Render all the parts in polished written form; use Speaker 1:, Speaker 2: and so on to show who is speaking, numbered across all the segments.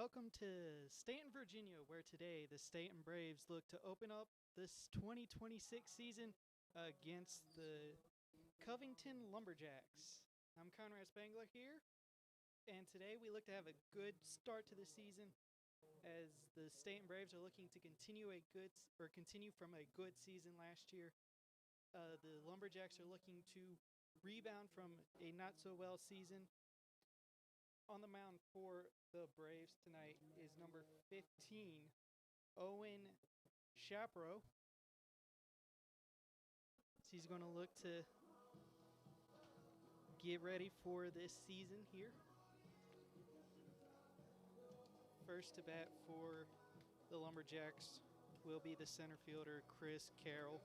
Speaker 1: Welcome to Staunton, Virginia, where today the Staunton Braves look to open up this 2026 season against the Covington Lumberjacks. I'm Conrad Spangler here, and today we look to have a good start to the season as the Staunton Braves are looking to continue from a good season last year. The Lumberjacks are looking to rebound from a not so well season. On the mound for the Braves tonight is number 15, Owen Shapiro. He's going to look to get ready for this season here. First to bat for the Lumberjacks will be the center fielder, Chris Carroll.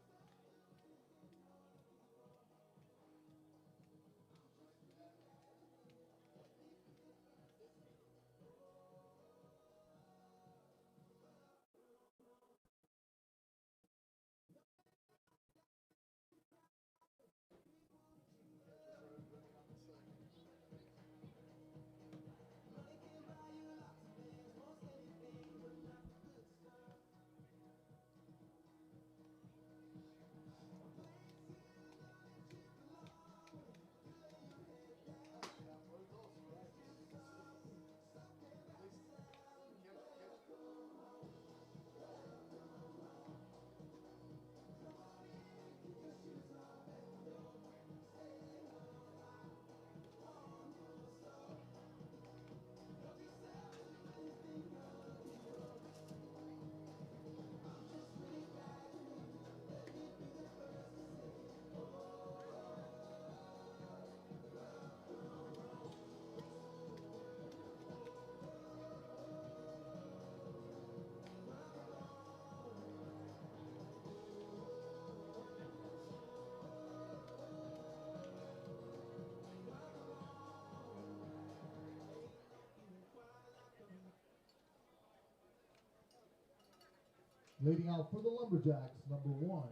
Speaker 2: Leading out for the Lumberjacks, number 1,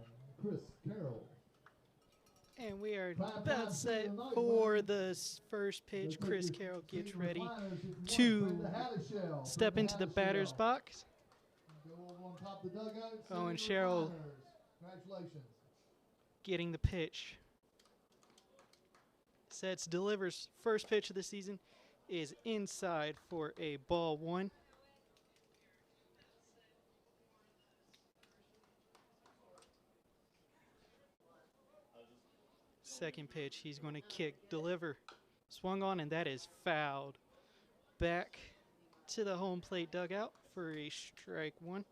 Speaker 2: Chris Carroll.
Speaker 1: And we are about set for the first pitch. Chris Carroll gets ready to step into the batter's box. Owen Sherrill getting the pitch. Sets, delivers. First pitch of the season is inside for a ball one. Second pitch, he's going to kick, deliver. Swung on, and that is fouled. Back to the home plate dugout for a strike one.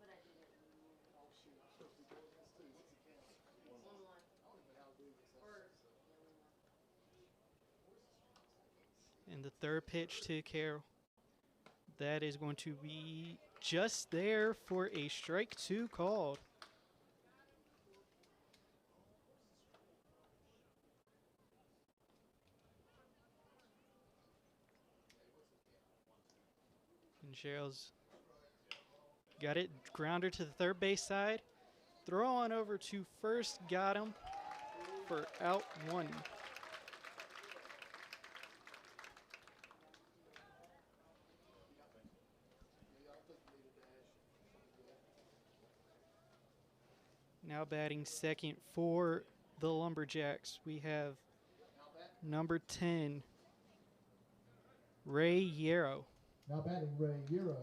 Speaker 1: And the third pitch to Carroll. That is going to be just there for a strike two called. And Sherrill's got it, grounder to the third base side. Throw on over to first, got him for out one. Now batting second for the Lumberjacks, we have number 10, Ray Yarrow.
Speaker 2: Now batting Ray Yarrow.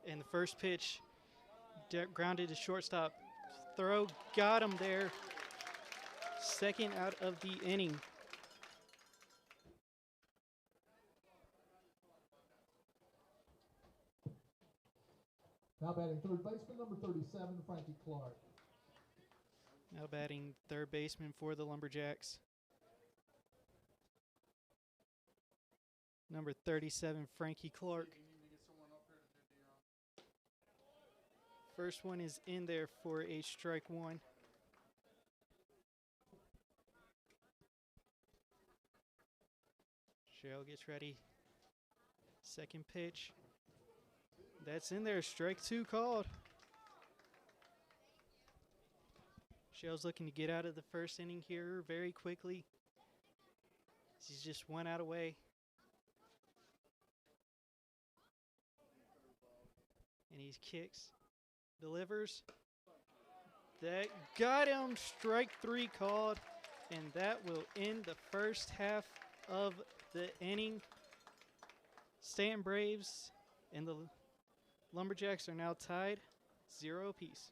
Speaker 1: And the first pitch, grounded to shortstop. Throw, got him there. Second out of the inning.
Speaker 2: Now batting third baseman, number 37, Frankie Clark.
Speaker 1: Now batting third baseman for the Lumberjacks, number 37, Frankie Clark. First one is in there for a strike one. Sherrill gets ready. Second pitch. That's in there, strike two called. Sherrill's looking to get out of the first inning here very quickly. He's just 1 out away. And he kicks, delivers. That got him. Strike 3 called. And that will end the first half of the inning. Staunton Braves and the Lumberjacks are now tied 0 apiece.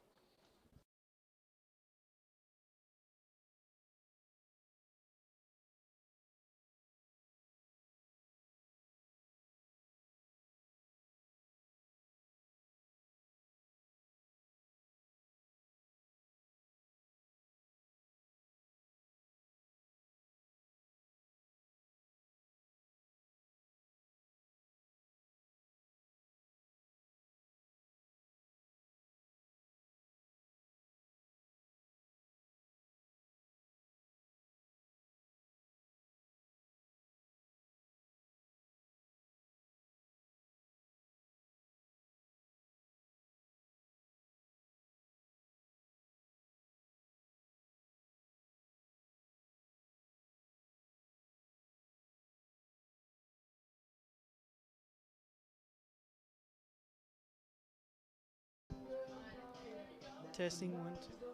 Speaker 1: Testing 1, 2.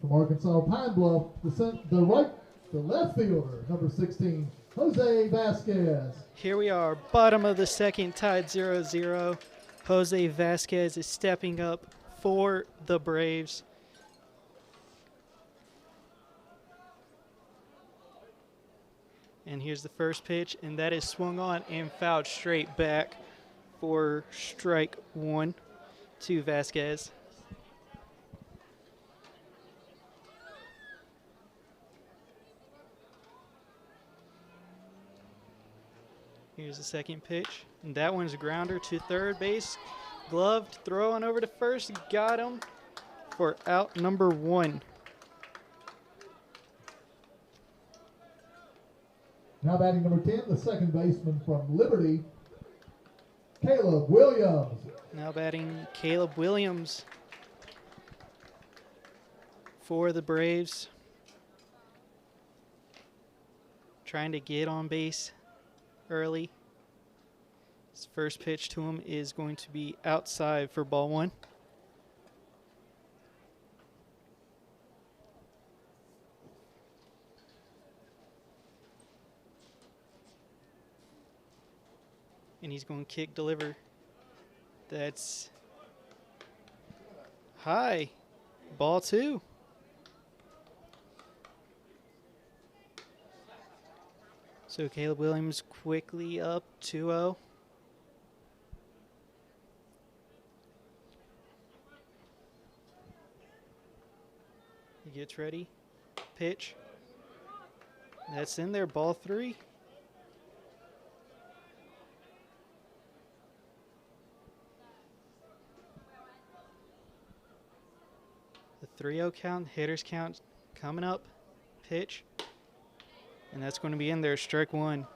Speaker 2: From Arkansas Pine Bluff, the left fielder, number 16, Jose Vasquez.
Speaker 1: Here we are, bottom of the second, tied 0-0. Jose Vasquez is stepping up for the Braves. And here's the first pitch, and that is swung on and fouled straight back for strike 1 to Vasquez. Here's the second pitch, and that one's a grounder to third base. Gloved, throw on over to first, got him for out number 1.
Speaker 2: Now batting number 10, the second baseman from Liberty, Caleb Williams.
Speaker 1: Now batting Caleb Williams for the Braves. Trying to get on base early. His first pitch to him is going to be outside for ball 1. And he's going to kick, deliver. That's high. Ball 2. So Caleb Williams quickly up 2-0. He gets ready. Pitch. That's in there. Ball 3. The 3-0 count, hitters count coming up. Pitch. And that's going to be in there, strike 1.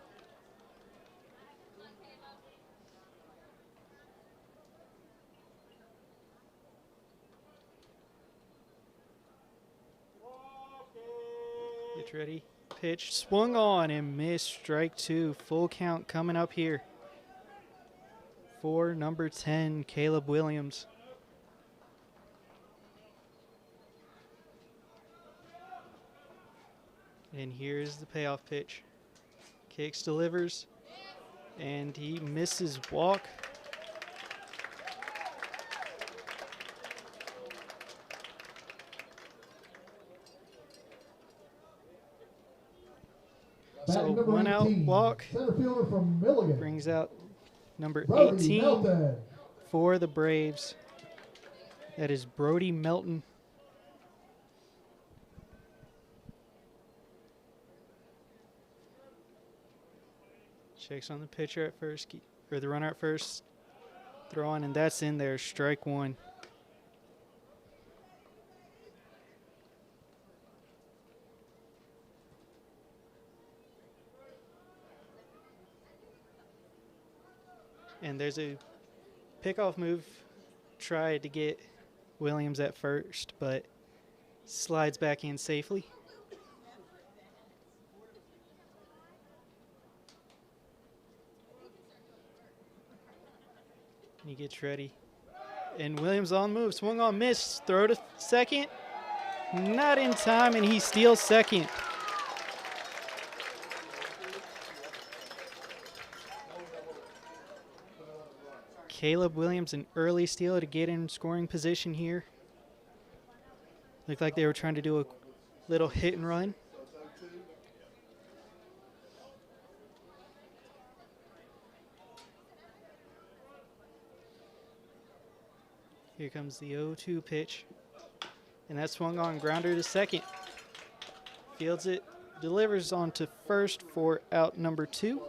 Speaker 1: Get ready. Pitch, swung on and missed, strike 2. Full count coming up here for number 10, Caleb Williams. And here's the payoff pitch. Kicks, delivers, and he misses walk. So
Speaker 2: Batting number
Speaker 1: 1 out
Speaker 2: 18,
Speaker 1: walk
Speaker 2: center fielder from Milligan,
Speaker 1: brings out number
Speaker 2: Brody
Speaker 1: 18
Speaker 2: Melton.
Speaker 1: for the Braves. That is Brody Melton. Checks on the pitcher at first, or the runner at first. Throw on, and that's in there. Strike one. And there's a pickoff move. Tried to get Williams at first, but slides back in safely. He gets ready. And Williams on move. Swung on, miss. Throw to second. Not in time, and he steals second. Caleb Williams, an early steal to get in scoring position here. Looked like they were trying to do a little hit and run. Here comes the 0-2 pitch. And that swung on, grounder to second. Fields it, delivers on to first for out number 2.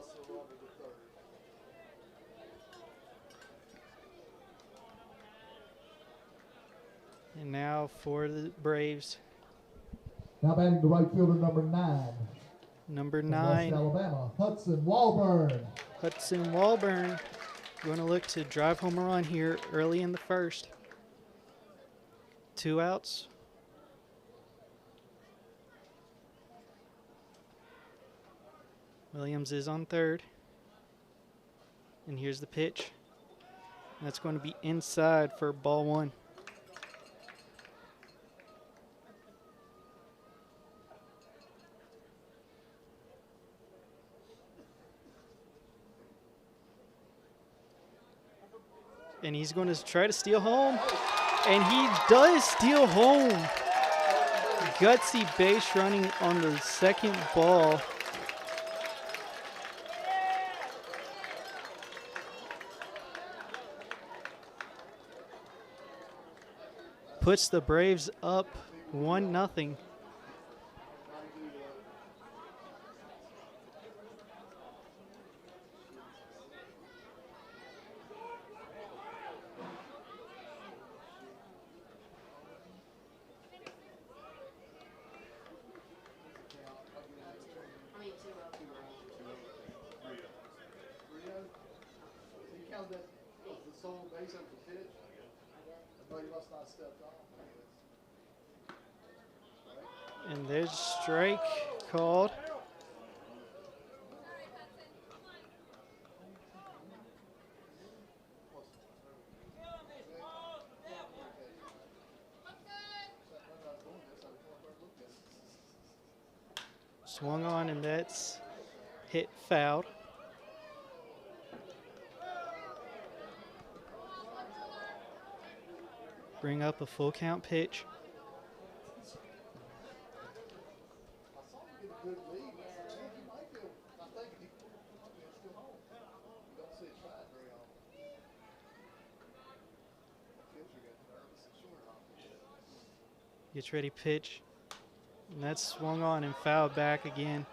Speaker 1: And now for the Braves.
Speaker 2: Now batting the right fielder, number 9.
Speaker 1: Number
Speaker 2: from
Speaker 1: 9.
Speaker 2: West Alabama, Hudson Walburn.
Speaker 1: Hudson Walburn going to look to drive home a run here early in the first. 2 outs. Williams is on third. And here's the pitch. That's going to be inside for ball 1. And he's going to try to steal home. And he does steal home. Gutsy base running on the second ball. Puts the Braves up 1-0. And there's a strike called. Swung on, and that's hit fouled. Bring up a full count pitch. Gets ready, pitch. And that's swung on and fouled back again.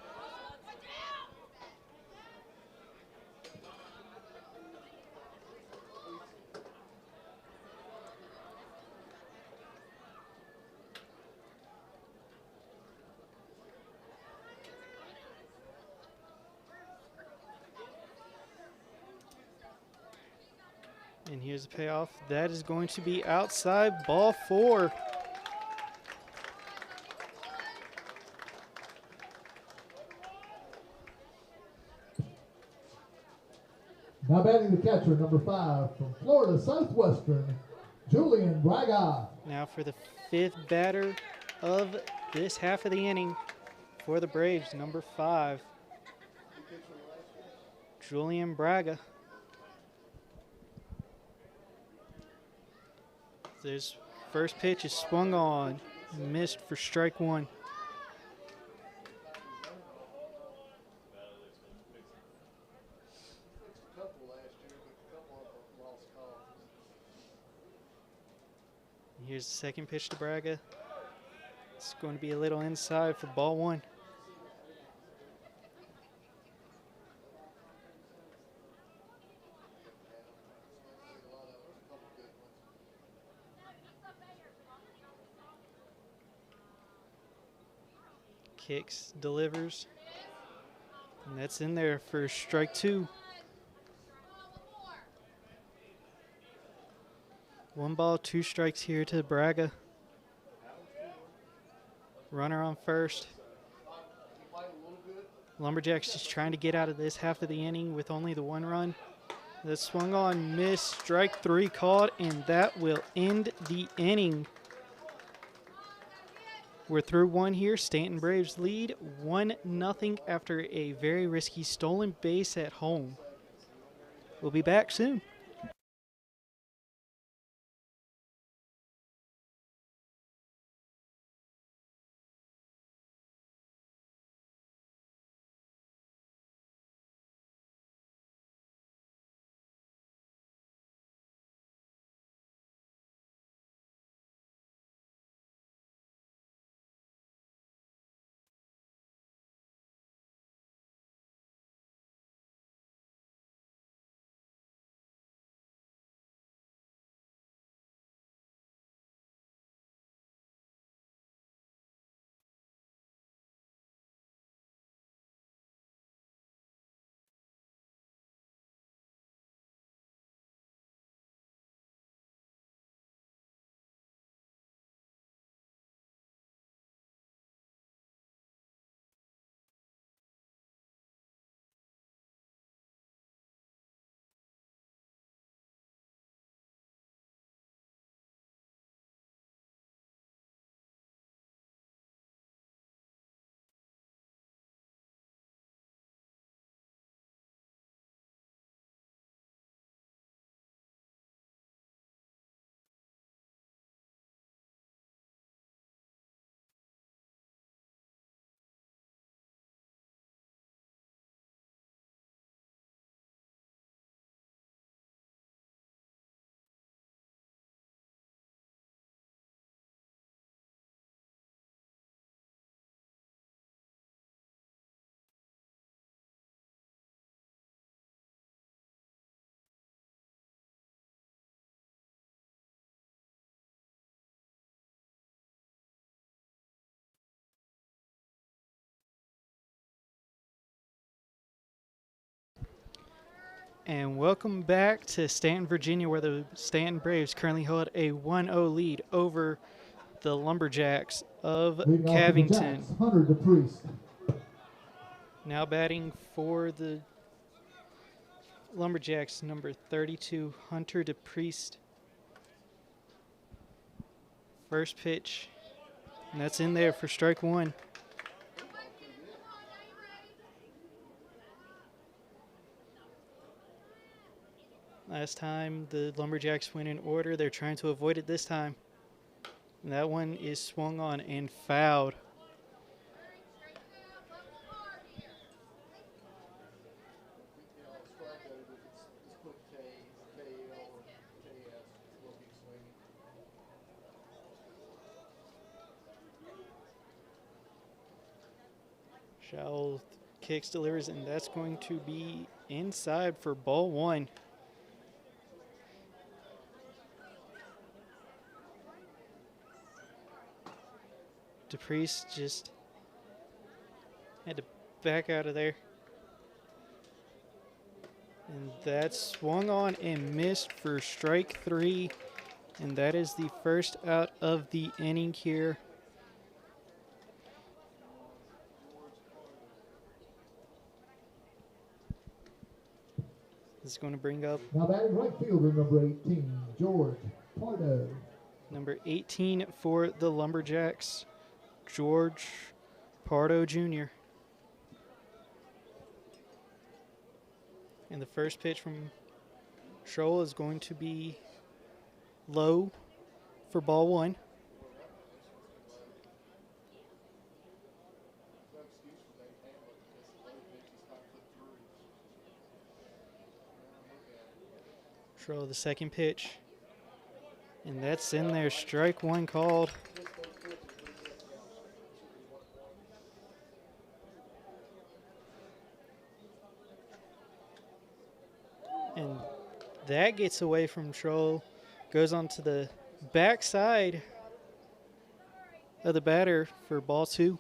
Speaker 1: And here's the payoff. That is going to be outside, ball 4.
Speaker 2: Now batting the catcher, number 5, from Florida Southwestern, Julian Braga.
Speaker 1: Now for the 5th batter of this half of the inning for the Braves, number 5, Julian Braga. This first pitch is swung on, missed for strike 1. Here's the second pitch to Braga. It's going to be a little inside for ball 1. Kicks, delivers, and that's in there for strike 2. 1 ball, 2 strikes here to Braga. Runner on first. Lumberjacks just trying to get out of this half of the inning with only the 1 run. That swung on, missed, strike 3 called, and that will end the inning. We're through 1 here. Staunton Braves lead 1-0 after a very risky stolen base at home. We'll be back soon. And welcome back to Staunton, Virginia, where the Staunton Braves currently hold a 1-0 lead over the Lumberjacks of Covington.
Speaker 2: Hunter DePriest.
Speaker 1: Now batting for the Lumberjacks, number 32, Hunter DePriest. First pitch, and that's in there for strike 1. Last time the Lumberjacks went in order. They're trying to avoid it this time. And that one is swung on and fouled. Shell kicks, delivers, and that's going to be inside for ball 1. DePriest just had to back out of there. And that swung on and missed for strike 3. And that is the first out of the inning here. This is going to bring up
Speaker 2: now batting right fielder number 18, George Pardo.
Speaker 1: Number 18 for the Lumberjacks, George Pardo Jr. And the first pitch from Scholl is going to be low for ball one. Scholl, the second pitch. And that's in there. Strike one called. And that gets away from Scholl. Goes onto the backside of the batter for ball two.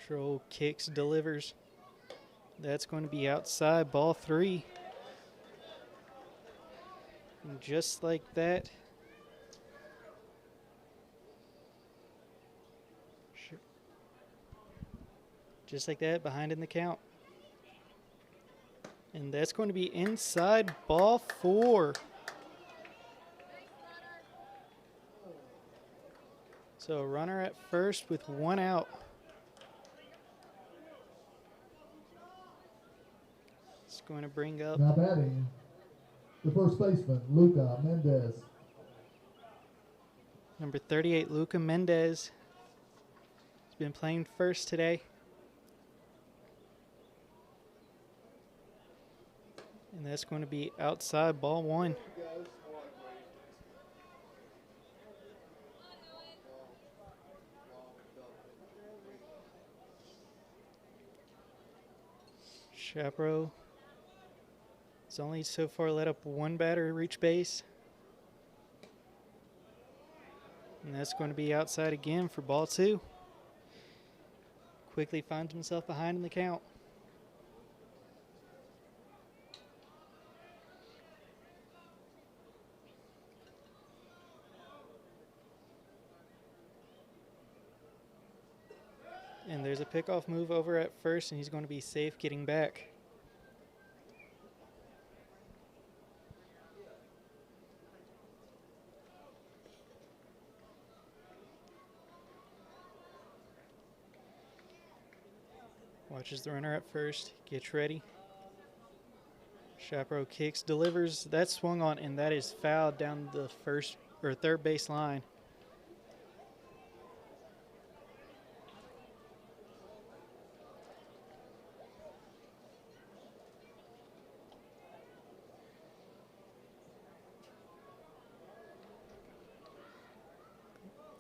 Speaker 1: Scholl kicks, delivers. That's going to be outside, ball three. And just like that, behind in the count. And that's going to be inside, ball four. So a runner at first with one out. It's going to bring up.
Speaker 2: Now batting, the first baseman, Luca Mendez.
Speaker 1: Number 38, Luca Mendez. He's been playing first today. And that's going to be outside, ball one. Shapiro has only so far let up one batter reach base. And that's going to be outside again for ball two. Quickly finds himself behind in the count. And there's a pickoff move over at first, and he's going to be safe getting back. Watches the runner at first, gets ready. Shapiro kicks, delivers. That's swung on, and that is fouled down the first or third base line.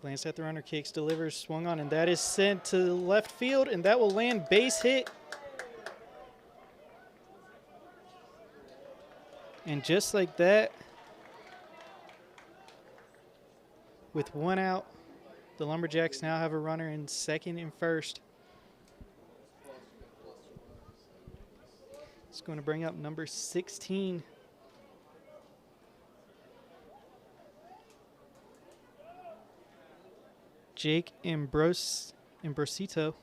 Speaker 1: Glance at the runner, kicks, delivers, swung on, and that is sent to left field, and that will land base hit. And just like that, with one out, the Lumberjacks now have a runner in second and first. It's going to bring up number 16. Jake Ambrosito.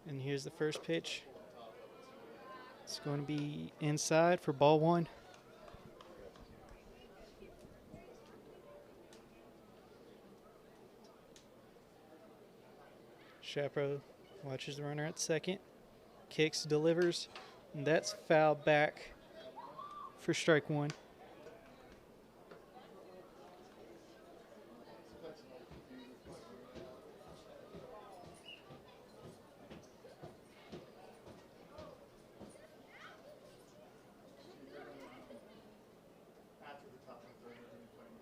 Speaker 1: And here's the first pitch. It's going to be inside for ball one. Shapiro watches the runner at second. Kicks, delivers, and that's fouled back for strike one.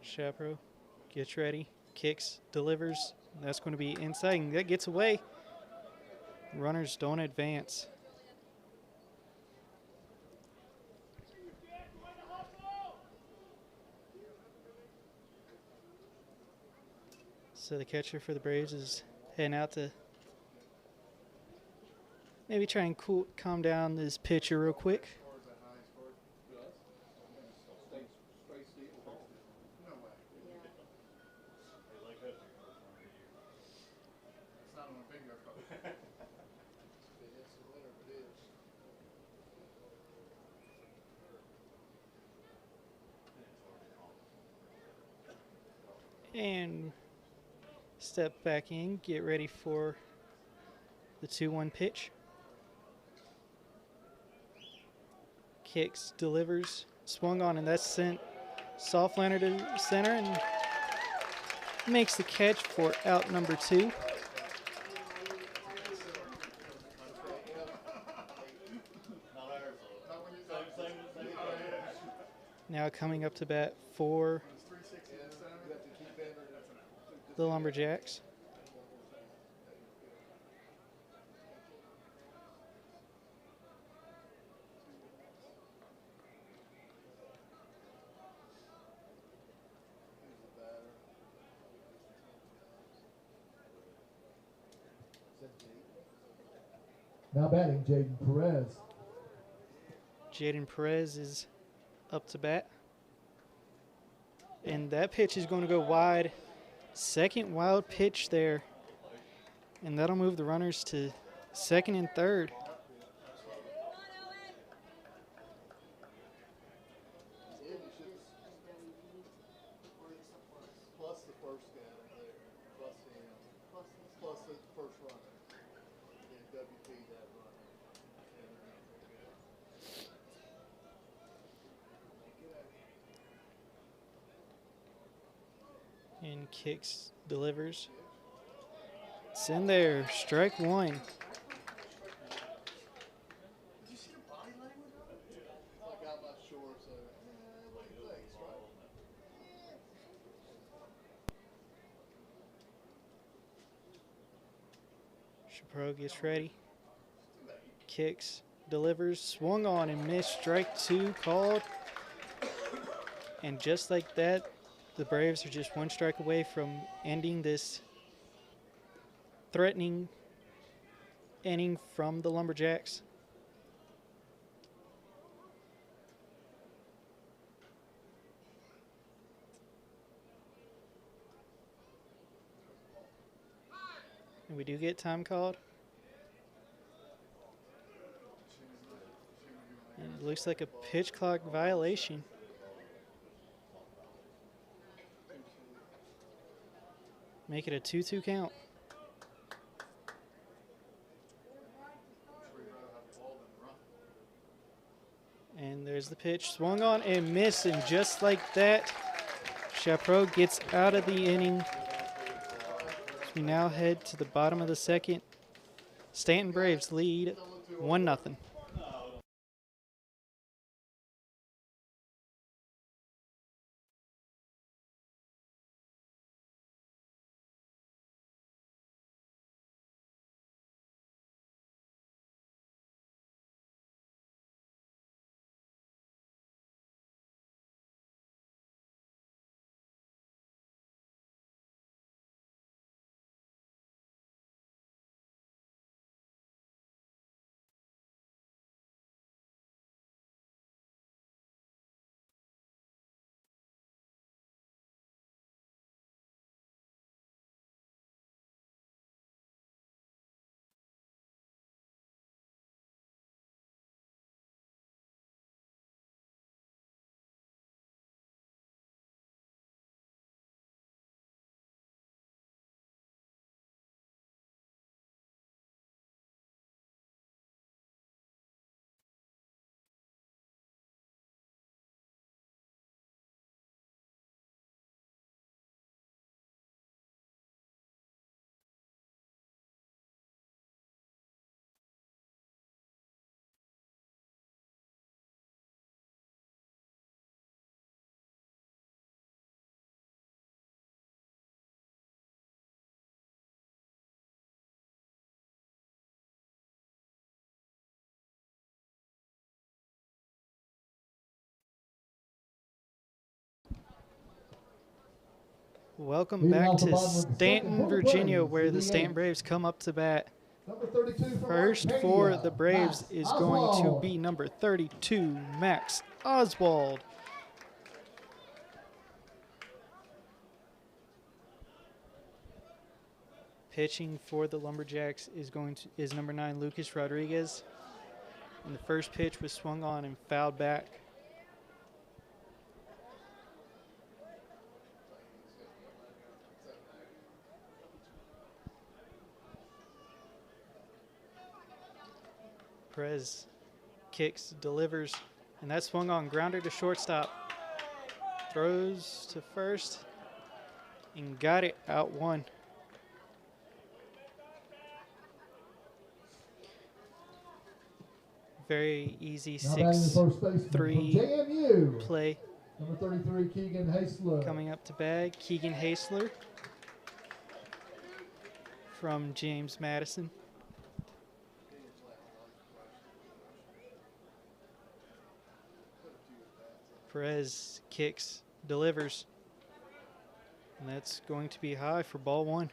Speaker 1: Shapiro gets ready, kicks, delivers. That's going to be inside, and that gets away. Runners don't advance. So the catcher for the Braves is heading out to maybe try and calm down this pitcher real quick. And step back in, get ready for the 2-1 pitch. Kicks, delivers, swung on, and that's sent soft liner to center and makes the catch for out number 2. Now coming up to bat for the Lumberjacks.
Speaker 2: Now batting, Jaden Perez.
Speaker 1: Jaden Perez is up to bat. And that pitch is going to go wide. Second wild pitch there. And that'll move the runners to second and third. And kicks, delivers. It's in there, strike 1. Shapiro gets ready. Kicks, delivers, swung on and missed, strike 2 called. And just like that, the Braves are just 1 strike away from ending this threatening inning from the Lumberjacks. And we do get time called. And it looks like a pitch clock violation. Make it a 2-2 count. And there's the pitch, swung on and missed, and just like that, Shapiro gets out of the inning. So we now head to the bottom of the second. Staunton Braves lead 1-0. Welcome back to Staunton, Virginia, where the Staunton Braves come up to bat. First for the Braves is going to be number 32, Max Oswald. Pitching for the Lumberjacks is number 9, Lucas Rodriguez. And the first pitch was swung on and fouled back. Perez kicks, delivers, and that swung on. Grounder to shortstop. Throws to first and got it out one. Very easy
Speaker 2: Now batting the first baseman from
Speaker 1: 6-3
Speaker 2: JMU.
Speaker 1: play.
Speaker 2: Number 33, Keegan Hasler.
Speaker 1: Coming up to bag, Keegan Hasler from James Madison. Perez kicks, delivers, and that's going to be high for ball one.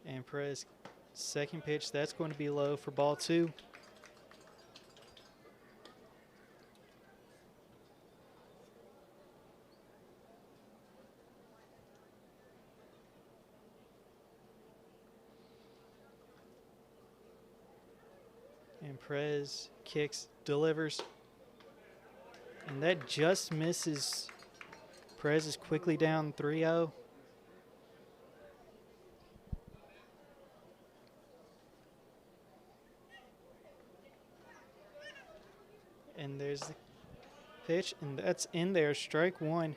Speaker 1: And Perez, second pitch, that's going to be low for ball two. And Perez kicks, delivers, and that just misses. Perez is quickly down 3-0. And there's the pitch, and that's in there, strike one.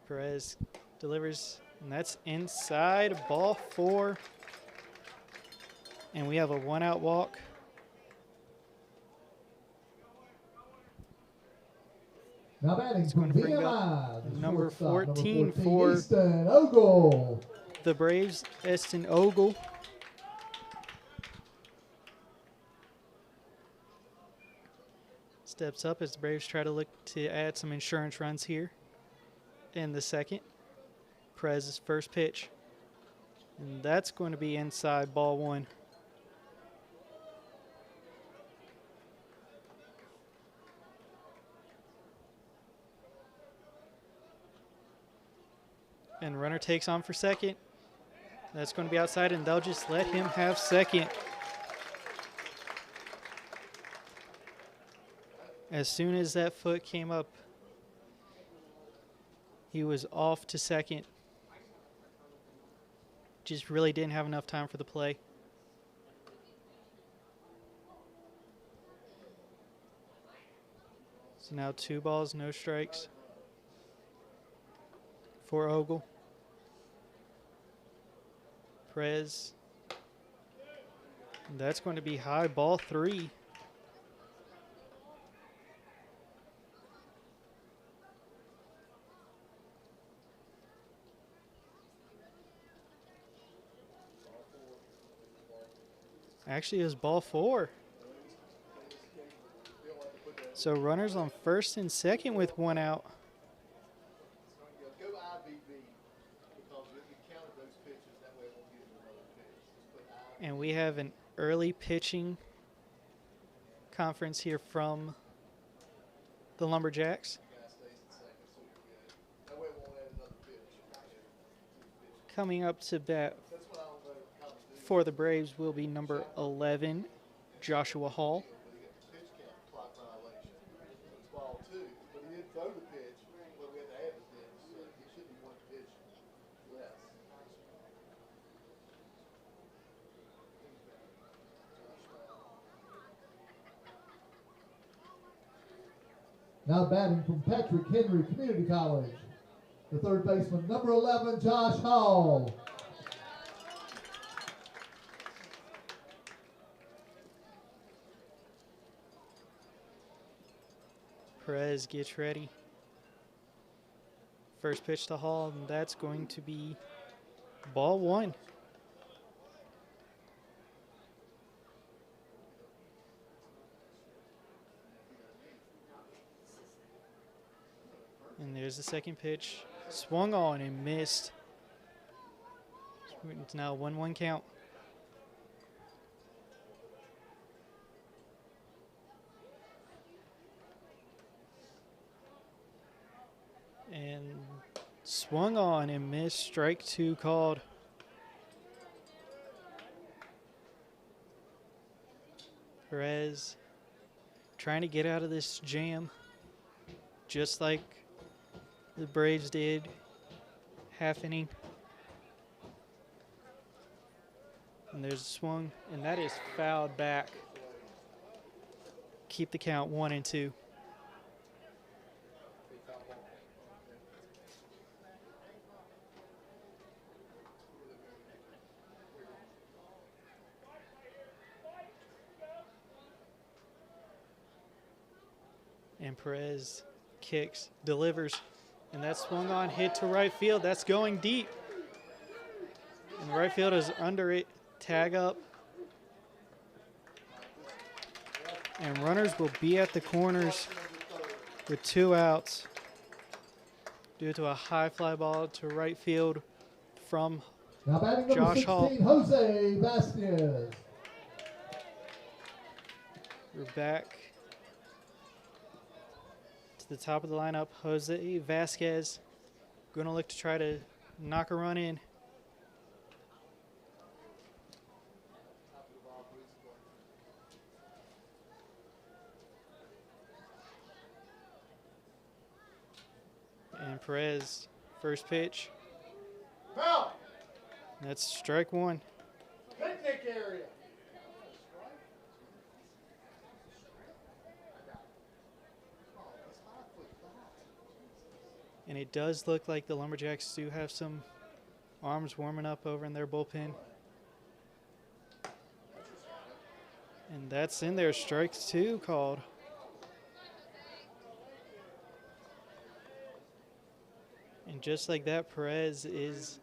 Speaker 1: Perez delivers, and that's inside, ball four. And we have a one-out walk.
Speaker 2: Now batting
Speaker 1: It's
Speaker 2: from
Speaker 1: going to bring
Speaker 2: VMI,
Speaker 1: up
Speaker 2: the
Speaker 1: number
Speaker 2: shortstop,
Speaker 1: 14
Speaker 2: number
Speaker 1: for
Speaker 2: Easton Ogle.
Speaker 1: the Braves, Eston Ogle. Steps up as the Braves try to look to add some insurance runs here in the second. Perez's first pitch. And that's going to be inside, ball one. And runner takes on for second. That's going to be outside, and they'll just let him have second. As soon as that foot came up, he was off to second. Just really didn't have enough time for the play. So now 2 balls, no strikes for Ogle. Perez. And that's going to be high, ball 3. Actually, it was ball 4. So runners on first and second with 1 out. And we have an early pitching conference here from the Lumberjacks. Coming up to bat for the Braves will be number 11, Joshua Hall.
Speaker 2: Now batting from Patrick Henry Community College, the third baseman, number 11, Josh Hall.
Speaker 1: Perez gets ready. First pitch to Hall, and that's going to be ball 1. And there's the second pitch. Swung on and missed. It's now 1-1 count. And Swung on and missed. Strike 2 called. Perez trying to get out of this jam, just like the Braves did half inning. And there's a swung, and that is fouled back. Keep the count 1-2. And Perez kicks, delivers, and that swung on, hit to right field. That's going deep. And the right field is under it. Tag up. And runners will be at the corners with 2 outs due to a high fly ball to right field from
Speaker 2: Now batting number
Speaker 1: Josh
Speaker 2: 16,
Speaker 1: Hall.
Speaker 2: Jose Vasquez.
Speaker 1: We're back to the top of the lineup. Jose Vasquez going to look to try to knock a run in. And Perez, first pitch.
Speaker 2: Foul.
Speaker 1: That's strike 1.
Speaker 2: Picnic area.
Speaker 1: And it does look like the Lumberjacks do have some arms warming up over in their bullpen. And that's in there, strike 2 called. And just like that, Perez is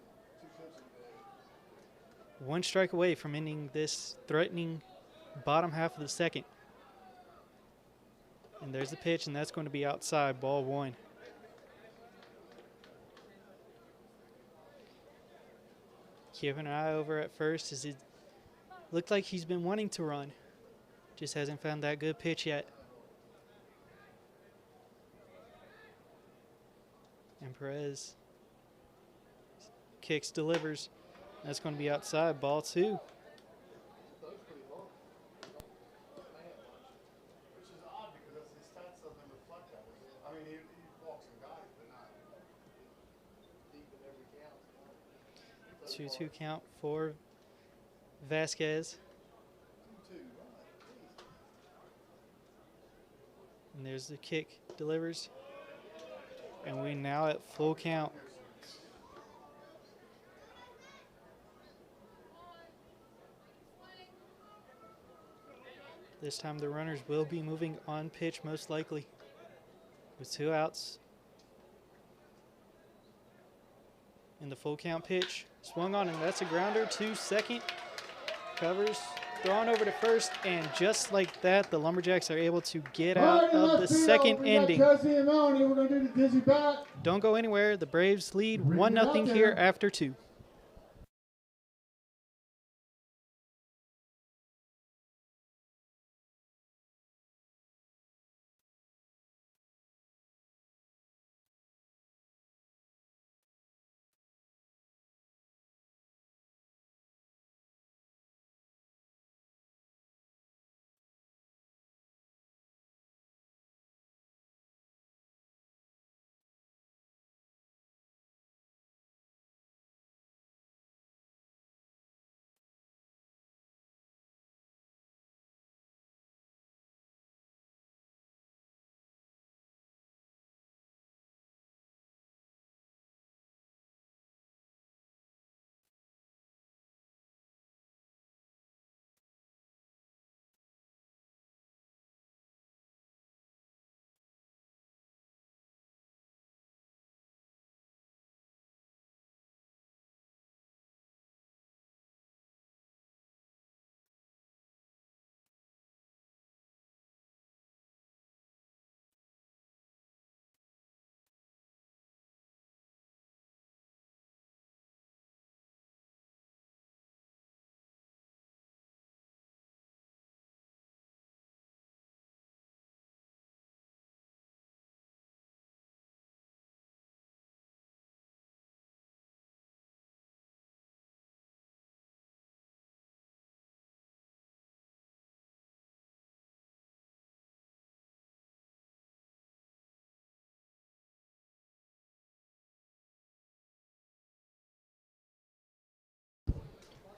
Speaker 1: 1 strike away from ending this threatening bottom half of the second. And there's the pitch, and that's going to be outside, ball 1. Keeping an eye over at first as it looked like he's been wanting to run. Just hasn't found that good pitch yet. And Perez kicks, delivers. That's going to be outside, ball 2.
Speaker 2: Which is odd because his stats doesn't reflect that. I mean, he walks some guys, but not deep in every count.
Speaker 1: 2-2 count for Vasquez. And there's the kick, delivers. And we now at full count. This time the runners will be moving on pitch most likely with 2 outs. And the full count pitch swung on, and that's a grounder to second. Covers, thrown over to first, and just like that, the Lumberjacks are able to get out of the second inning. Don't go anywhere. The Braves lead 1-0 here after 2.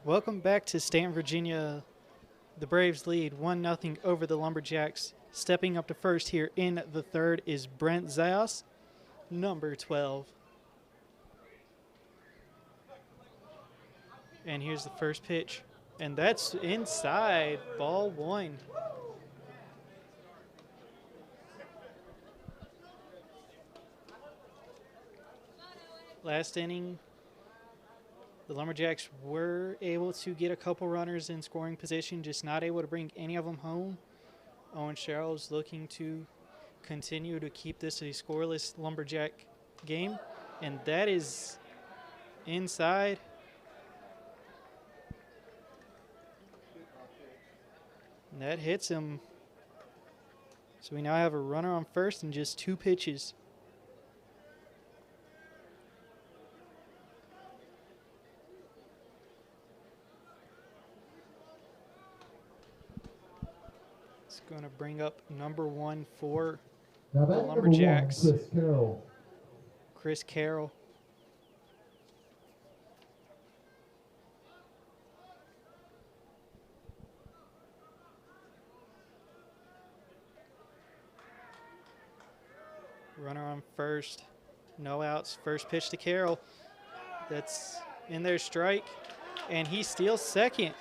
Speaker 1: Welcome back to Staunton, Virginia. The Braves lead 1-0 over the Lumberjacks. Stepping up to first here in the third is Brent Zayas, number 12. And here's the first pitch. And that's inside, ball one. Last inning, the Lumberjacks were able to get a couple runners in scoring position, just not able to bring any of them home. Owen Sherrill's looking to continue to keep this a scoreless Lumberjack game, and that is inside. And that hits him. So we now have a runner on first and just 2 pitches. It's going to bring up number 1 for the Lumberjacks.
Speaker 3: Chris Carroll.
Speaker 1: Chris Carroll. Runner on first. No outs. First pitch to Carroll. That's in there, strike. And he steals second.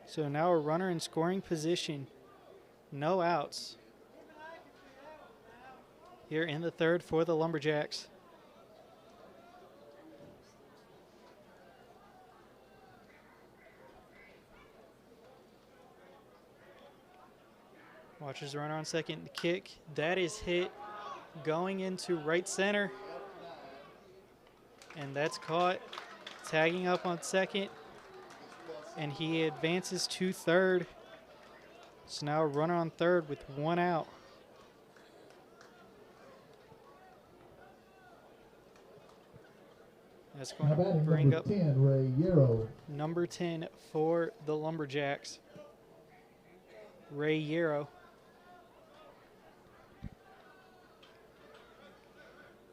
Speaker 1: So now a runner in scoring position. No outs. Here in the third for the Lumberjacks. Watches the runner on second. The kick. That is hit going into right center. And that's caught. Tagging up on second. And he advances to third. So now a runner on third with 1 out. That's going to bring up
Speaker 3: 10, Ray Yarrow.
Speaker 1: number 10 for the Lumberjacks, Ray Yarrow.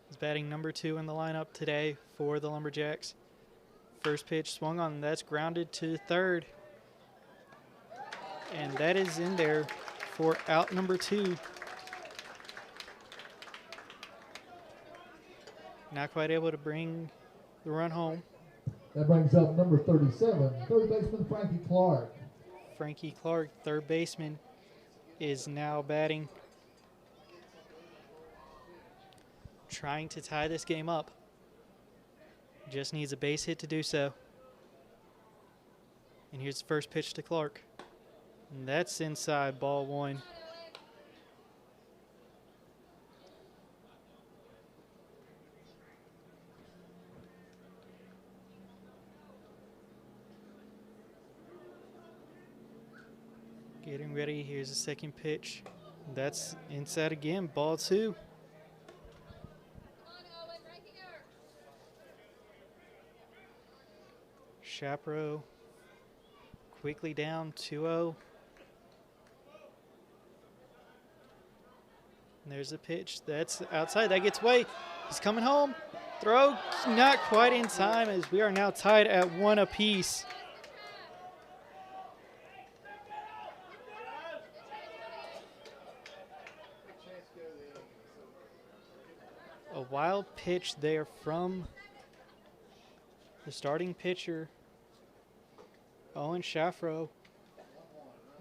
Speaker 1: He's batting number 2 in the lineup today for the Lumberjacks. First pitch swung on, that's grounded to third. And that is in there for out number 2. Not quite able to bring the run home.
Speaker 3: That brings up number 37, third baseman Frankie Clark.
Speaker 1: Frankie Clark, third baseman, is now batting. Trying to tie this game up. Just needs a base hit to do so. And here's the first pitch to Clark. And that's inside, ball 1. Getting ready, here's the second pitch. That's inside again, ball 2. Shapiro quickly down 2-0. And there's a pitch. That's outside. That gets away. He's coming home. Throw not quite in time as we are now tied at 1 apiece. A wild pitch there from the starting pitcher, Owen Shafro,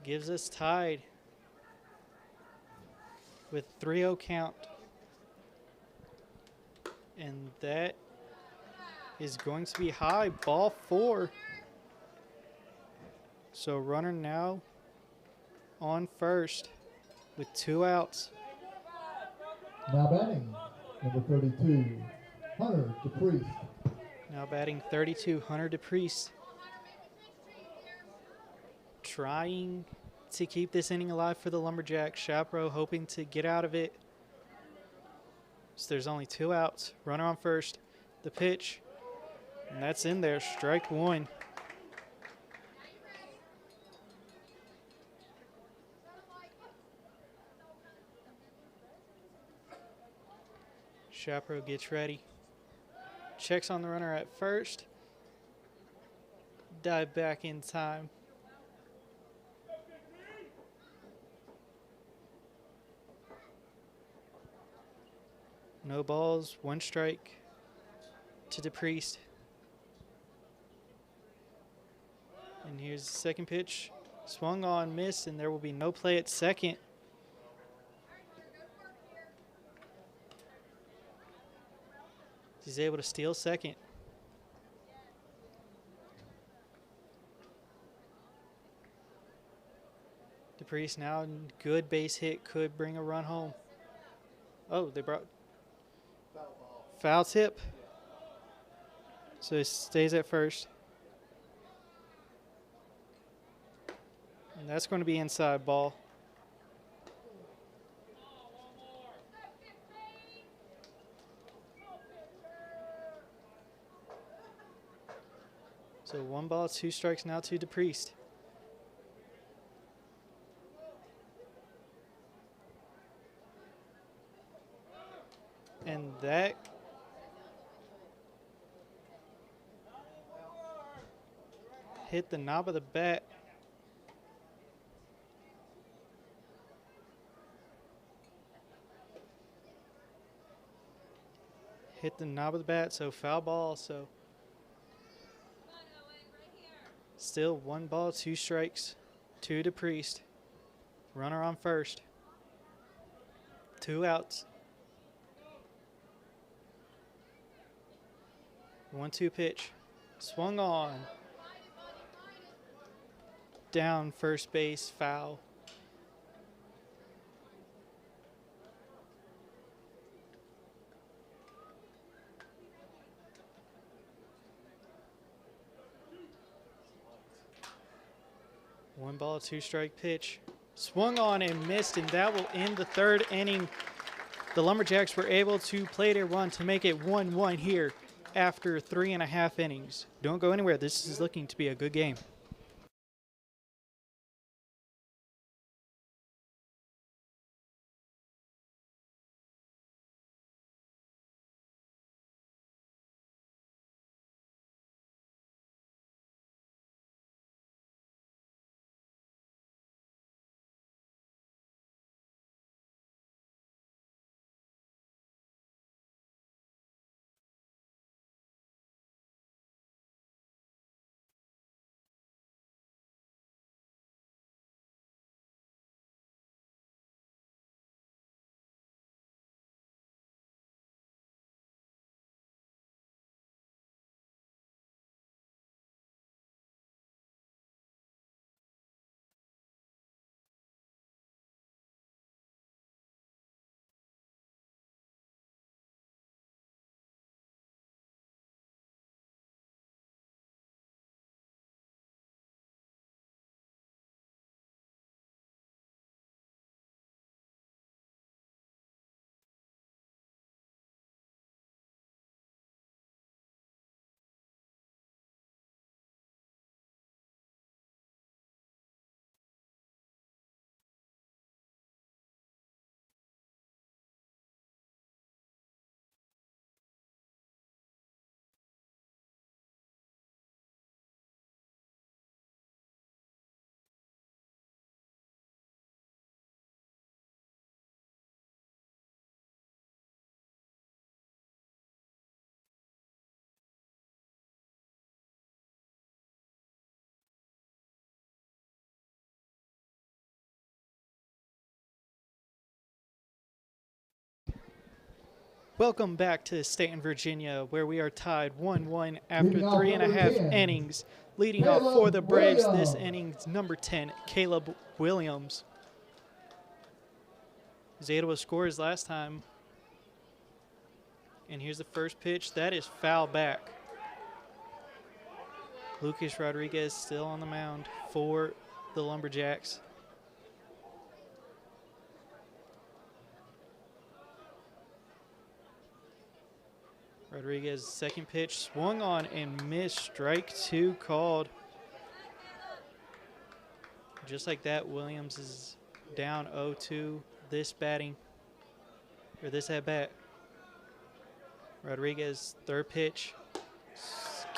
Speaker 1: gives us tied with 3-0 count. And that is going to be high, ball 4. So runner now on first with 2 outs.
Speaker 3: Now batting, number 32, Hunter DePriest.
Speaker 1: Now batting 32, Hunter DePriest. Trying to keep this inning alive for the Lumberjacks. Shapiro hoping to get out of it. So there's only 2 outs. Runner on first. The pitch. And that's in there. Strike 1. Shapiro gets ready. Checks on the runner at first. Dive back in time. No balls, 1 strike to DePriest. And here's the second pitch. Swung on, missed, and there will be no play at second. He's able to steal second. DePriest now, good base hit, could bring a run home. Oh, they brought foul tip. So he stays at first. And that's going to be inside ball. So 1 ball, 2 strikes now to DePriest. And that hit the knob of the bat. Hit the knob of the bat, so foul ball. So still 1 ball, 2 strikes to DePriest. Runner on first. 2 outs. 1-2 pitch. Swung on. Down first base, foul. One ball, 2 strike pitch. Swung on and missed, and that will end the 3rd inning. The Lumberjacks were able to play their run to make it 1-1 here after 3.5 innings. Don't go anywhere. This is looking to be a good game. Welcome back to Staunton, Virginia, where we are tied 1-1 after
Speaker 3: Leading off
Speaker 1: 3.5
Speaker 3: number 10.
Speaker 1: innings. Leading off for the
Speaker 3: Caleb
Speaker 1: Braves this
Speaker 3: Williams.
Speaker 1: inning's number 10, Caleb Williams. He was able to score his last time. And here's the first pitch. That is foul back. Lucas Rodriguez still on the mound for the Lumberjacks. Rodriguez, second pitch, swung on and missed. Strike 2 called. Just like that, Williams is down 0-2 this batting, or this at bat. Rodriguez, third pitch.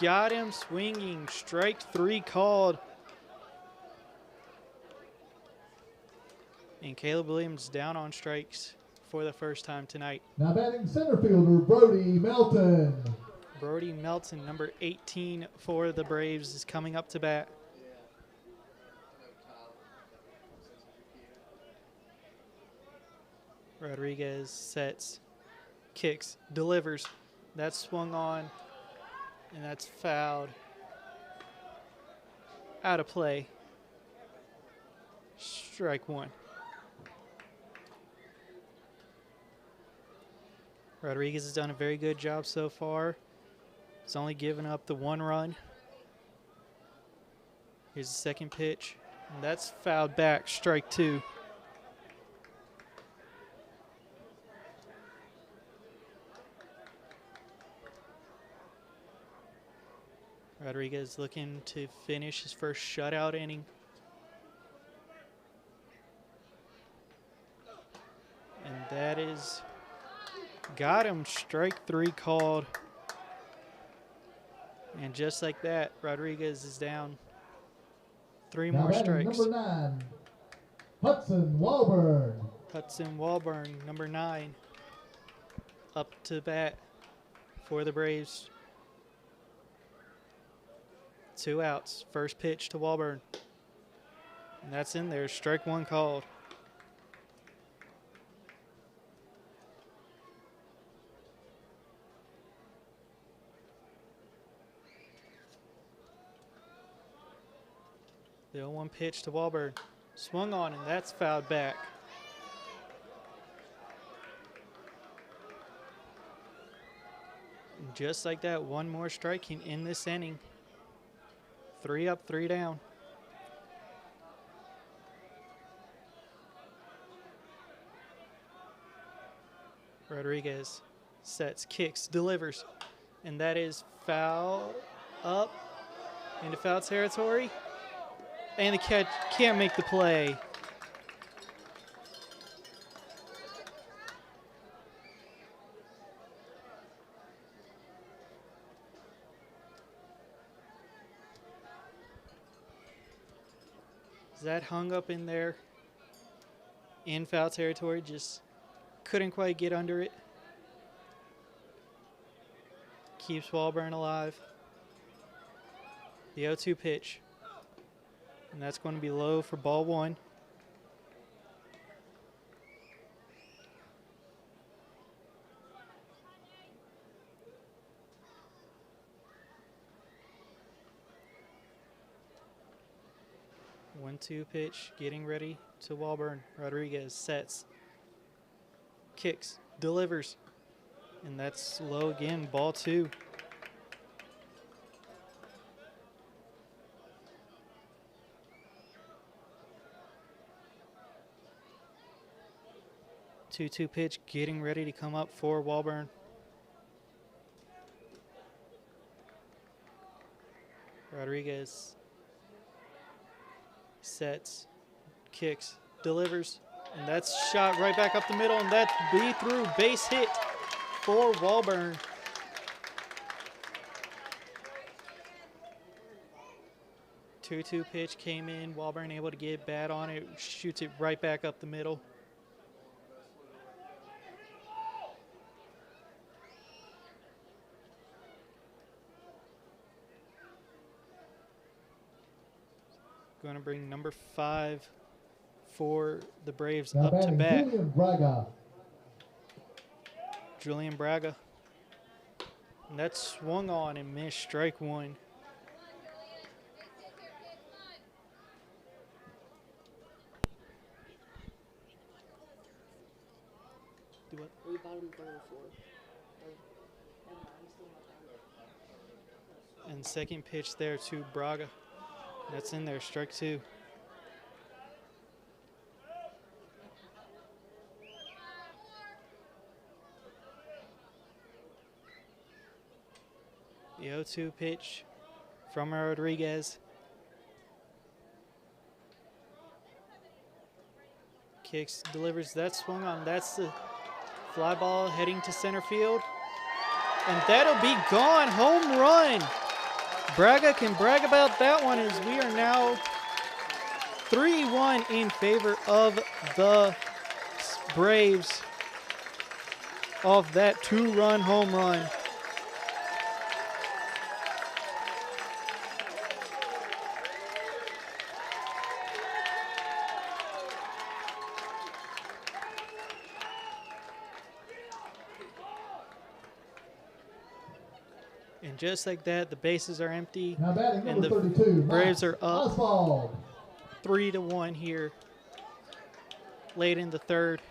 Speaker 1: Got him swinging. Strike 3 called. And Caleb Williams down on strikes for the first time tonight.
Speaker 3: Now batting center fielder Brody Melton.
Speaker 1: Brody Melton, number 18 for the Braves, is coming up to bat. Rodriguez sets, kicks, delivers. That's swung on, and that's fouled. Out of play. Strike 1. Rodriguez has done a very good job so far. He's only given up the 1 run. Here's the second pitch, and that's fouled back. Strike 2. Rodriguez looking to finish his first shutout inning. And that is got him. Strike 3 called. And just like that, Rodriguez is down 3
Speaker 3: Now
Speaker 1: more
Speaker 3: batting
Speaker 1: strikes.
Speaker 3: number 9, Hudson Walburn.
Speaker 1: Hudson Walburn, number 9, up to bat for the Braves. 2 outs. First pitch to Walburn. And that's in there. Strike 1 called. The 0-1 pitch to Walburn. Swung on, and that's fouled back. And just like that, 1 more strike in this inning. 3 up, 3 down. Rodriguez sets, kicks, delivers, and that is foul up into foul territory. And the catch can't make the play. That hung up in there in foul territory, just couldn't quite get under it. Keeps Walburn alive. The 0-2 pitch. And that's going to be low for ball 1. One-two pitch, getting ready to Walburn. Rodriguez sets, kicks, delivers, and that's low again, ball 2. Two-two pitch, getting ready to come up for Walburn. Rodriguez sets, kicks, delivers, and that's shot right back up the middle, and that's B through, base hit for Walburn. Two-two pitch came in, Walburn able to get bat on it, shoots it right back up the middle. Going to bring number 5 for the Braves
Speaker 3: Now
Speaker 1: up to
Speaker 3: batting
Speaker 1: bat.
Speaker 3: Julian Braga.
Speaker 1: Julian Braga. And that's swung on and missed. Strike 1. Do what?
Speaker 4: We bottom 3 or 4.
Speaker 1: And second pitch there to Braga. That's in there. Strike 2. The 0-2 pitch from Rodriguez. Kicks, delivers. That's swung on. That's the fly ball heading to center field. And that'll be gone. Home run. Braga can brag about that one as we are now 3-1 in favor of the Braves off that 2-run home run. And just like that, the bases are empty.
Speaker 3: Now batting
Speaker 1: and
Speaker 3: number
Speaker 1: the
Speaker 3: 32,
Speaker 1: Braves are
Speaker 3: Max
Speaker 1: up
Speaker 3: Oswald.
Speaker 1: 3-1 here late in the third.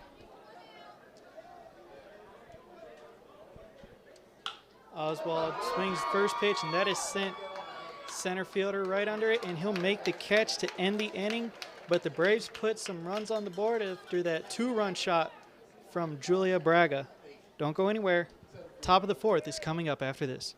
Speaker 1: Oswald swings first pitch, and that is sent center fielder right under it, and he'll make the catch to end the inning. But the Braves put some runs on the board after that 2-run shot from Julia Braga. Don't go anywhere. Top of the fourth is coming up after this.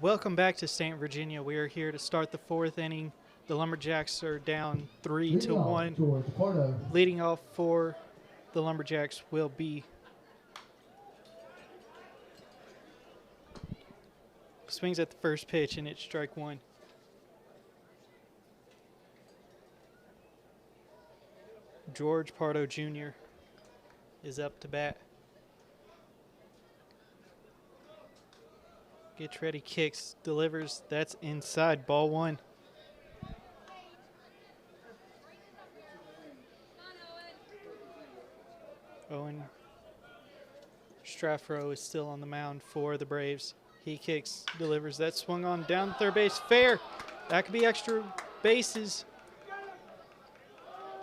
Speaker 1: Welcome back to Staunton, Virginia. We are here to start the fourth inning. The Lumberjacks are down 3-1. Leading off for the Lumberjacks will be swings at the first pitch, and it's strike one. George Pardo Jr. is up to bat. Gets ready, kicks, delivers. That's inside, ball one. Owen Straffro is still on the mound for the Braves. He kicks, delivers. That swung on down third base, fair. That could be extra bases.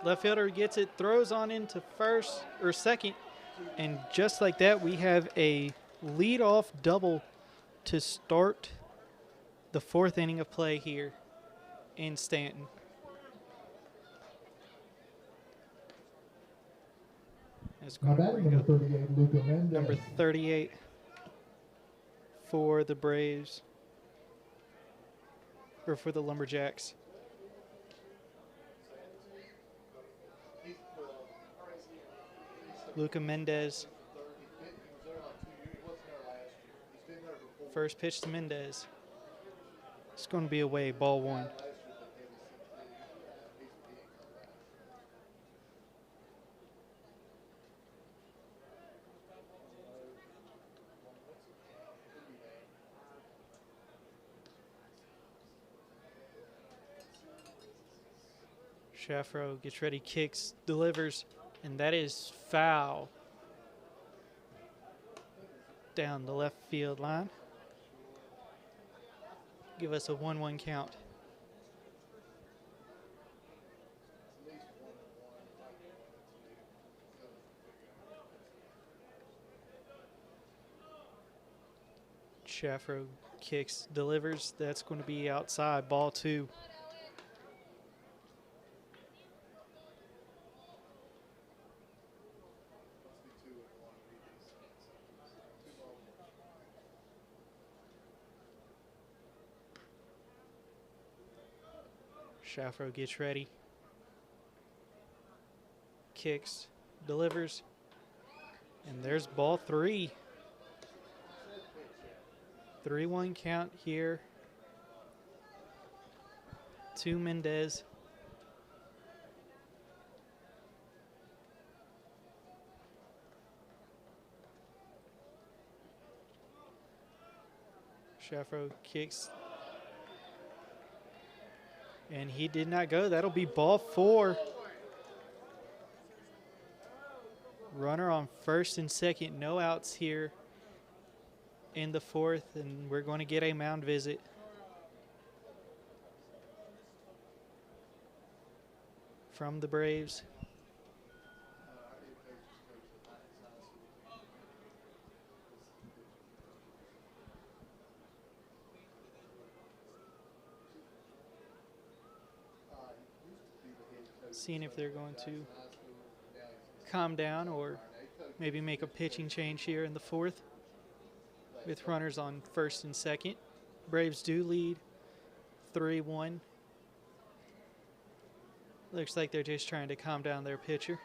Speaker 1: Left fielder gets it, throws on into first or second, and just like that, we have a leadoff double to start the fourth inning of play here in Staunton.
Speaker 3: Number 38, Luca Mendez.
Speaker 1: Number 38 for the Braves, or for the Lumberjacks. Luca Mendez. First pitch to Mendez. It's going to be away, ball one. Shaffro gets ready, kicks, delivers, and that is foul down the left field line. Give us a 1-1 count. Shaffro kicks, delivers. That's going to be outside, ball two. Shafro gets ready. Kicks, delivers, and there's ball 3. 3-1 count here to Mendez. Shafro kicks, and he did not go. That'll be ball 4. Runner on first and second, no outs here in the 4th, and we're going to get a mound visit. From the Braves. Seeing if they're going to calm down or maybe make a pitching change here in the 4th with runners on first and second. Braves do lead 3-1. Looks like they're just trying to calm down their pitcher.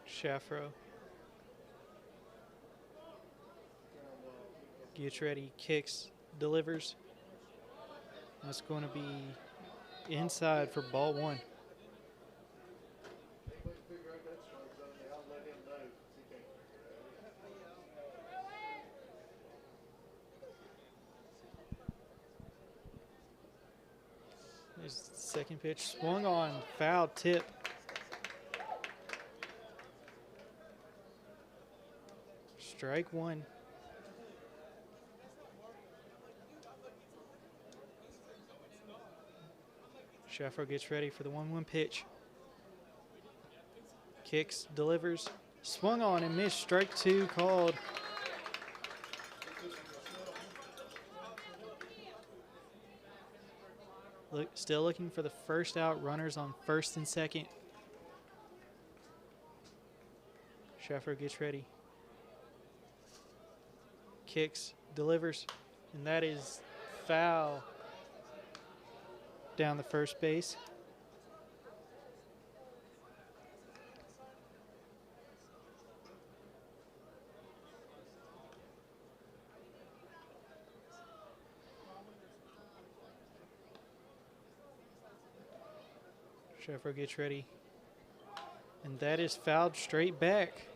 Speaker 1: Shafro gets ready, kicks, delivers. That's going to be inside for ball 1. There's the second pitch, swung on, foul tip. Strike 1. Shafro gets ready for the 1-1 pitch. Kicks, delivers, swung on and missed. Strike 2 called. Still looking for the first out. Runners on first and second. Shafro gets ready. Kicks, delivers, and that is foul down the first base. Shafro gets ready, and that is fouled straight back.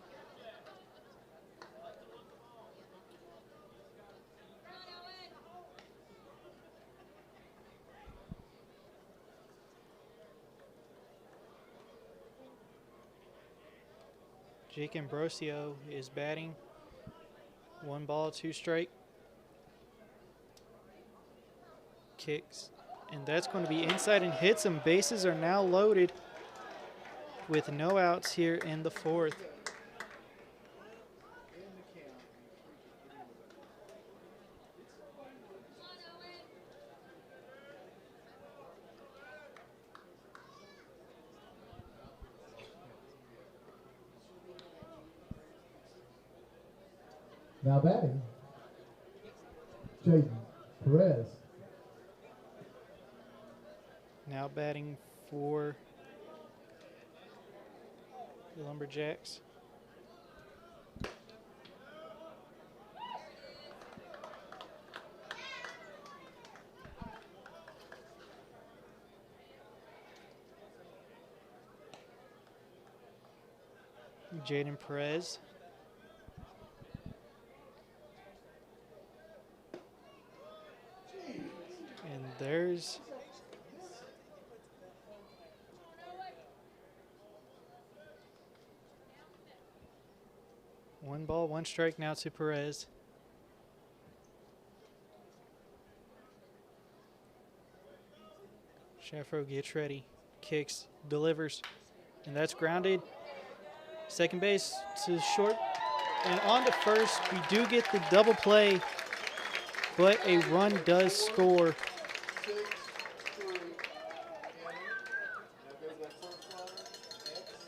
Speaker 1: Jake Ambrosio is batting. 1 ball, 2 strike. Kicks, and that's going to be inside and hits him. Bases are now loaded with no outs here in the 4th.
Speaker 3: Now batting, Jaden Perez.
Speaker 1: Now batting for the Lumberjacks. Jaden Perez. And there's one ball, 1 strike now to Perez. Shafro gets ready, kicks, delivers, and that's grounded. Second base to short, And on to first, we do get the double play, but a run does score.
Speaker 2: 6-3. Now go to that first runner.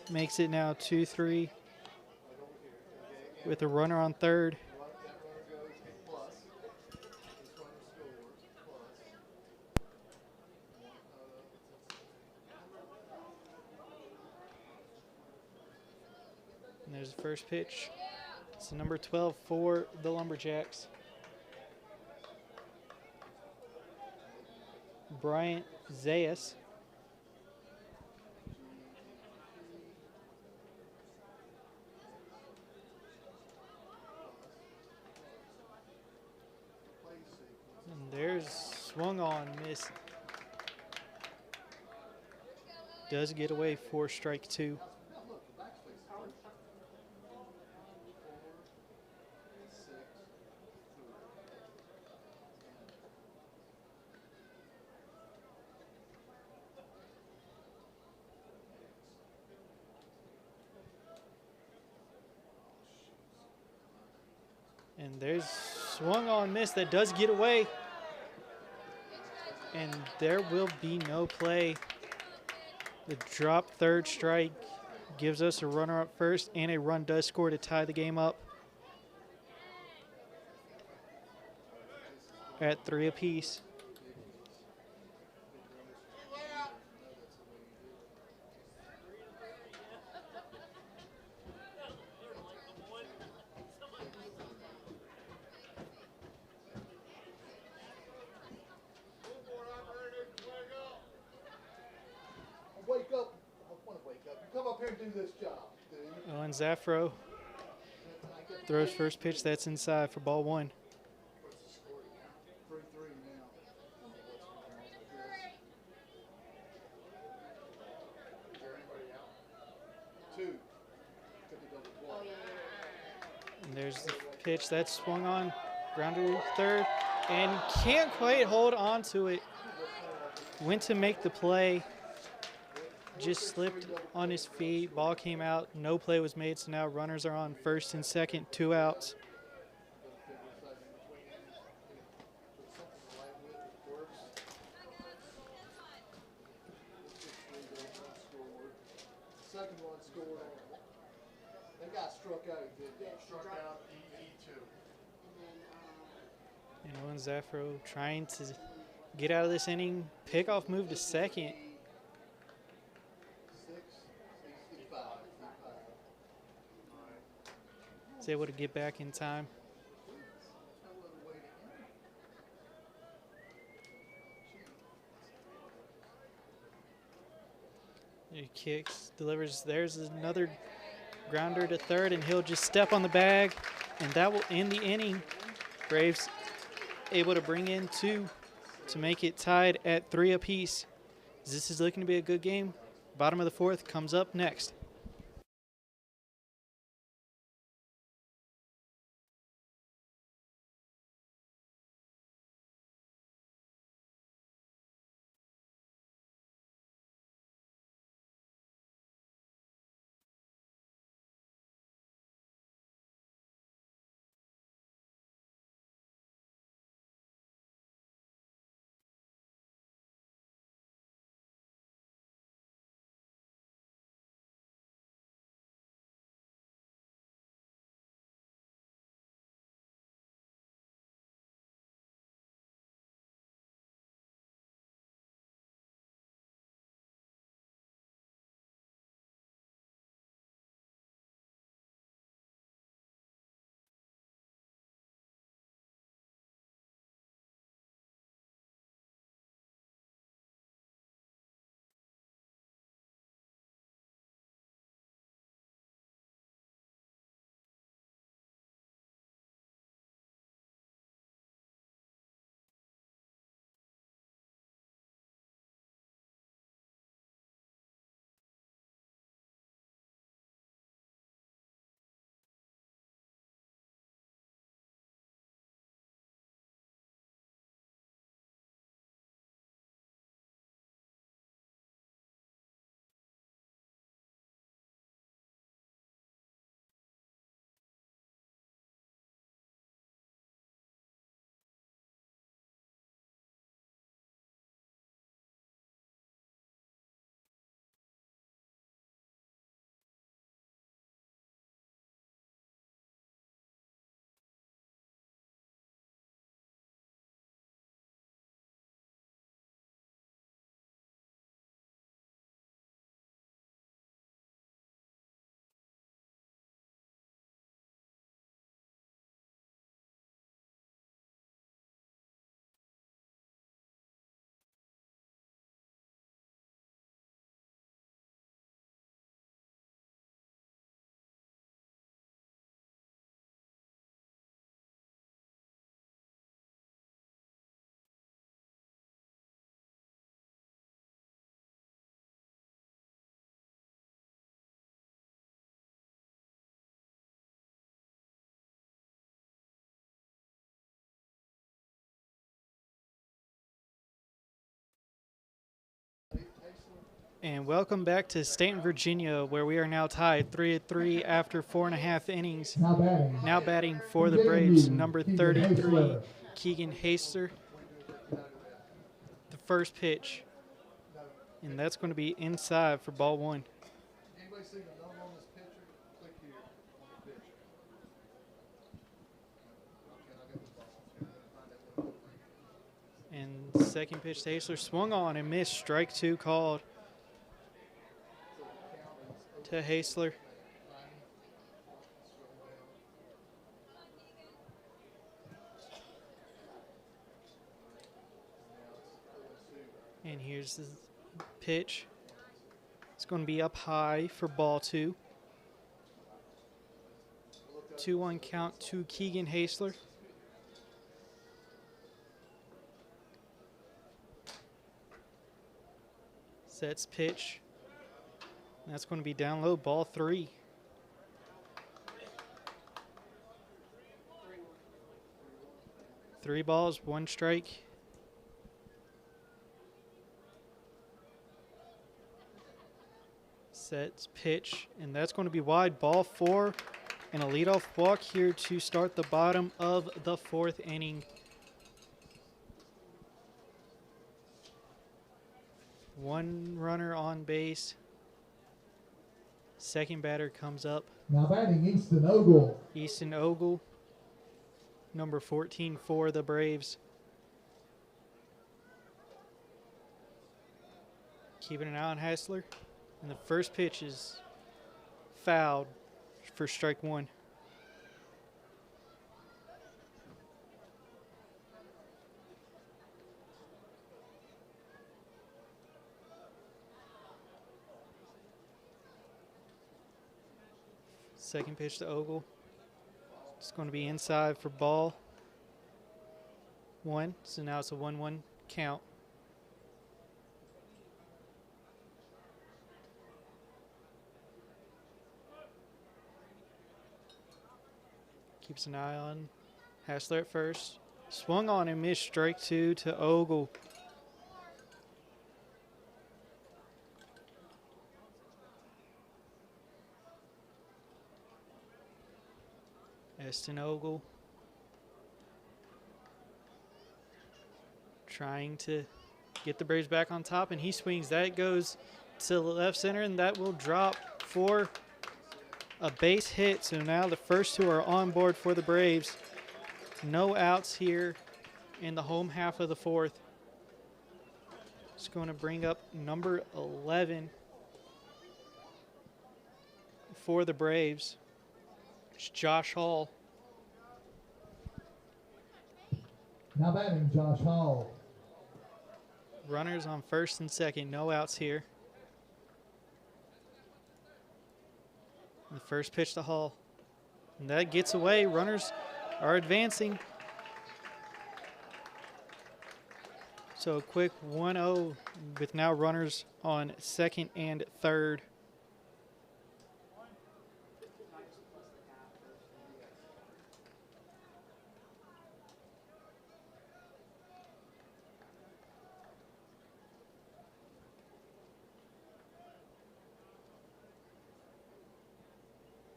Speaker 2: X.
Speaker 1: Makes it now 2-3
Speaker 2: Right over here. Okay.
Speaker 1: with a runner on third.
Speaker 2: That runner goes plus. This runner scores plus.
Speaker 1: And there's the first pitch. It's number 12 for the Lumberjacks. Bryant Zayas. And there's swung on, miss. Does get away for strike two. And there's swung on, miss. That does get away. And there will be no play. The drop third strike gives us a runner up first, and a run does score to tie the game up at 3 apiece.
Speaker 2: Wake up. I want to wake up. You come up here and do this job, dude.
Speaker 1: Owen Zaffro throws first pitch. That's inside for ball one.
Speaker 2: What's the score now? 3-3 now. Is there anybody out? Two. Took a double play.
Speaker 1: And there's the pitch that's swung on. Grounder to third. And can't quite hold on to it. Went to make the play. Just slipped on his feet. Ball came out. No play was made. So now runners are on first and second. 2 outs.
Speaker 2: Second one scored. That guy struck out. He did. Struck out E2.
Speaker 1: And Owen Zaffro trying to get out of this inning. Pickoff move to second.
Speaker 2: 6-65.
Speaker 1: Is able to get back in time. He kicks, delivers. There's another grounder to third, and he'll just step on the bag, and that will end the inning. Braves able to bring in 2 to make it tied at 3 apiece. This is looking to be a good game. Bottom of the fourth comes up next. And welcome back to Staunton, Virginia, where we are now tied 3-3 after 4.5 innings. Now batting for the Braves, number 33, Keegan Hastler. The first pitch, and that's going to be inside for ball one.
Speaker 2: Anybody see the number on this picture? Click here on the picture. Okay, I got the ball.
Speaker 1: And second pitch to Hastler, swung on and missed. Strike two called to Hastler. And here's the pitch. It's going to be up high for ball two. 2-1 count to Keegan Hastler. Sets pitch. And that's going to be down low, ball three. Three balls, one strike. Sets pitch, and that's going to be wide, ball four, and a leadoff walk here to start the bottom of the fourth inning. One runner on base. Second batter comes up.
Speaker 3: Now batting Easton Ogle.
Speaker 1: Easton Ogle, number 14 for the Braves. Keeping an eye on Hastler. And the first pitch is fouled for strike one. Second pitch to Ogle. It's going to be inside for ball one. So now it's a 1-1 count. Keeps an eye on Hastler at first. Swung on and missed, strike two to Ogle. Easton Ogle trying to get the Braves back on top, and he swings. That goes to the left center, and that will drop for a base hit. So now the first two are on board for the Braves. No outs here in the home half of the fourth. It's going to bring up number 11 for the Braves. It's Josh Hall.
Speaker 3: Now batting Josh Hall.
Speaker 1: Runners on first and second. No outs here. The first pitch to Hall. And that gets away. Runners are advancing. So a quick 1-0 with now runners on second and third.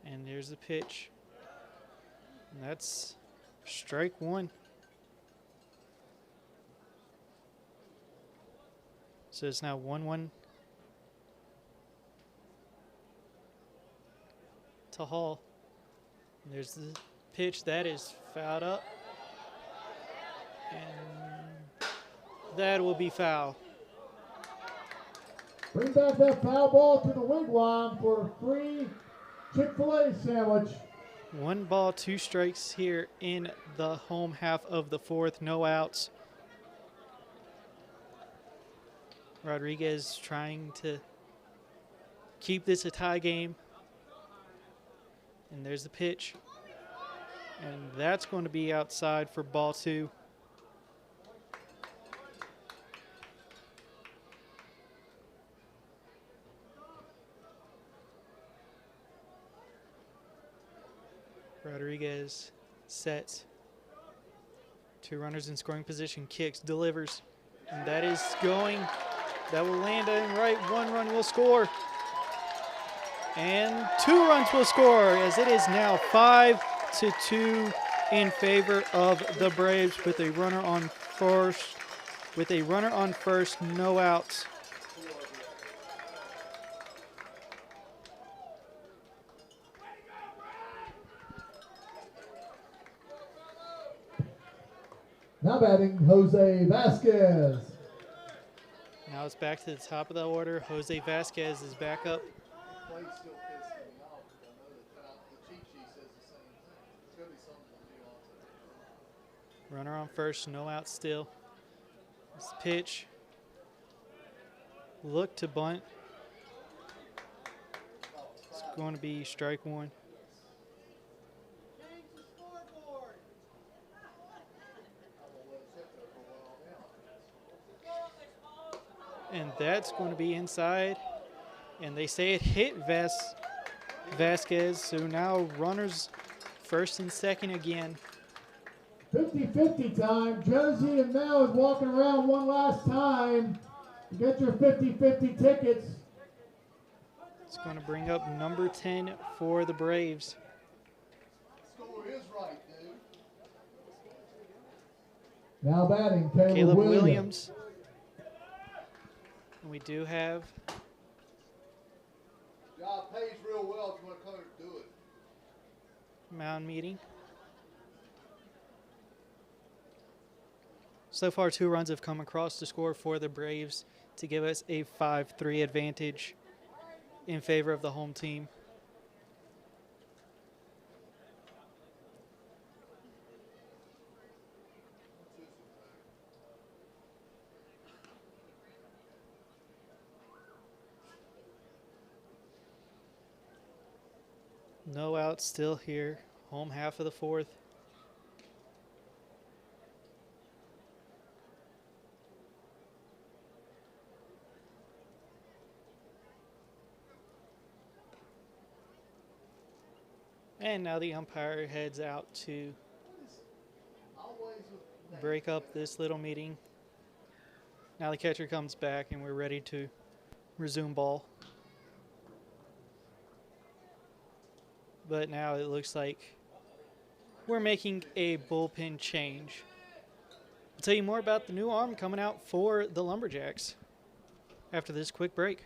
Speaker 1: And there's the pitch. And that's strike one. So it's now 1-1 to Hall. And there's the pitch. That is fouled up. And that will be foul.
Speaker 3: Bring back that foul ball to the wigwam for a free Chick-fil-A sandwich.
Speaker 1: 1 ball, 2 strikes here in the home half of the fourth. No outs. Rodriguez trying to keep this a tie game. And there's the pitch. And that's going to be outside for ball two. Rodriguez sets. 2 runners in scoring position, kicks, delivers. And that is going That will land in right. 1 run will score. And 2 runs will score, as it is now 5-2 in favor of the Braves with a runner on first. No outs.
Speaker 3: Now batting, Jose Vasquez.
Speaker 1: Now it's back to the top of the order. Jose Vasquez is back up.
Speaker 2: The play still pisses me off because I know that the cheat sheet says the same thing. It's going to be something to do also.
Speaker 1: Runner on first, no out still. This pitch. Look to bunt. It's going to be strike 1. And that's going to be inside. And they say it hit Vasquez. So now runners first and second again.
Speaker 3: 50-50 time. Jonesy and Mel is walking around one last time. You get your 50-50 tickets.
Speaker 1: It's going to bring up number 10 for the Braves.
Speaker 2: Score is right, dude.
Speaker 3: Now batting,
Speaker 1: Caleb Williams. And we do have
Speaker 2: Job pays real well if you want to come here to do it.
Speaker 1: mound meeting. So far, 2 runs have come across the score for the Braves to give us a 5-3 advantage in favor of the home team. No outs still here. Home half of the 4th. And now the umpire heads out to break up this little meeting. Now the catcher comes back and we're ready to resume ball. But now it looks like we're making a bullpen change. I'll tell you more about the new arm coming out for the Lumberjacks after this quick break.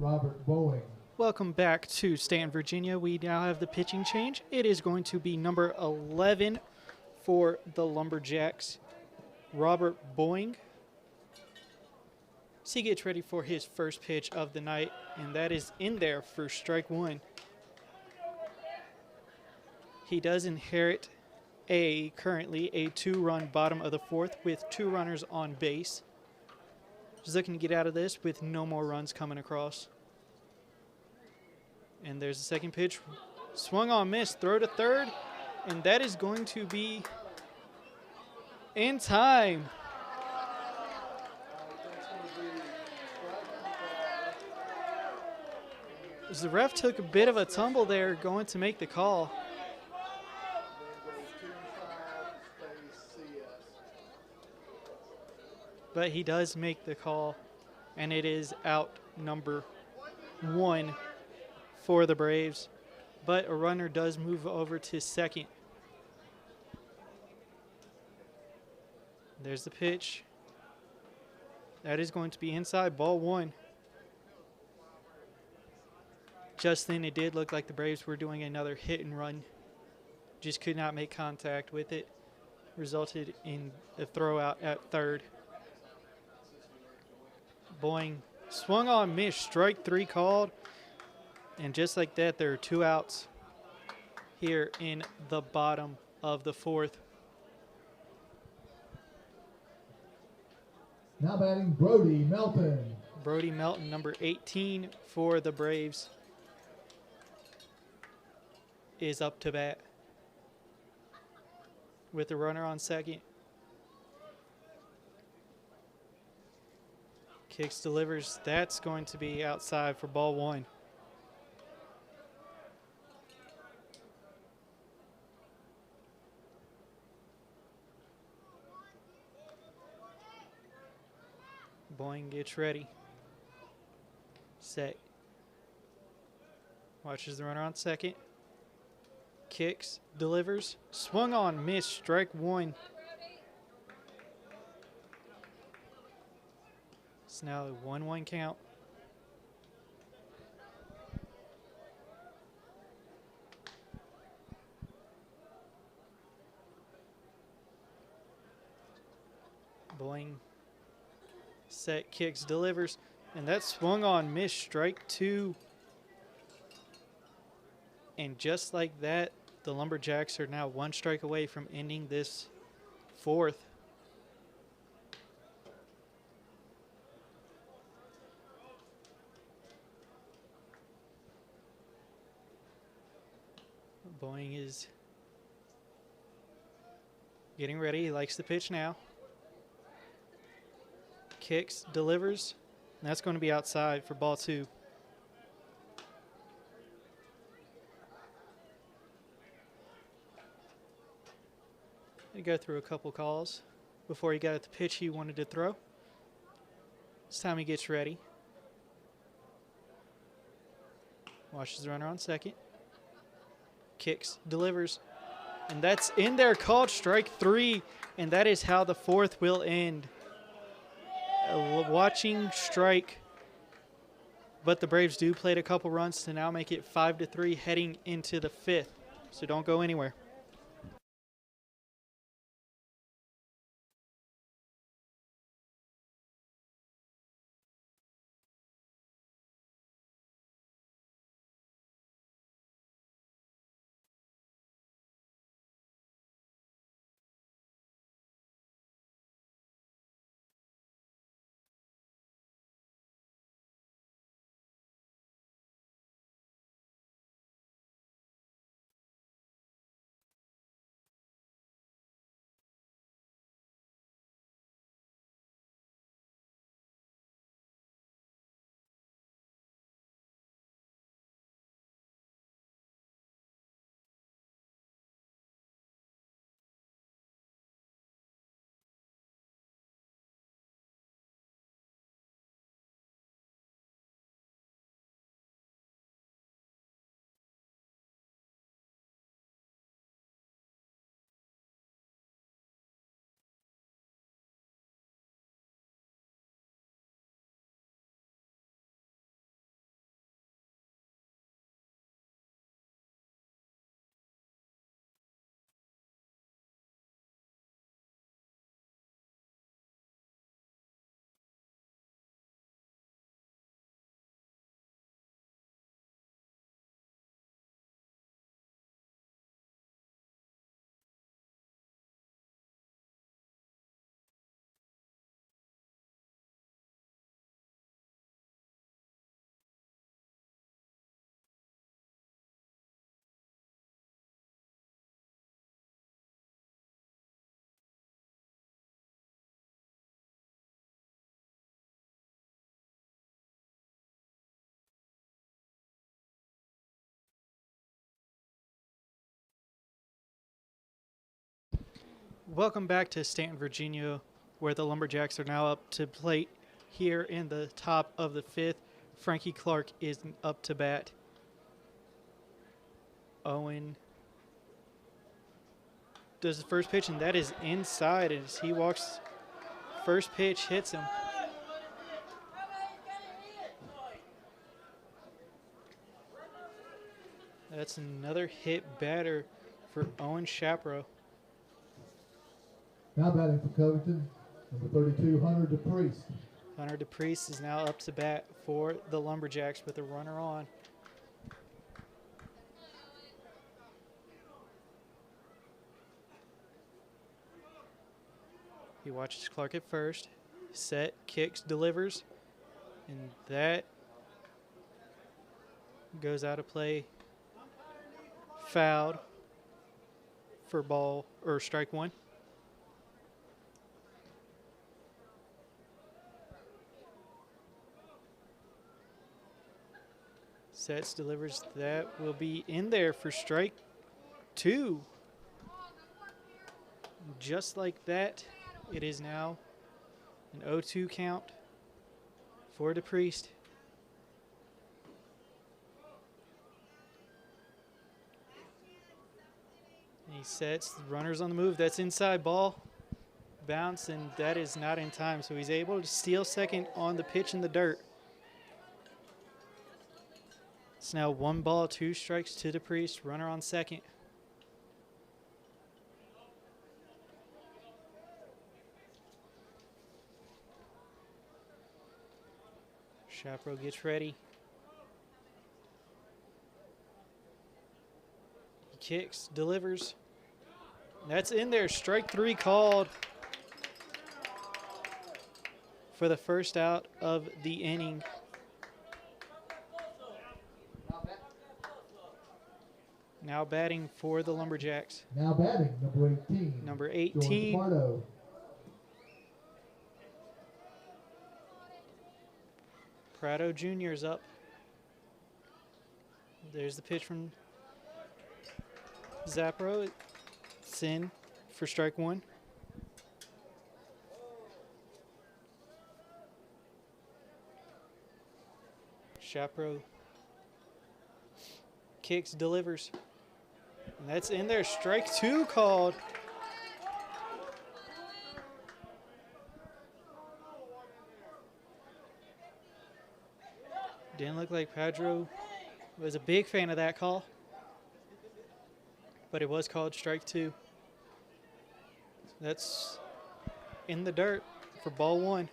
Speaker 3: Robert Boeing.
Speaker 1: Welcome back to Staunton, Virginia. We now have the pitching change. It is going to be number 11 for the Lumberjacks, Robert Boeing. So he gets ready for his first pitch of the night, and that is in there for strike one. He does inherit currently a 2-run bottom of the fourth with 2 runners on base. He's looking to get out of this with no more runs coming across. And there's the second pitch. Swung on, missed, throw to third, and that is going to be in time. As the ref took a bit of a tumble there going to make the call. But he does make the call, and it is out number 1 for the Braves. But a runner does move over to second. There's the pitch. That is going to be inside, ball 1. Just then it did look like the Braves were doing another hit and run. Just could not make contact with it. Resulted in a throw out at third. Boeing swung on, missed, strike 3 called. And just like that, there are 2 outs here in the bottom of the fourth.
Speaker 3: Now batting Brody Melton.
Speaker 1: Brody Melton, number 18 for the Braves, is up to bat with the runner on second. Kicks, delivers. That's going to be outside for ball 1. Boeing gets ready. Set. Watches the runner on second. Kicks, delivers. Swung on, missed, strike 1. It's now a 1-1 count. Boeing set, kicks, delivers, and that swung on, missed, strike 2. And just like that, the Lumberjacks are now 1 strike away from ending this fourth. Boeing is getting ready. He likes the pitch now. Kicks, delivers, and that's going to be outside for ball 2. He go through a couple calls before he got at the pitch he wanted to throw. This time he gets ready. Watches the runner on second. Kicks, delivers, and that's in there, called strike 3, and that is how the fourth will end. A watching strike, but the Braves do play a couple runs to now make it 5-3 heading into the 5th, so don't go anywhere. Welcome back to Staunton, Virginia, where the Lumberjacks are now up to plate here in the top of the fifth. Frankie Clark is up to bat. Owen does the first pitch, and that is inside as he walks. First pitch hits him. That's another hit batter for Owen Shapiro.
Speaker 3: Now batting for Covington, number 32, Hunter DePriest.
Speaker 1: Hunter DePriest is now up to bat for the Lumberjacks with a runner on. He watches Clark at first. Set, kicks, delivers. And that goes out of play. Fouled for ball or strike one. Sets, delivers. That will be in there for strike two. Just like that, it is now an 0-2 count for DePriest. And he sets, the runner's on the move. That's inside ball. Bounce, and that is not in time. So he's able to steal second on the pitch in the dirt. It's now 1 ball, 2 strikes to DePriest. Runner on second. Shapiro gets ready. He kicks, delivers. That's in there. Strike 3 called for the first out of the inning. Now batting for the Lumberjacks.
Speaker 3: Now batting, number 18.
Speaker 1: Number 18.
Speaker 3: Pardo.
Speaker 1: Prado Jr. is up. There's the pitch from Zappro. It's in for strike one. Shapiro kicks, delivers. And that's in there. Strike 2 called. Didn't look like Pedro was a big fan of that call, but it was called strike 2. That's in the dirt for ball 1.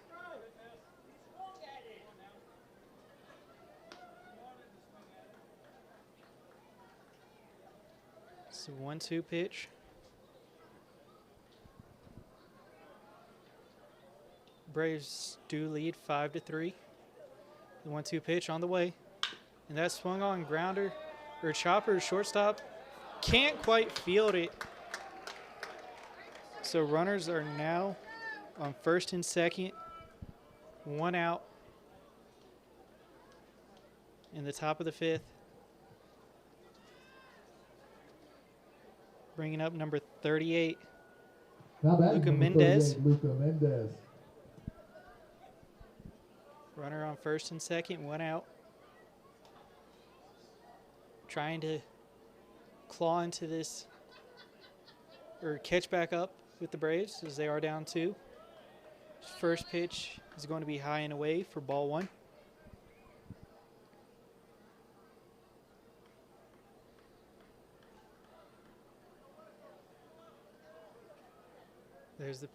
Speaker 1: It's a 1-2 pitch. Braves do lead 5-3. The 1-2 pitch on the way. And that swung on grounder, or chopper, shortstop. Can't quite field it. So runners are now on first and second. 1 out in the top of the 5th. Bringing up number 38, Luca Mendez.
Speaker 3: Luca Mendez.
Speaker 1: Runner on first and second, 1 out. Trying to claw into this, or catch back up with the Braves as they are down 2. First pitch is going to be high and away for ball 1. There's the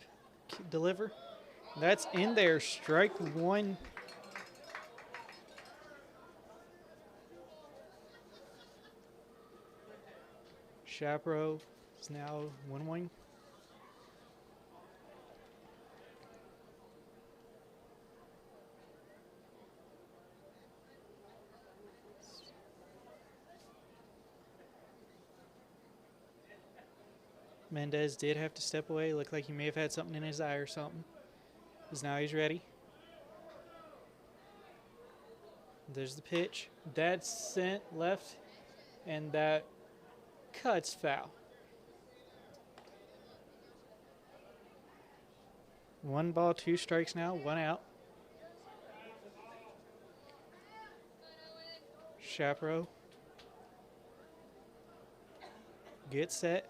Speaker 1: deliver. That's in there, strike 1. Shapiro is now 1-1. Mendez did have to step away. Looked like he may have had something in his eye or something. Because now he's ready. There's the pitch. That's sent left, and that cuts foul. 1 ball, 2 strikes now, 1 out. Shapiro. Get set.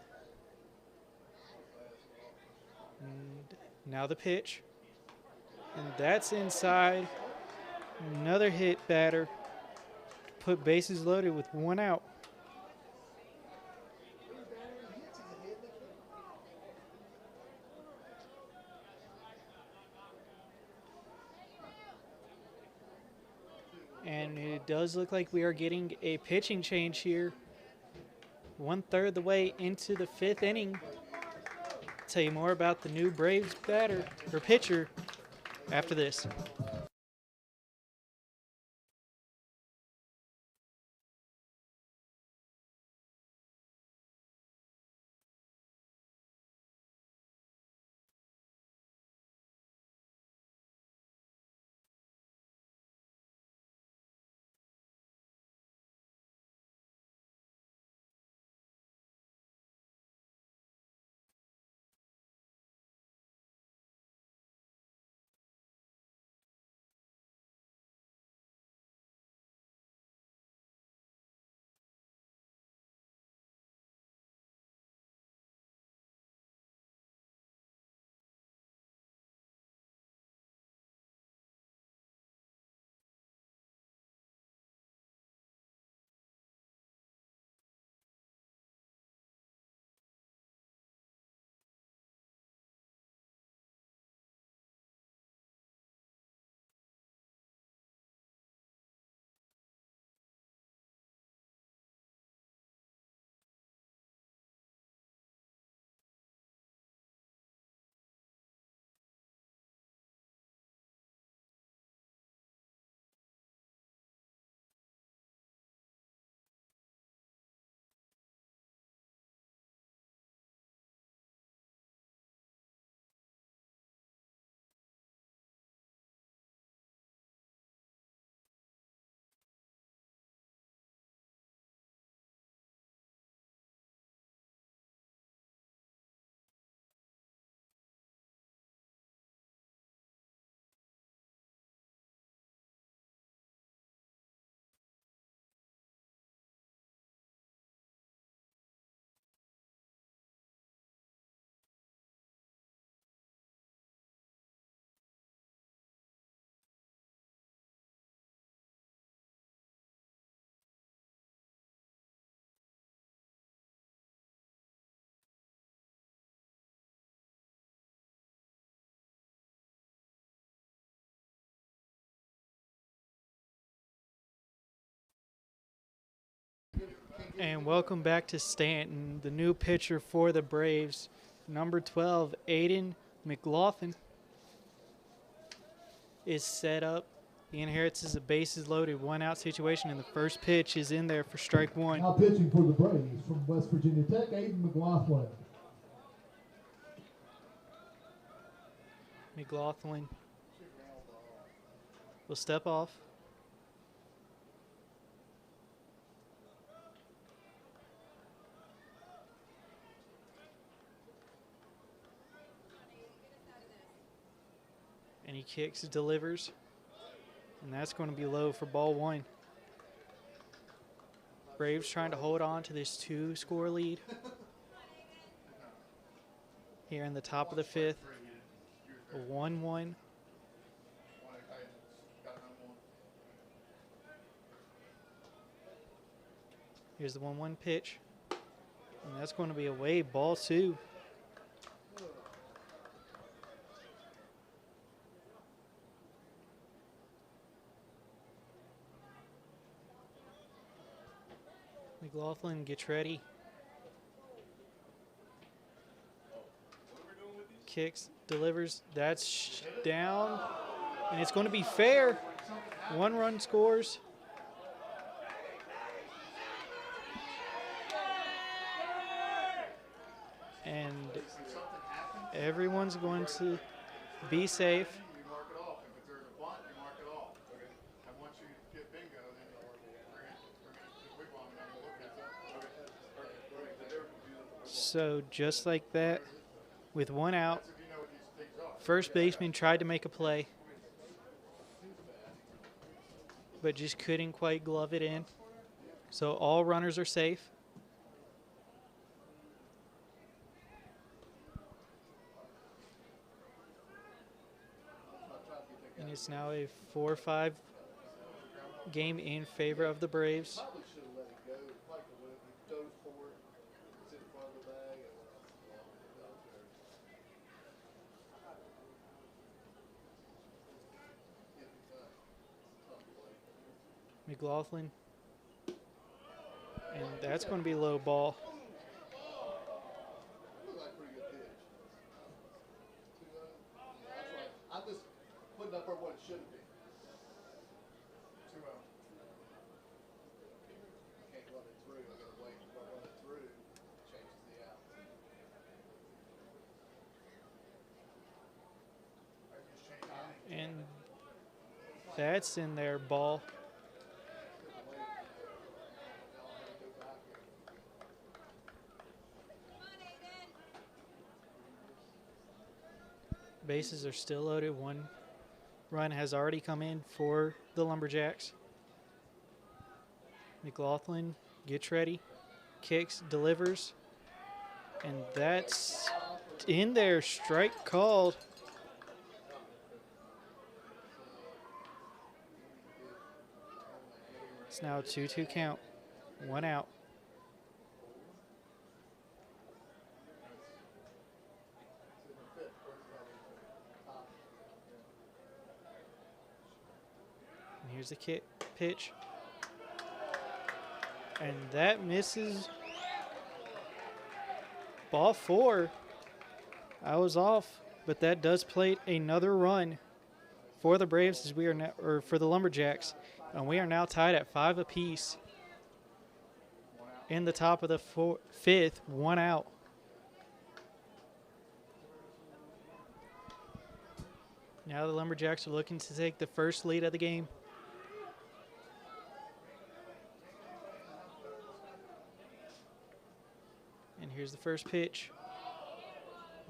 Speaker 1: And now the pitch. And that's inside. Another hit batter. Put bases loaded with 1 out. And it does look like we are getting a pitching change here. 1/3 of the way into the 5th inning. Tell you more about the new Braves batter or pitcher after this. And welcome back to Staunton, the new pitcher for the Braves, number 12, Aiden McLaughlin, is set up. He inherits a bases loaded 1 out situation, and the first pitch is in there for strike 1.
Speaker 3: Now pitching for the Braves from West Virginia Tech, Aiden McLaughlin.
Speaker 1: McLaughlin will step off. And he kicks, delivers, and that's going to be low for ball 1. Braves trying to hold on to this 2-score lead here in the top of the 5th. A 1-1. Here's the 1-1 pitch, and that's going to be away, ball 2. McLaughlin gets ready. Kicks, delivers, that's down, and it's going to be fair. 1 run scores. And everyone's going to be safe.
Speaker 2: You mark it off. If there's a bunt, you mark it off. Okay. And once you get bingo, then bring it to the wigwam and then we'll look at that.
Speaker 1: So just like that, with 1 out,
Speaker 2: If you know what these things are.
Speaker 1: First baseman tried to make a play, but just couldn't quite glove it in. So all runners are safe. And it's now a 4-5 game in favor of the Braves.
Speaker 2: Probably should have let it go. Probably could have he dove for it. It's in front of the bag.
Speaker 1: McLaughlin. And that's going to be low ball.
Speaker 2: Looked like a pretty good pitch. 2-0. That's right. I'm just putting up for what it should have been. 2-0. Can't run it through. I gotta wait. If I run it through, it changes the out.
Speaker 1: And that's in there, ball. Bases are still loaded. One run has already come in for the Lumberjacks. McLaughlin gets ready, kicks, delivers, and that's in there. Strike called. It's now a 2-2 count. 1 out. And here's the kick pitch. And that misses. Ball 4. I was off, but that does plate another run for the Braves as we are now, or for the Lumberjacks. And we are now tied at 5 apiece. In the top of the 5th, 1 out. Now the Lumberjacks are looking to take the first lead of the game. And here's the first pitch.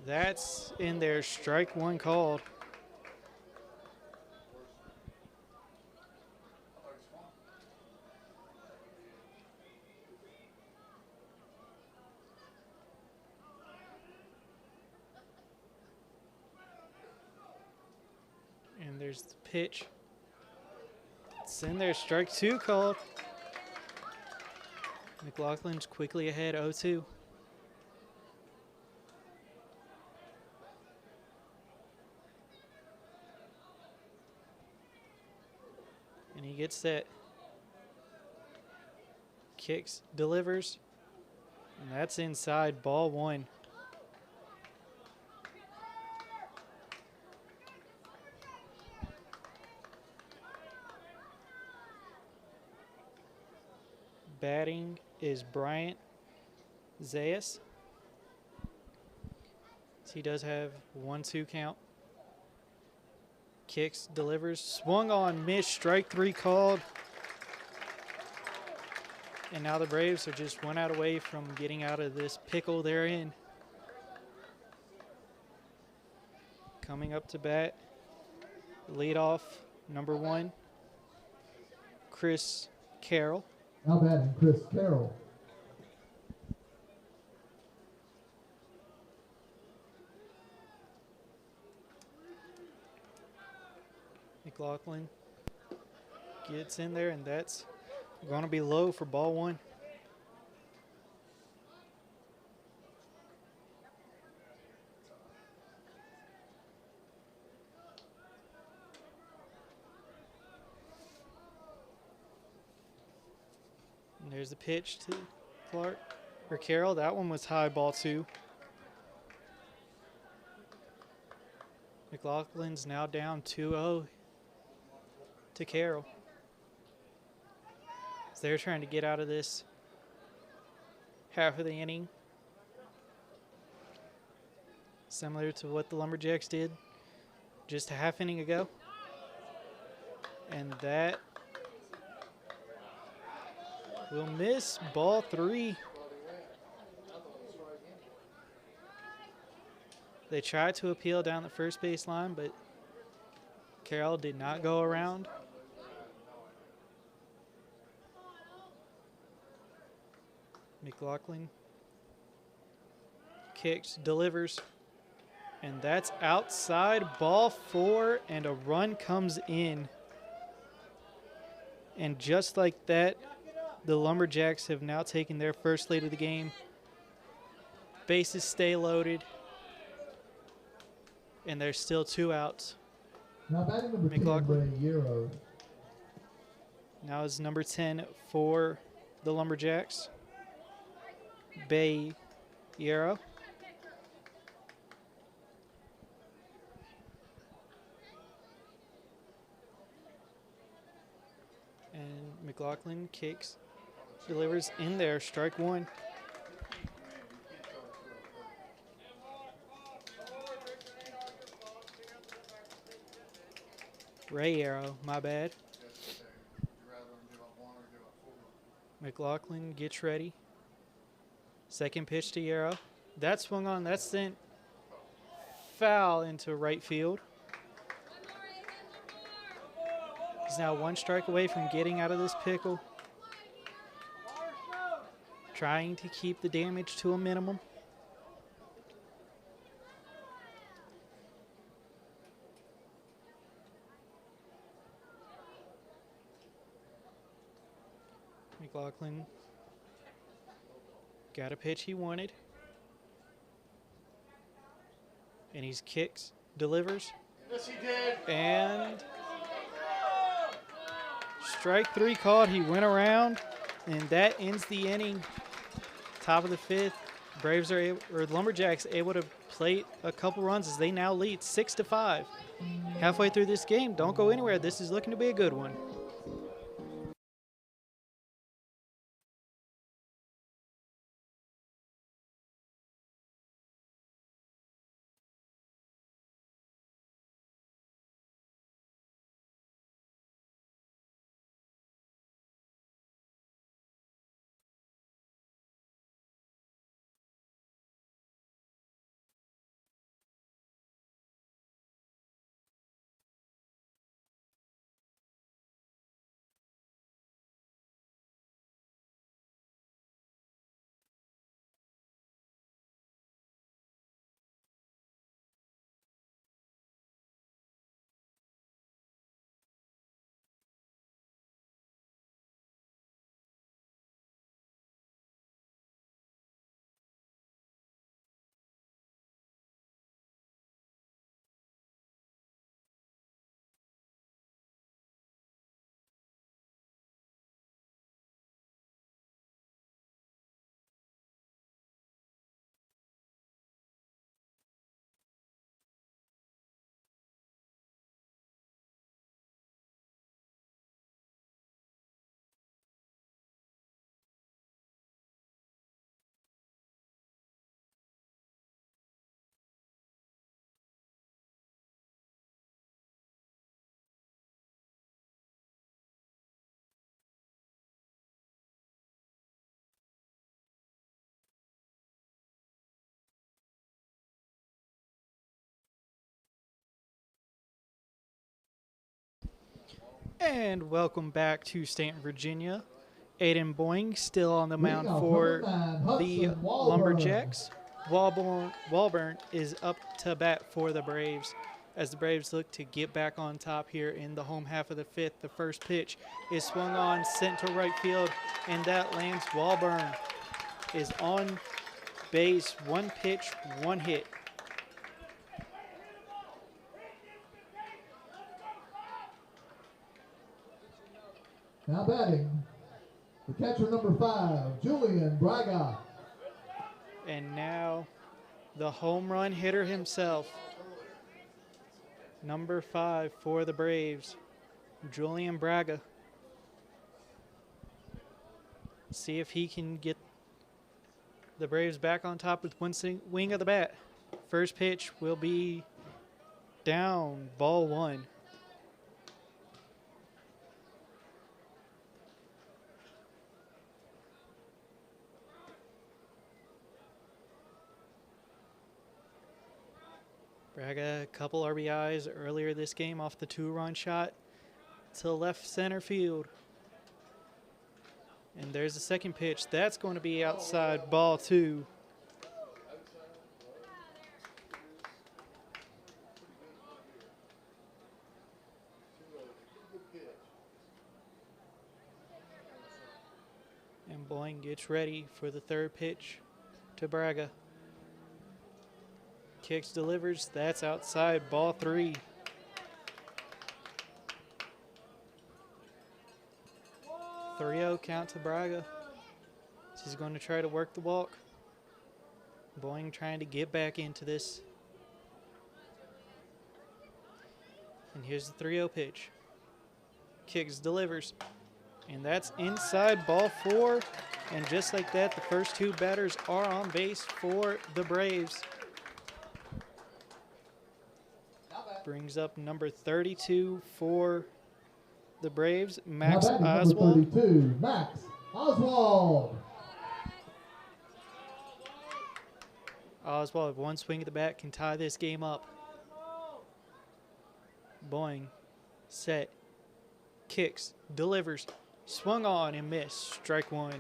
Speaker 1: That's in there. Strike 1 called. And there's the pitch. It's in there. Strike 2 called. McLaughlin's quickly ahead 0-2. And he gets set. Kicks, delivers. And that's inside. Ball 1. Batting is Bryant Zayas. He does have 1-2 count. Kicks, delivers, swung on, missed, strike 3 called. And now the Braves are just 1 out away from getting out of this pickle they're in. Coming up to bat, leadoff, number 1, Chris Carroll.
Speaker 3: Now batting, Chris Carroll.
Speaker 1: McLaughlin gets in there, and that's going to be low for ball 1. And there's the pitch to Clark or Carroll. That one was high, ball 2. McLaughlin's now down 2-0 to Carroll. So they're trying to get out of this half of the inning. Similar to what the Lumberjacks did just a half inning ago. And that will miss, ball 3. They tried to appeal down the first base line, but Carroll did not go around. McLaughlin kicks, delivers, and that's outside, ball 4, and a run comes in. And just like that, the Lumberjacks have now taken their first lead of the game. Bases stay loaded, and there's still 2 outs.
Speaker 3: Now batting number 10,
Speaker 1: McLaughlin.
Speaker 3: Ray Euro.
Speaker 1: Now is number 10 for the Lumberjacks, Bay Yarrow. And McLaughlin kicks, delivers in there, strike 1. Ray Arrow, my bad. McLaughlin gets ready. Second pitch to Yarrow. That swung on, that sent foul into right field. He's now 1 strike away from getting out of this pickle. Trying to keep the damage to a minimum. McLaughlin got a pitch he wanted. And he's kicks, delivers.
Speaker 2: Yes, he did.
Speaker 1: And strike 3 called. He went around, and that ends the inning. Top of the 5th, Braves are able, or Lumberjacks able to plate a couple runs as they now lead 6-5. Halfway through this game, don't go anywhere. This is looking to be a good one. And welcome back to Staunton, Virginia. Aiden Boying still on the mound for the Lumberjacks. Walburn is up to bat for the Braves as the Braves look to get back on top here in the home half of the 5th. The first pitch is swung on, sent to right field, and that lands. Walburn is on base. 1 pitch, 1 hit.
Speaker 3: Now batting, the catcher number 5, Julian Braga.
Speaker 1: And now the home run hitter himself, number 5 for the Braves, Julian Braga. See if he can get the Braves back on top with one wing of the bat. First pitch will be down, ball 1. Braga, a couple RBIs earlier this game off the 2-run shot to left center field. And there's the second pitch. That's going to be outside, ball 2. And Boyne gets ready for the third pitch to Braga. Kicks, delivers. That's outside, ball 3. Three-0 count to Braga. He's going to try to work the walk. Boyne trying to get back into this. And here's the 3-0 pitch. Kicks, delivers. And that's inside, ball 4. And just like that, the first 2 batters are on base for the Braves. Brings up number 32 for the Braves, Max Oswald.
Speaker 3: 32, Max Oswald.
Speaker 1: Oswald, one swing at the bat, can tie this game up. Boyne, set, kicks, delivers, swung on and missed. Strike 1.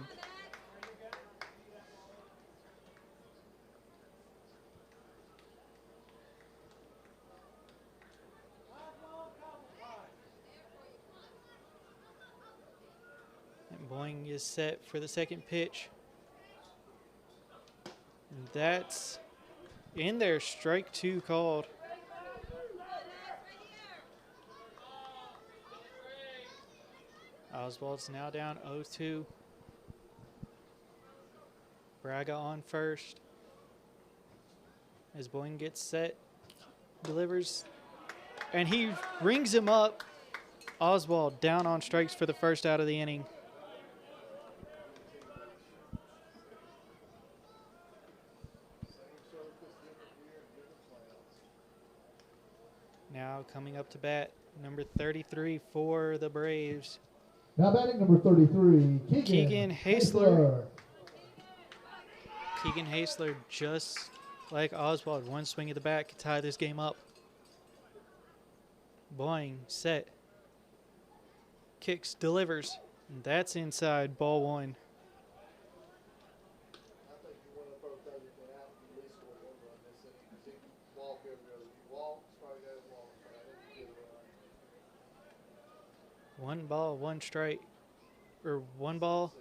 Speaker 1: And Boyne is set for the second pitch. And that's in there. Strike 2 called. Oswald's now down 0-2. Braga on first. As Boyne gets set, delivers, and he rings him up. Oswald down on strikes for the first out of the inning. Now coming up to bat, number 33 for the Braves.
Speaker 3: Now batting number 33,
Speaker 1: Keegan Hasler. Keegan Hasler, just like Oswald, one swing at the bat could tie this game up. Boyne, set, kicks, delivers, and that's inside, ball 1. One ball, one strike, or one ball.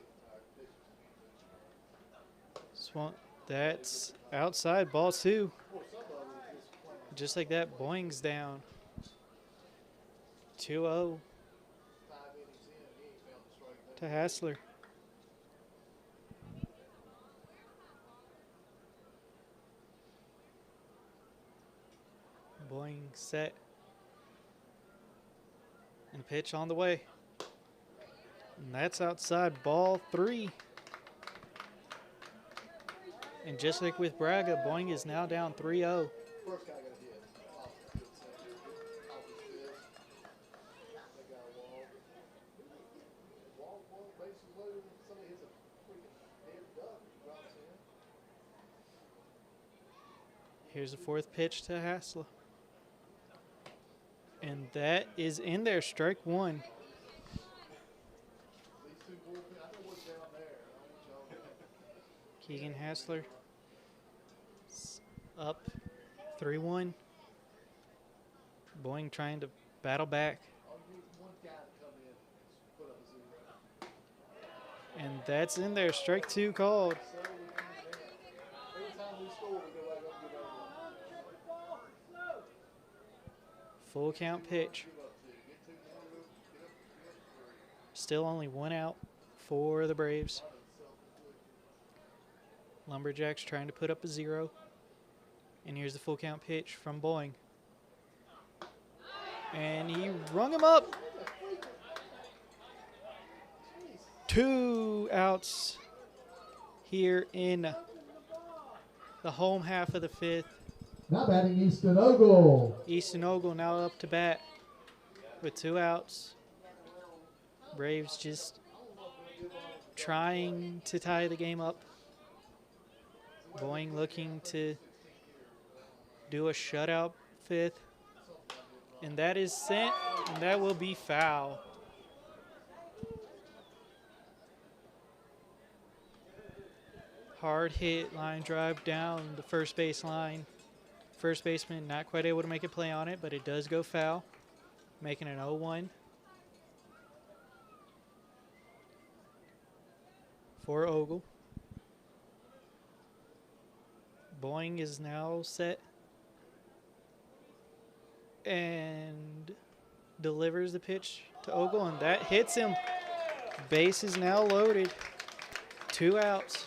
Speaker 1: That's outside, ball 2. Just like that, Boyne's down. 2-0 to Hassler. Boyne set. And pitch on the way. And that's outside, ball 3. And just like with Braga, Boyne is now down 3-0. Here's the fourth pitch to Hassler. And that is in there, strike 1. Keegan Hassler up 3-1. Boyne trying to battle back. And that's in there, strike 2 called. Full count pitch. Still only 1 out for the Braves. Lumberjacks trying to put up a 0. And here's the full count pitch from Boyne. And he rung him up. 2 outs here in the home half of the 5th.
Speaker 3: Now batting Easton Ogle.
Speaker 1: Easton Ogle now up to bat with 2 outs. Braves just trying to tie the game up. Boyne looking to do a shutout fifth. And that is sent, and that will be foul. Hard hit, line drive down the first base line. First baseman not quite able to make a play on it, but it does go foul, making an 0-1 for Ogle. Boeing is now set and delivers the pitch to Ogle, and that hits him. Base is now loaded. 2 outs.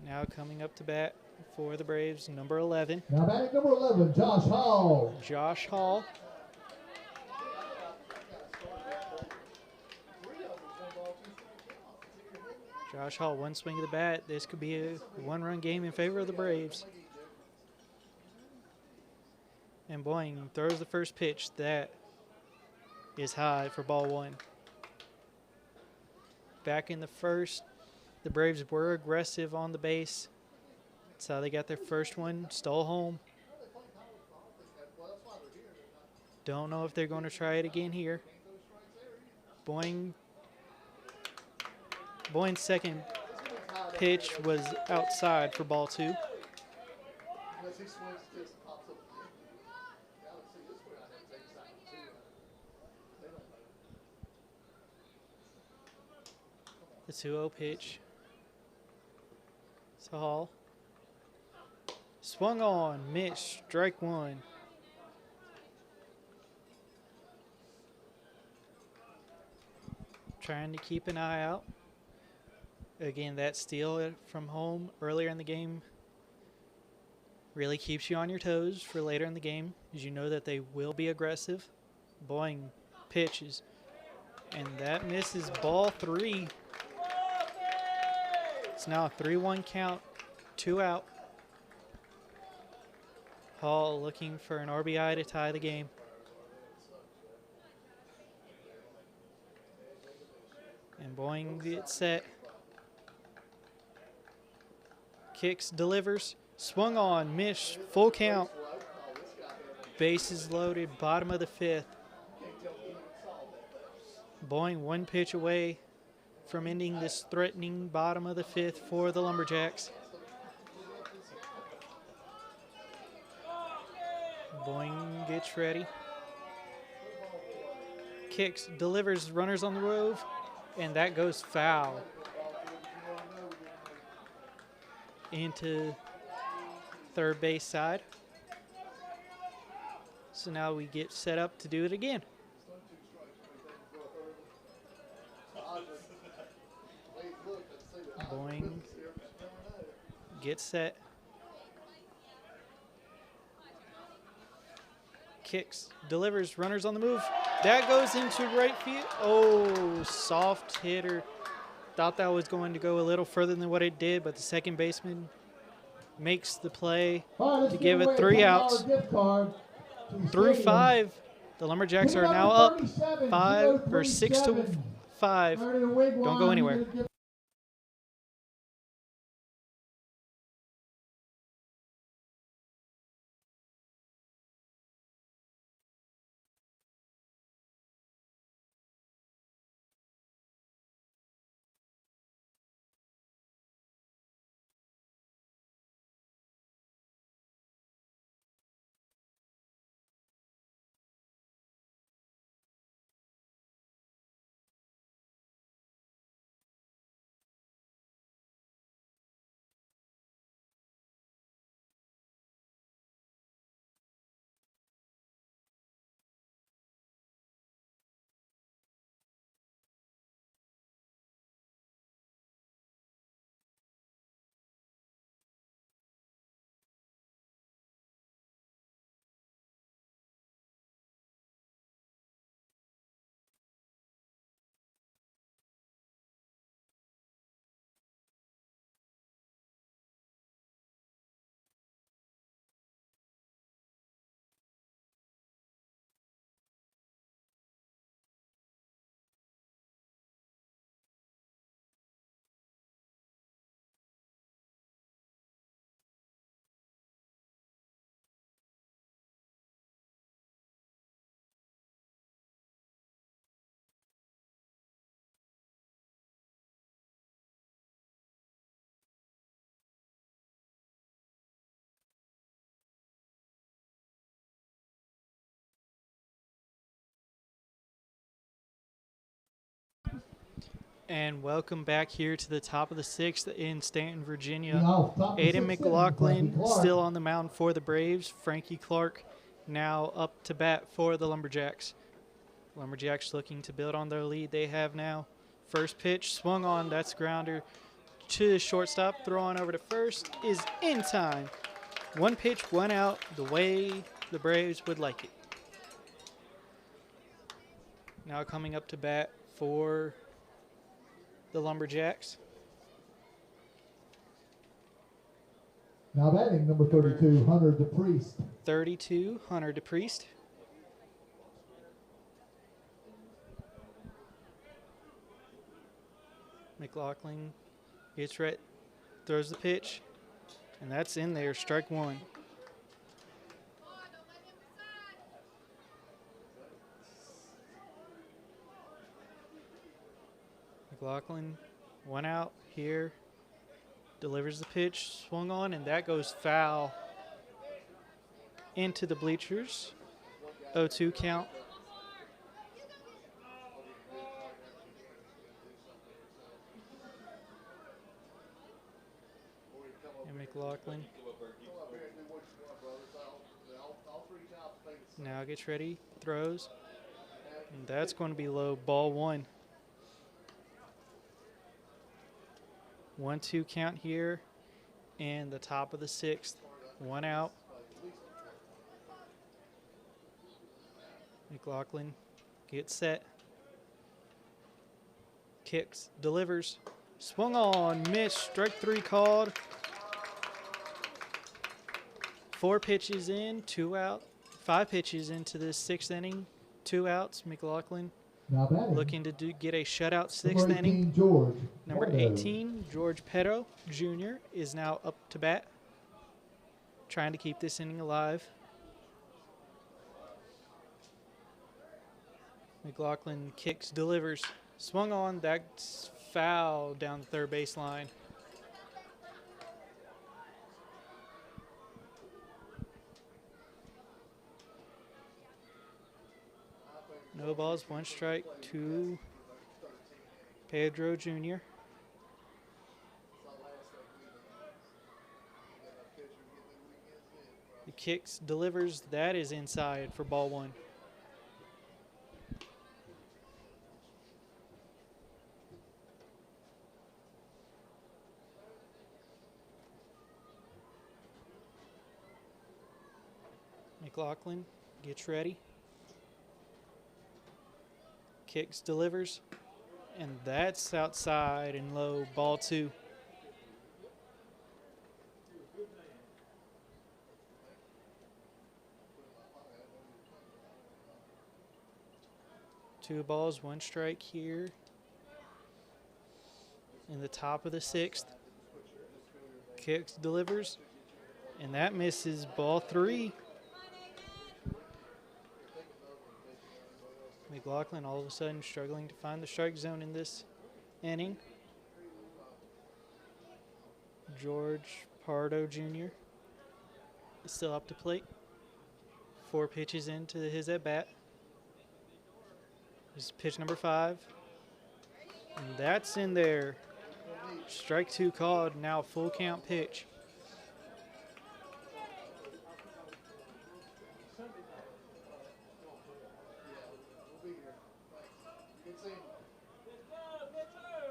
Speaker 1: Now coming up to bat for the Braves, number 11.
Speaker 3: Now batting number 11, Josh Hall.
Speaker 1: Josh Hall. Josh Hall, one swing of the bat. This could be a one-run game in favor of the Braves. And Boeing throws the first pitch. That is high for ball 1. Back in the first, the Braves were aggressive on the base. That's how they got their first one. Stole home. Don't know if they're going to try it again here. Boeing's second pitch was outside for ball 2. The 2-0 pitch. To Hall. Swung on, Mitch, strike 1. Trying to keep an eye out. Again, that steal from home earlier in the game really keeps you on your toes for later in the game, as you know that they will be aggressive. Boeing pitches, and that misses ball 3. It's now a 3-1 count, 2 out. Hall looking for an RBI to tie the game. And Boeing gets set. Kicks, delivers, swung on, missed, full count. Bases loaded, bottom of the 5th. Boeing one pitch away from ending this threatening bottom of the 5th for the Lumberjacks. Boeing gets ready. Kicks, delivers, runners on the road, and that goes foul into third base side. So now we get set up to do it again. Boeing gets set. Kicks, delivers, runners on the move. That goes into right field. Oh, soft hitter. Thought that was going to go a little further than what it did, but the second baseman makes the play to give it 3 outs. Through 5, the Lumberjacks are now up 6-5. Don't go anywhere. And welcome back here to the top of the 6th in Staunton, Virginia.
Speaker 3: Top of the
Speaker 1: Aiden
Speaker 3: sixth
Speaker 1: McLaughlin
Speaker 3: inning, Frankie Clark.
Speaker 1: still on the mound for the Braves. Frankie Clark now up to bat for the Lumberjacks. Lumberjacks looking to build on their lead they have now. First pitch swung on, that's grounder to the shortstop. Throw on over to first is in time. One pitch, one out, the way the Braves would like it. Now coming up to bat for the Lumberjacks.
Speaker 3: Now batting number 32, Hunter DePriest.
Speaker 1: 32, Hunter DePriest. McLaughlin gets right, throws the pitch, and that's in there, strike one. McLaughlin, one out here, delivers the pitch, swung on, and that goes foul into the bleachers. 0-2 count. And McLaughlin now gets ready, throws, and that's going to be low, ball one. 1-2 count here, and the top of the 6th, one out. McLaughlin gets set, kicks, delivers, swung on, missed, strike three called. 4 pitches in, 2 out. 5 pitches into the 6th inning, 2 outs. McLaughlin
Speaker 3: Now batting
Speaker 1: looking to get a shutout 6th
Speaker 3: number 18,
Speaker 1: inning.
Speaker 3: George
Speaker 1: Number
Speaker 3: Petto.
Speaker 1: 18, George Petto Jr. is now up to bat, trying to keep this inning alive. McLaughlin kicks, delivers, swung on, that's foul down the third baseline. No balls, 1 strike to Pedro Jr. He kicks, delivers, that is inside for ball one. McLaughlin gets ready. Kicks, delivers, and that's outside and low, ball two. Two balls, 1 strike here in the top of the 6th. Kicks, delivers, and that misses, ball 3. McLaughlin all of a sudden struggling to find the strike zone in this inning. George Pardo Jr. is still up to plate. 4 pitches into his at-bat. This is pitch number 5. And that's in there. Strike 2 called, now full count pitch.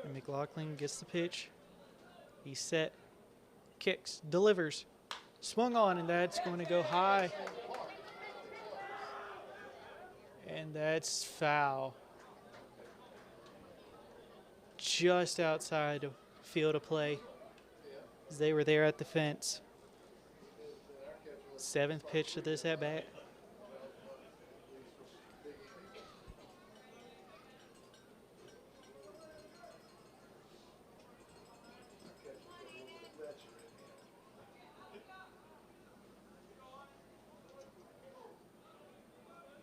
Speaker 1: And McLaughlin gets the pitch. He's set, kicks, delivers, swung on, and that's going to go high. And that's foul. Just outside of field of play. As they were there at the fence. 7th pitch of this at bat.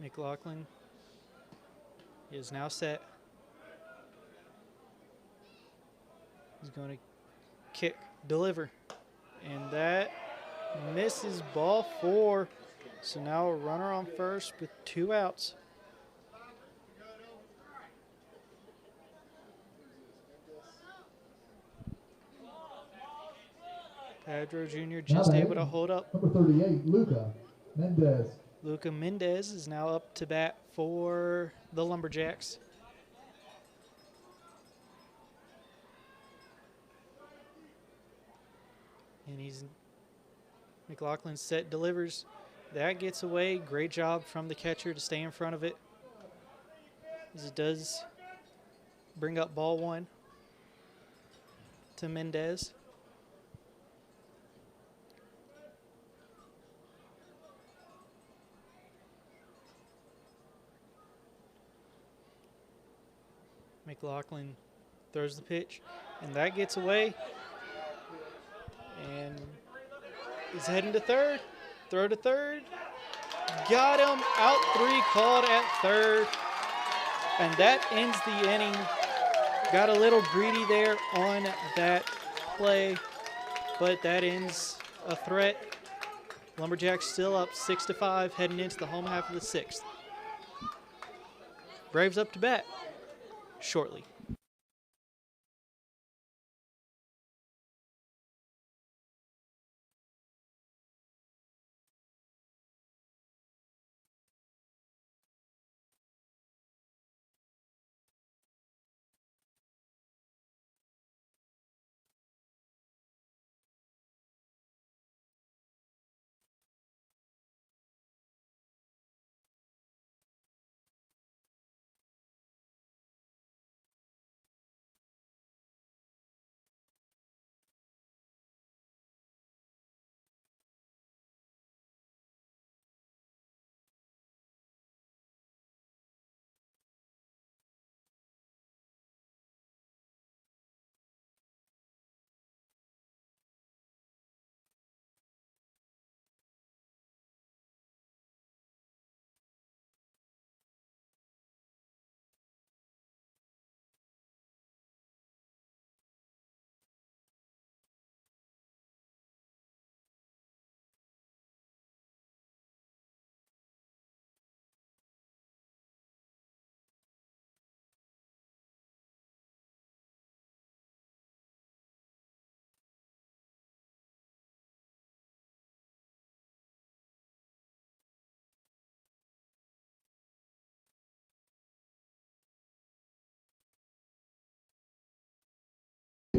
Speaker 1: McLaughlin is now set. He's going to kick, deliver, and that misses, ball 4. So now a runner on first with 2 outs. Pedro Jr. just able to hold up.
Speaker 3: Number 38, Luca Mendez.
Speaker 1: Luca Mendez is now up to bat for the Lumberjacks. And McLaughlin set, delivers. That gets away. Great job from the catcher to stay in front of it. As it does bring up ball one to Mendez. McLaughlin throws the pitch, and that gets away. And he's heading to third. Throw to third. Got him. Out 3 called at third. And that ends the inning. Got a little greedy there on that play, but that ends a threat. Lumberjacks still up 6-5 heading into the home half of the 6th. Braves up to bat shortly.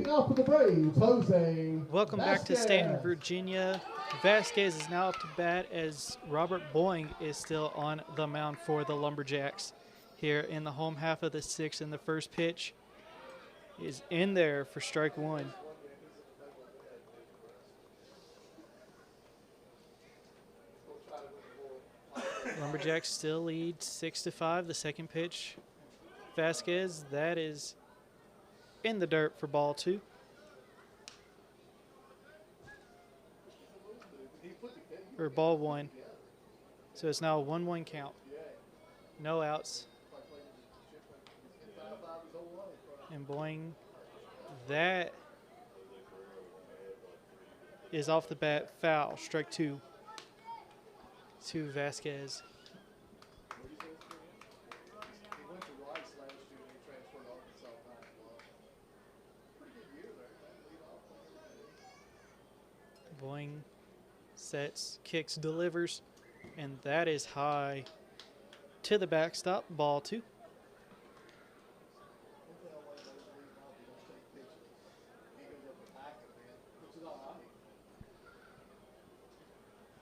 Speaker 3: Out for the Braves, Jose.
Speaker 1: Welcome back to
Speaker 3: Vasquez.
Speaker 1: Staunton, Virginia. Vasquez is now up to bat as Robert Boeing is still on the mound for the Lumberjacks here in the home half of the 6th. And the first pitch is in there for strike one. Lumberjacks still lead 6-5. The second pitch, Vasquez, that is in the dirt for ball two. Or ball one. So it's now a 1-1 count. No outs. And Boeing, that is off the bat, foul, strike two to Vasquez. Boeing sets, kicks, delivers, and that is high to the backstop, ball two.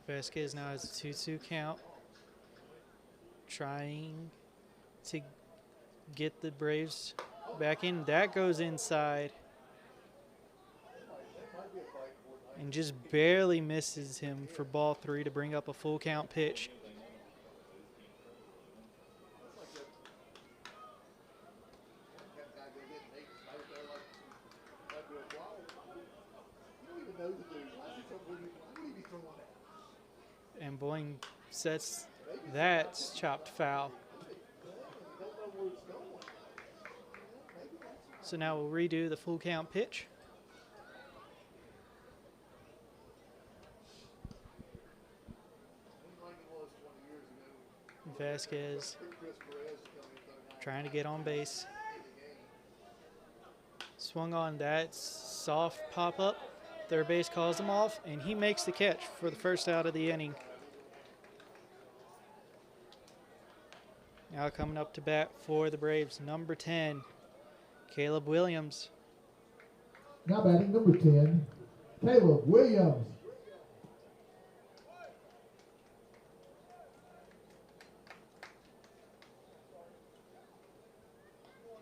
Speaker 1: Vasquez now has a 2-2 count, trying to get the Braves back in. That goes inside and just barely misses him for ball three to bring up a full count pitch. And Boeing sets that chopped foul. So now we'll redo the full count pitch. Vasquez trying to get on base. Swung on that soft pop-up, Third base calls him off, and he makes the catch for the first out of the inning. Now coming up to bat for the Braves, number 10, Caleb Williams.
Speaker 3: Now batting number 10, Caleb Williams.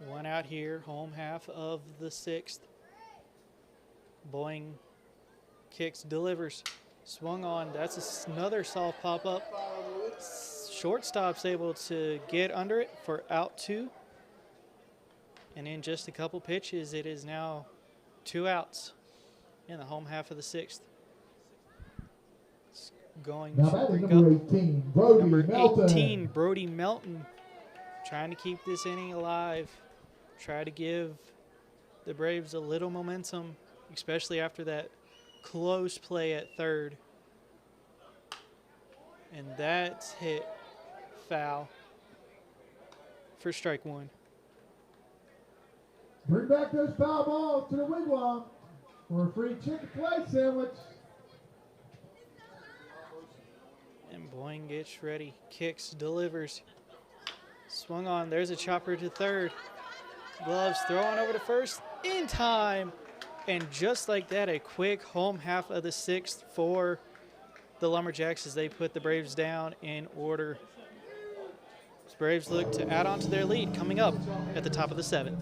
Speaker 1: One out here, home half of the 6th. Boeing kicks, delivers, swung on. That's another soft pop-up. Shortstop's able to get under it for out 2. And in just a couple pitches, it is now 2 outs in the home half of the 6th. It's going
Speaker 3: now
Speaker 1: to bring
Speaker 3: number
Speaker 1: up
Speaker 3: 18, Brody
Speaker 1: number
Speaker 3: Melton.
Speaker 1: 18, Brody Melton, trying to keep this inning alive. Try to give the Braves a little momentum, especially after that close play at third. And that's hit foul for strike 1.
Speaker 3: Bring back those foul balls to the wigwam for a free chicken plate sandwich.
Speaker 1: And Boyne gets ready, kicks, delivers. Swung on, there's a chopper to third. Gloves throwing over to first in time. And just like that, a quick home half of the 6th for the Lumberjacks as they put the Braves down in order. The Braves look to add on to their lead coming up at the top of the 7th.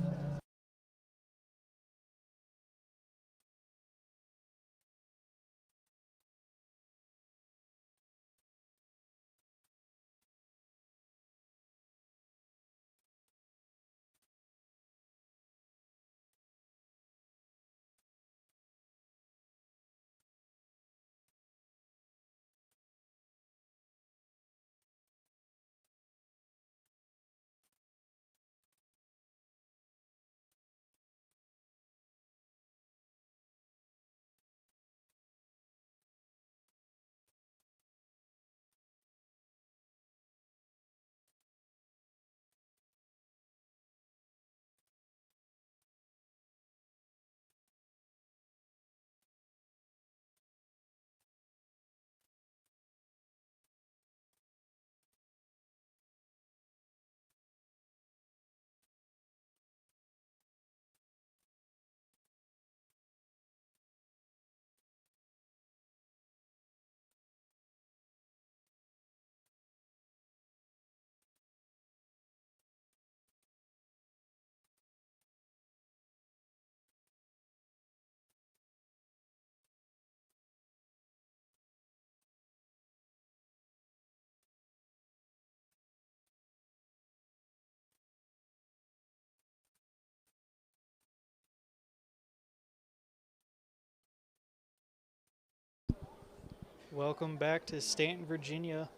Speaker 1: Welcome back to Staunton, Virginia,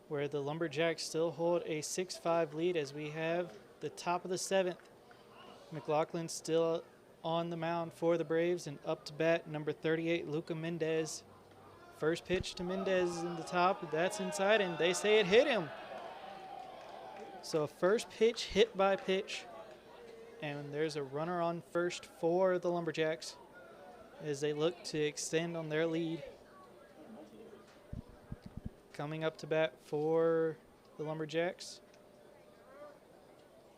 Speaker 1: where the Lumberjacks still hold a 6-5 lead as we have the top of the 7th. McLaughlin still on the mound for the Braves, and up to bat number 38, Luca Mendez. First pitch to Mendez in the top, that's inside, and they say it hit him. So first pitch hit by pitch, and there's a runner on first for the Lumberjacks as they look to extend on their lead. Coming up to bat for the Lumberjacks,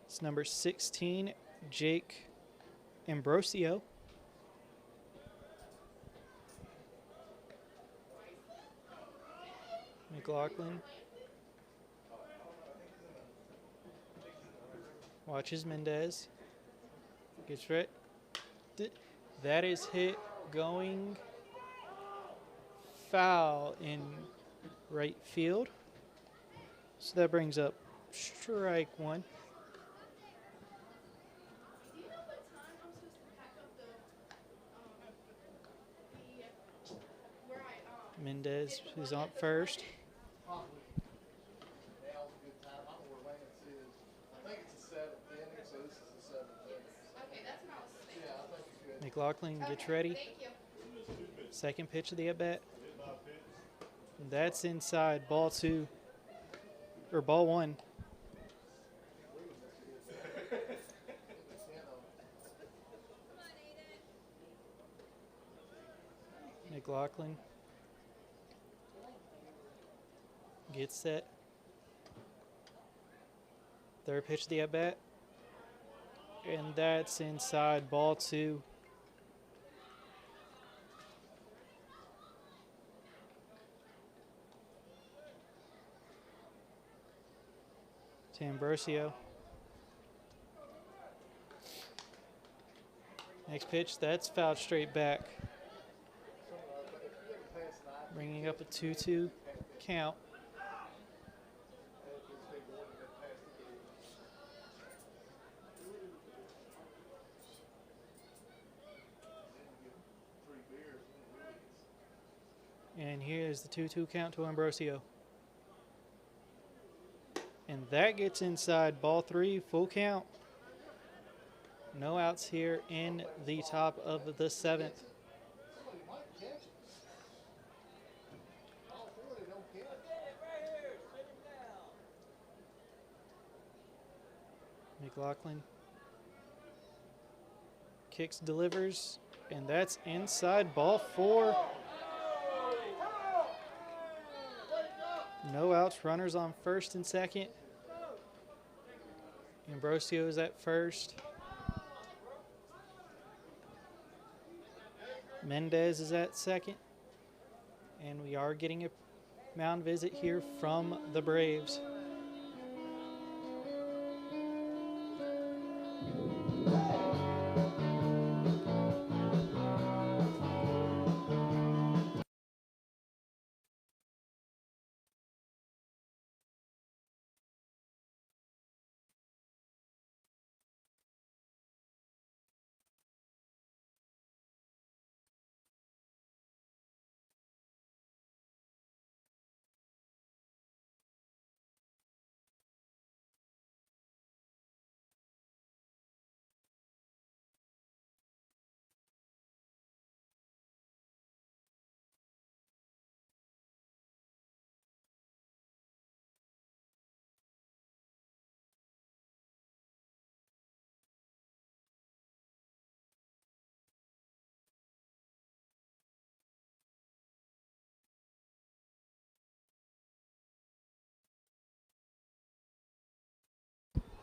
Speaker 1: it's number 16, Jake Ambrosio. McLaughlin watches Mendez. Gets right. That is hit going foul in right field. So that brings up strike 1.
Speaker 4: Do you know what time I'm supposed to pack up the where I
Speaker 1: Mendez is on first.
Speaker 2: Probably. Now's a good time. I don't know where Lance is. I think it's the 7th inning, so this is the 7th inning.
Speaker 4: Okay, that's what I was thinking.
Speaker 2: Yeah, I think you're good.
Speaker 1: McLaughlin gets
Speaker 4: Okay,
Speaker 1: ready.
Speaker 4: Thank you.
Speaker 1: Second pitch of the at-bat. That's inside, ball 2, or ball 1. McLaughlin gets set. Third pitch of the at-bat. And that's inside, ball 2. To Ambrosio. Next pitch, that's fouled straight back. Bringing up a 2-2 count. And here's the 2-2 count to Ambrosio. And that gets inside, ball 3, full count. No outs here in the top of the 7th. McLaughlin kicks, delivers, and that's inside, ball 4. No outs, runners on first and second. Ambrosio is at first. Mendez is at second. And we are getting a mound visit here from the Braves.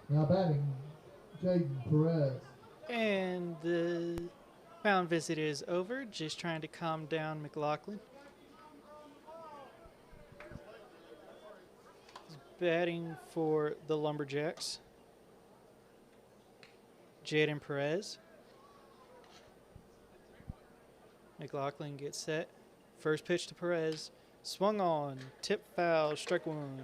Speaker 3: Now batting, Jaden Perez.
Speaker 1: And the mound visit is over. Just trying to calm down McLaughlin. He's batting for the Lumberjacks. Jaden Perez. McLaughlin gets set. First pitch to Perez. Swung on. Tip foul. Strike 1.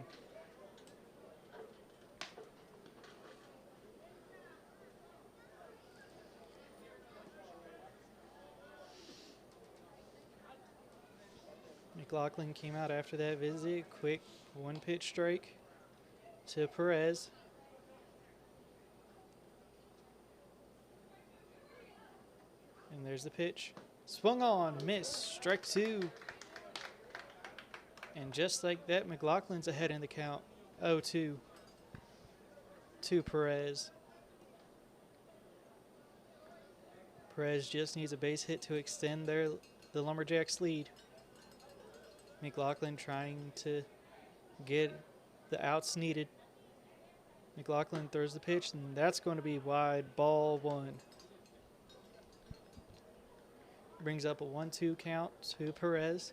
Speaker 1: McLaughlin came out after that visit. Quick 1-pitch strike to Perez. And there's the pitch. Swung on, missed, strike 2. And just like that, McLaughlin's ahead in the count. 0-2 to Perez. Perez just needs a base hit to extend the Lumberjacks lead. McLaughlin trying to get the outs needed. McLaughlin throws the pitch, and that's going to be wide, ball 1. Brings up a 1-2 count to Perez.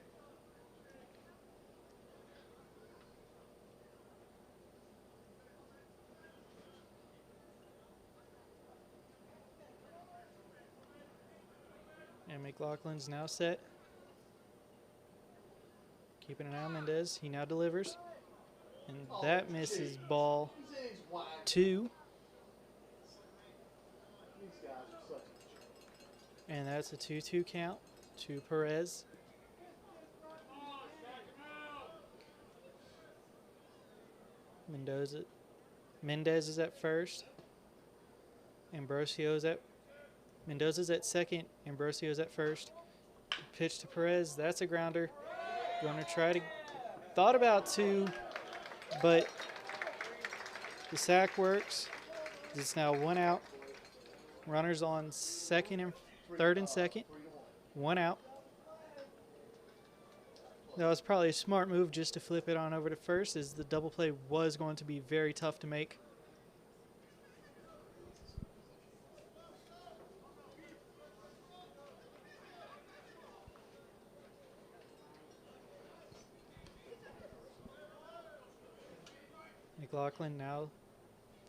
Speaker 1: And McLaughlin's now set. Keeping an eye on Mendez. He now delivers. And that misses, ball 2. And that's a 2-2 count to Perez. Mendez is at first. Mendoza's at second. Ambrosio's at first. Pitch to Perez. That's a grounder. Going to try to, thought about 2, but the sack works. It's now 1 out. Runners on third and second. 1 out. That was probably a smart move just to flip it on over to first, as the double play was going to be very tough to make. McLaughlin now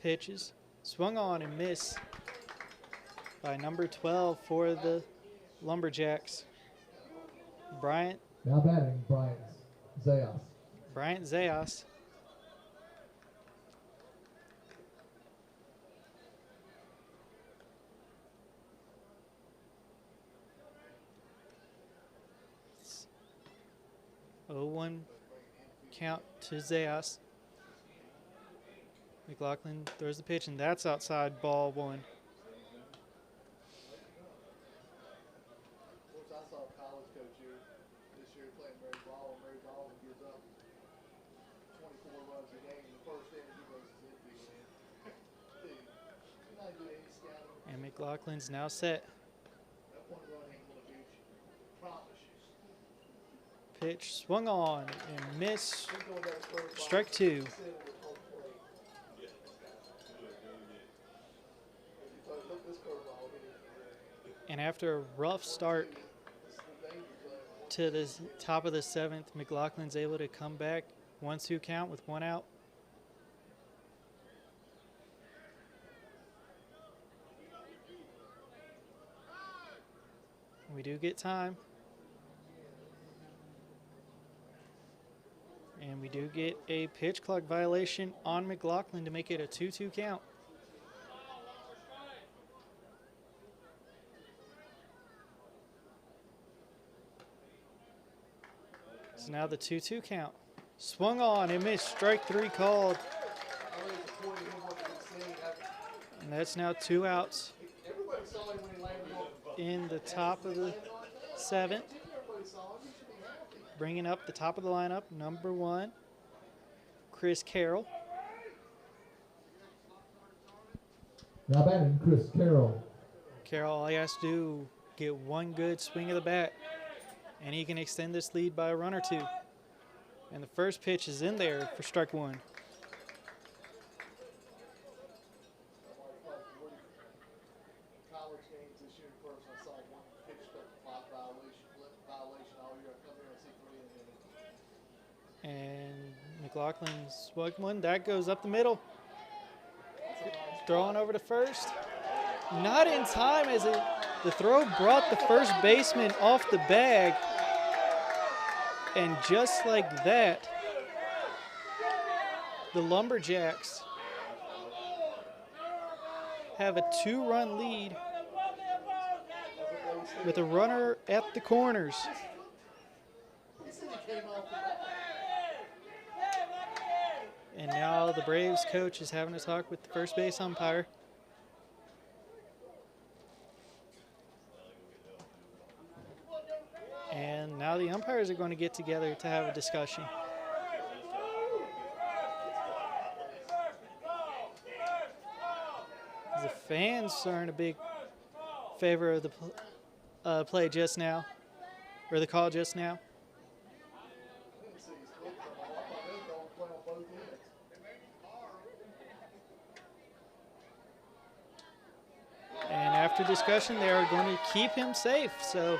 Speaker 1: pitches. Swung on and missed by number 12 for the Lumberjacks. Bryant
Speaker 3: Now batting, Bryant Zayas.
Speaker 1: Zayas. It's 0-1 count to Zayas. McLaughlin throws the pitch, and that's outside, ball one.
Speaker 2: Of course, I saw a college coach here this year playing Mary Ball, and Mary Ball gives up 24 runs a game. The first inning, he goes to hit big win. Dude, you're not doing any scouting.
Speaker 1: And McLaughlin's now set.
Speaker 2: That one run ain't gonna beat you. Promise you.
Speaker 1: Pitch swung on and missed.
Speaker 2: He's going down the first
Speaker 1: Strike
Speaker 2: line.
Speaker 1: two.
Speaker 2: He's sitting with home plate. If you look this curveball,
Speaker 1: And after a rough start
Speaker 2: this is the danger zone.
Speaker 1: to the top of the seventh, McLaughlin's able to come back 1-2 count with one out. We do get time. And we do get a pitch clock violation on McLaughlin to make it a 2-2 count. So now the 2-2 count. Swung on and missed. Strike three called.
Speaker 2: I think it's a point he wanted to see.
Speaker 1: And that's now 2 outs
Speaker 2: Everybody saw him when he landed on.
Speaker 1: in the top of the seventh.
Speaker 2: Everybody saw him. You should be happy.
Speaker 1: Bringing up the top of the lineup, number 1, Chris Carroll.
Speaker 3: Now batting, Chris Carroll.
Speaker 1: Carroll, all he has to do, get one good swing of the bat, and he can extend this lead by a run or two. And the first pitch is in there for strike one.
Speaker 2: College games this year, first I saw one pitch struck clock violation all year. I come here and see 3 in a minute.
Speaker 1: And McLaughlin swung one. That goes up the middle. Throwing over to first. Not in time, as the throw brought the first baseman off the bag. And just like that, the Lumberjacks have a 2-run lead with a runner at the corners.
Speaker 2: He said he came off the
Speaker 1: And now the Braves coach is having a talk with the first base umpire. And now the umpires are going to get together to have a discussion. The fans are in a big favor of the play just now, or the call just now.
Speaker 2: I didn't see his foot come off. I thought they were going to play on both ends.
Speaker 1: And after discussion, they are going to keep him safe. So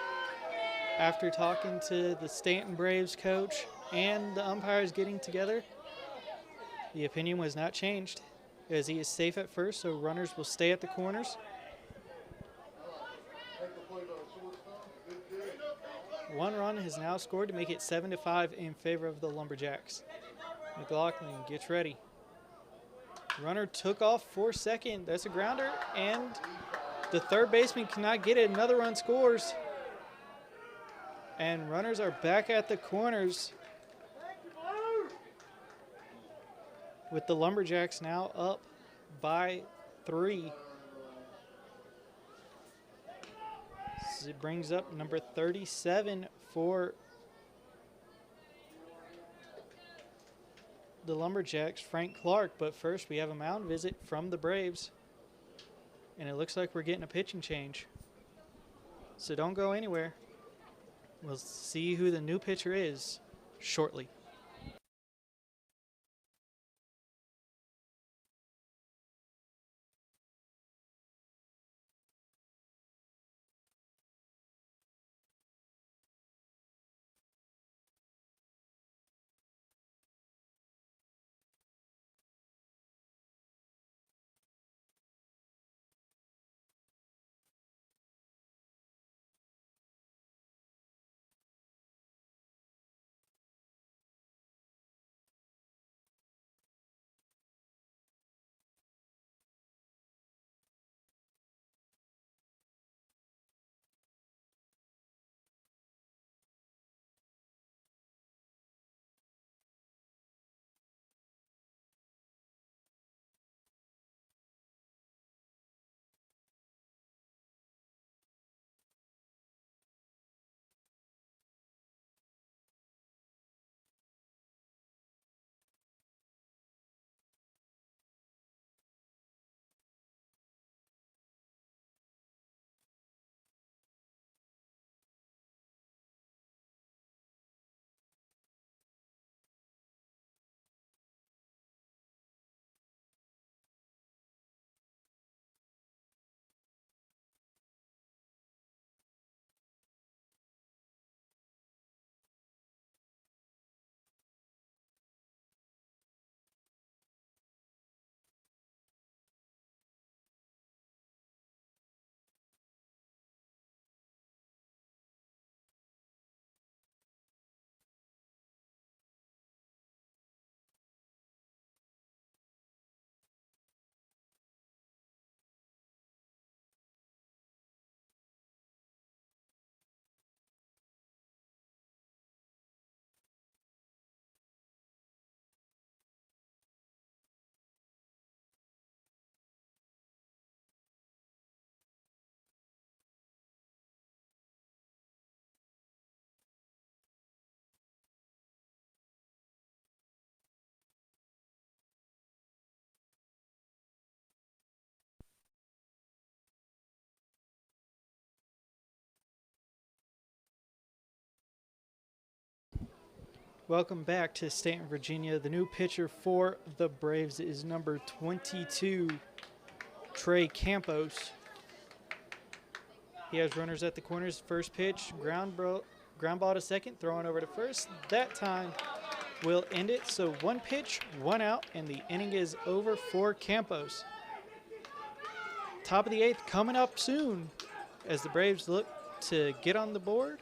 Speaker 1: after talking to the Staunton Braves coach and the umpires getting together, the opinion was not changed, as he is safe at first, so runners will stay at the corners.
Speaker 2: Make the play by the shortstop. Good dig.
Speaker 1: 1 run has now scored to make it 7-5 in favor of the Lumberjacks. McLaughlin gets ready. Runner took off for second. That's a grounder, and the third baseman cannot get it. Another run scores. And runners are back at the corners, with the Lumberjacks now up by 3. So it brings up number 37 for the Lumberjacks, Frank Clark. But first, we have a mound visit from the Braves, and it looks like we're getting a pitching change. So don't go anywhere. We'll see who the new pitcher is. shortly. Welcome back to Staunton, Virginia. The new pitcher for the Braves is number 22, Trey Campos. He has runners at the corners. First pitch, ground ball to second, throwing over to first. That time will end it. So one pitch, one out, and the inning is over for Campos. Top of the eighth coming up soon as the Braves look to get on the board.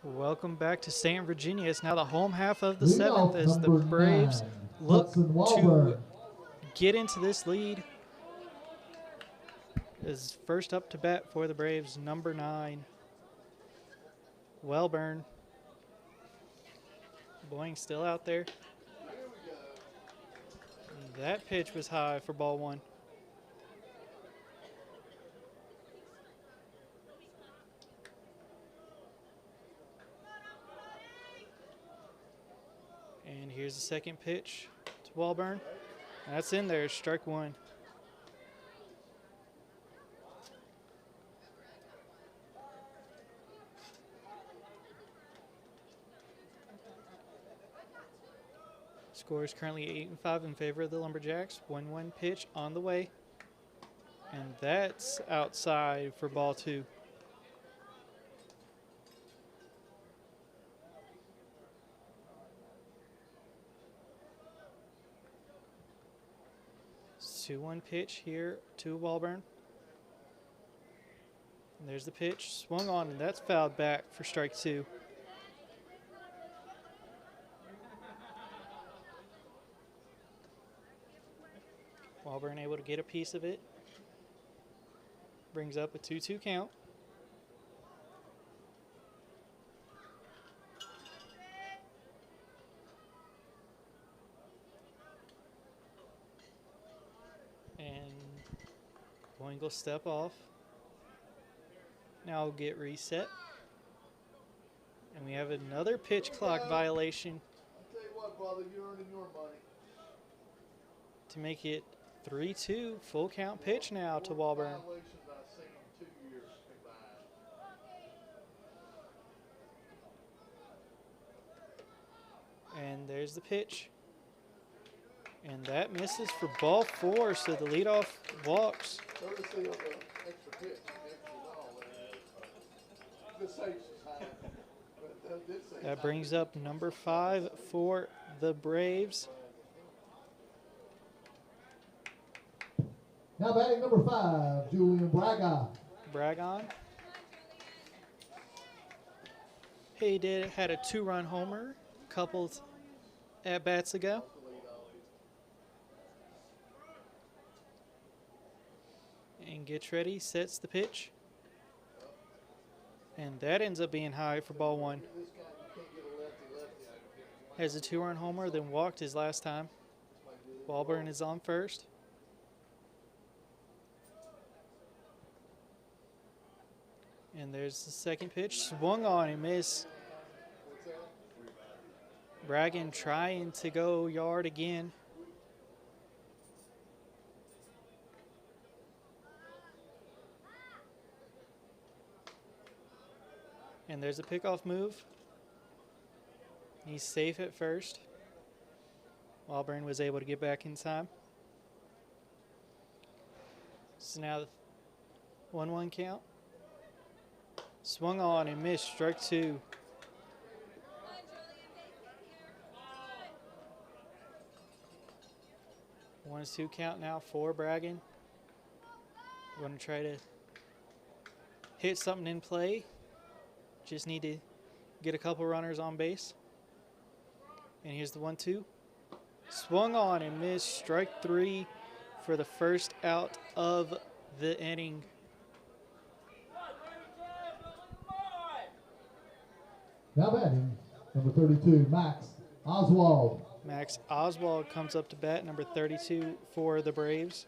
Speaker 1: Welcome back to Staunton, Virginia. It's now the home half of the
Speaker 3: Leading
Speaker 1: seventh
Speaker 3: off,
Speaker 1: as the
Speaker 3: number
Speaker 1: Braves
Speaker 3: 9,
Speaker 1: look
Speaker 3: Hudson
Speaker 1: to
Speaker 3: Wahlberg.
Speaker 1: get into this lead. Is first up to bat for the Braves, number 9, Wellburn. Boeing still out there. That pitch was high for ball 1. And here's the second pitch to Wellburn. That's in there, strike 1. Score is currently 8-5 in favor of the Lumberjacks. 1-1 pitch on the way. And that's outside for ball 2. It's 2-1 pitch here to Wellburn. And there's the pitch, swung on, and that's fouled back for strike 2. Wellburn able to get a piece of it. Brings up a 2-2 count. And Boeing will step off. Now we'll get reset. And we have another pitch clock violation
Speaker 2: I'll tell you what, brother, you're earning your money.
Speaker 1: to make it 3-2. Full count pitch now to Wellburn.
Speaker 2: Violations I've seen in 2 years combined.
Speaker 1: And there's the pitch. And that misses for ball 4, so the leadoff walks.
Speaker 2: Courtesy of the extra pitch, extra ball there. The safes is high. But that did say
Speaker 1: That brings up number 5 for the Braves.
Speaker 3: Now batting number 5, Julian Braga.
Speaker 1: Bragon. He had a 2-run homer a couple at bats ago. And gets ready, sets the pitch. And that ends up being high for ball 1.
Speaker 2: this guy, you can't get a lefty.
Speaker 1: Has a 2-run homer, then walked his last time. Wellburn is on first. And there's the second pitch. Swung on and missed. Bragan trying to go yard again. And there's a pickoff move. He's safe at first. Wellburn was able to get back in time. So now the 1-1 count. Swung on and missed, strike 2. One is 2 count now for Bragan. Going to try to hit something in play. Just need to get a couple runners on base. And here's the 1-2. Swung on and missed, strike 3 for the first out of the inning.
Speaker 3: Now batting number 32, Max Oswald.
Speaker 1: Max Oswald comes up to bat, number 32 for the Braves.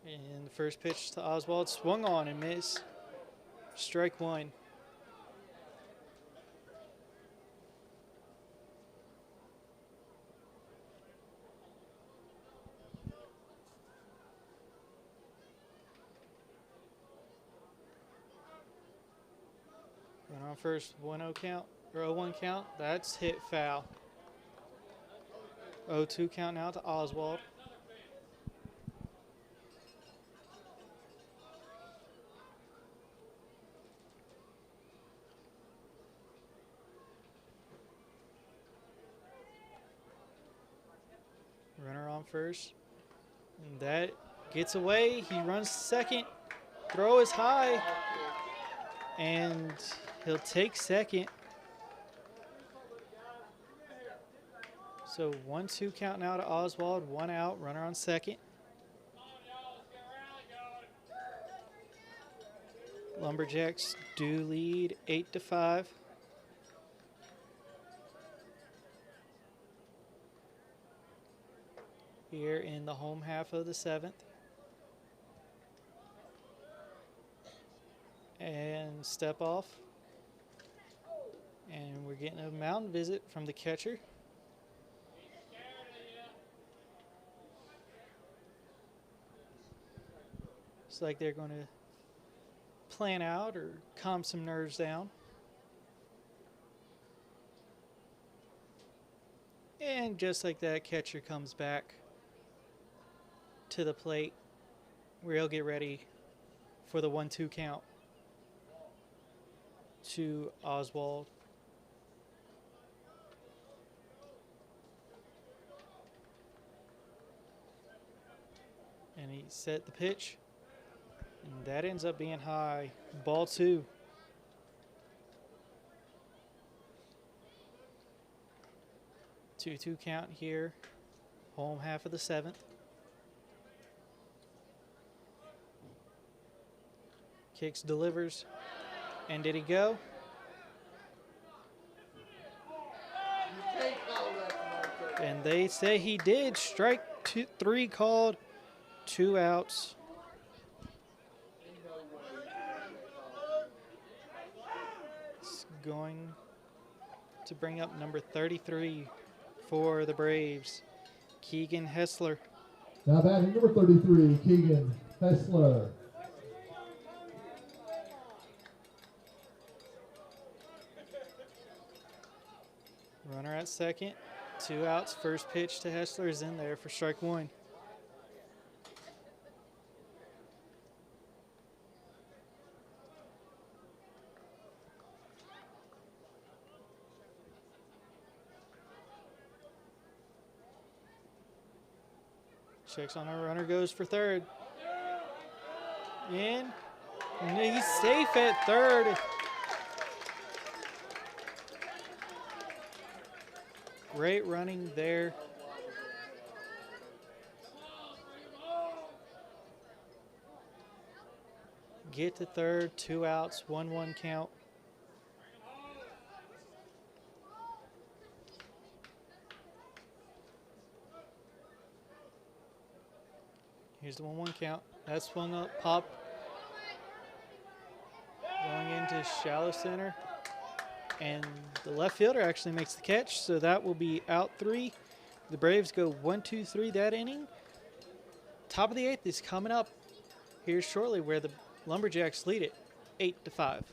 Speaker 1: And the first pitch to Oswald, swung on and missed, strike 1. Runner on first, 1-0 count, or 0-1 count. That's hit foul. 0-2 count now to Oswald. Runner on first. And that Gets away. He runs second. Throw is high. And he'll take second. So 1-2 count now to Oswald. 1 out. Runner on second. Lumberjacks do lead 8-5. Here in the home half of the 7th. And step off. And we're getting a mound visit from the catcher. Looks like they're going to plan out or calm some nerves down. And just like that, catcher comes back to the plate where he'll get ready for the 1-2 count to Oswald. And he set the pitch. And that ends up being high. Ball 2. Two count here. Home half of the 7th. Kicks, delivers. And did he go? And they say he did. Strike 3 called. 2 outs. It's going to bring up number 33 for the Braves, Keegan Hessler.
Speaker 3: Now batting number 33, Keegan Hessler.
Speaker 1: Runner at second. 2 outs. First pitch to Hessler is in there for strike 1. Checks on our runner, goes for third. In. And he's safe at third. Great running there. Get to third, 2 outs, 1-1 count. Here's the 1-1 count. That swung up, pop. Going into shallow center. And the left fielder actually makes the catch, so that will be out 3. The Braves go 1-2-3 that inning. Top of the 8th is coming up here shortly, where the Lumberjacks lead it 8-5.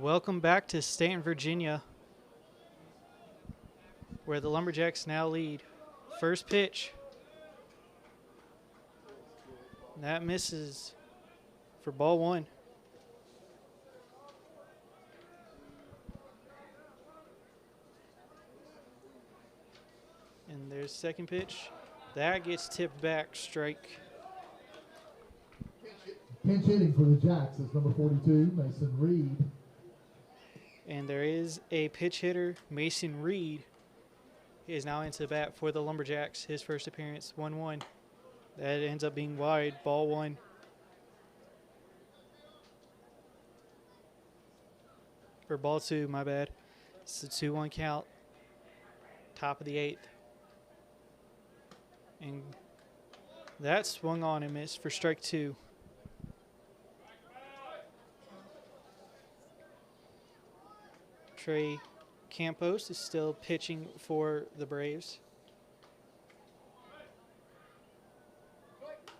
Speaker 1: Welcome back to Staunton, Virginia, where the Lumberjacks now lead. First pitch. That misses for ball one. And there's second pitch. That gets tipped back, strike.
Speaker 3: Pinch hitting for the Jacks is number 42, Mason Reed.
Speaker 1: And there is a pitch hitter, Mason Reed. He is now into bat for the Lumberjacks. His first appearance, 1-1. That ends up being wide, ball one. Or ball two, my bad. It's a 2-1 count. Top of the eighth. And that swung on and missed for strike two. Trey Campos is still pitching for the Braves.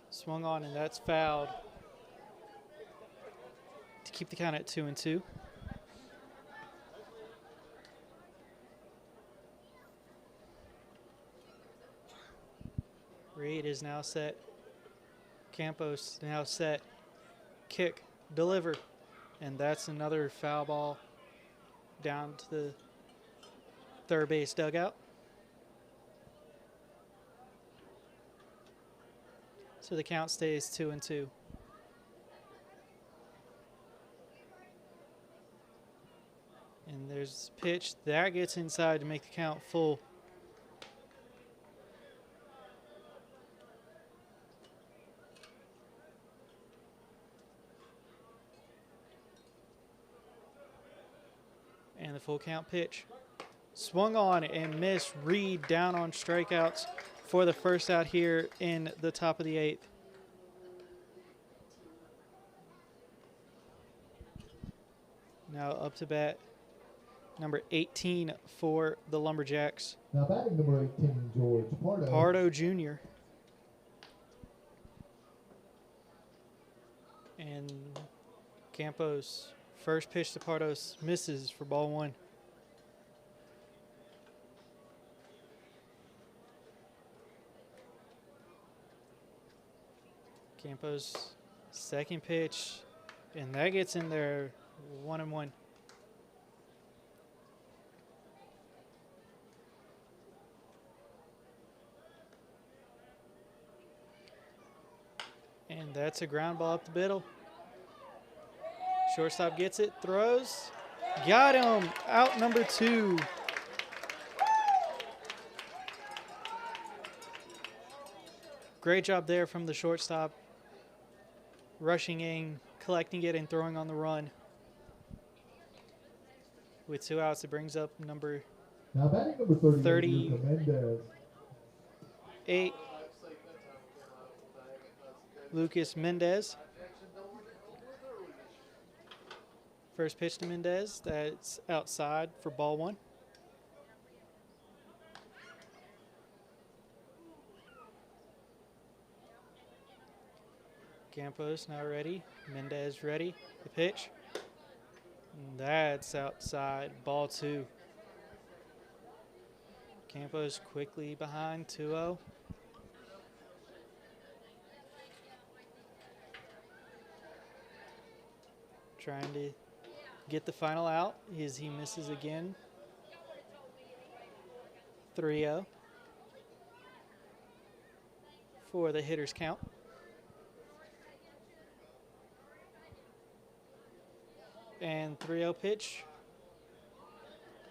Speaker 1: Swung on and that's fouled to keep the count at 2-2. Reed is now set. Campos now set. Kick, deliver, and that's another foul ball down to the third base dugout. So the count stays 2-2. And there's a pitch that gets inside to make the count full. And the full count pitch. Swung on and missed. Reed down on strikeouts for the first out here in the top of the eighth. Now up to bat, number 18 for the Lumberjacks.
Speaker 3: Now batting number 18, George Pardo.
Speaker 1: Pardo Jr. And Campos, first pitch to Pardos, misses for ball one. Campos, second pitch, and that gets in there 1-1. And that's a ground ball up the middle. Shortstop gets it, throws, got him, out number 2. Great job there from the shortstop, rushing in, collecting it, and throwing on the run. With 2 outs, it brings up number
Speaker 3: now batting number
Speaker 1: 30.
Speaker 3: Mendez.
Speaker 1: 8, Lucas Mendez. First pitch to Mendez, that's outside for ball one. Campos now ready, Mendez ready, the pitch. And that's outside, ball two. Campos quickly behind, 2-0. Trying to get the final out as he misses again. 3-0 for the hitter's count. And 3-0 pitch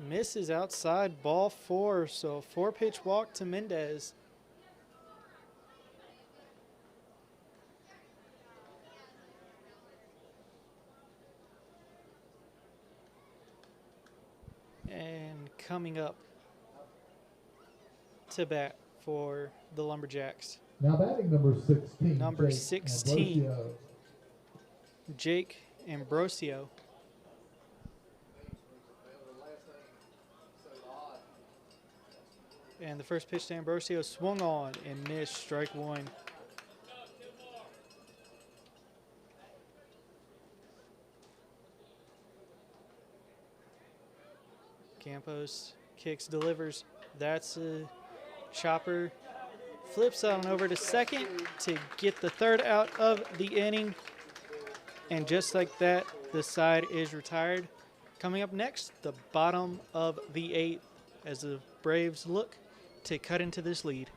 Speaker 1: misses outside, ball 4. So 4-pitch walk to Mendez. And coming up to bat for the Lumberjacks.
Speaker 3: Now batting number 16.
Speaker 1: Number
Speaker 3: Jake
Speaker 1: 16.
Speaker 3: Ambrosio.
Speaker 1: Jake Ambrosio. And the first pitch to Ambrosio swung on and missed, strike one. Campos kicks, delivers. That's a chopper. Flips on over to second to get the third out of the inning. And just like that, the side is retired. Coming up next, the bottom of the 8th as the Braves look to cut into this lead.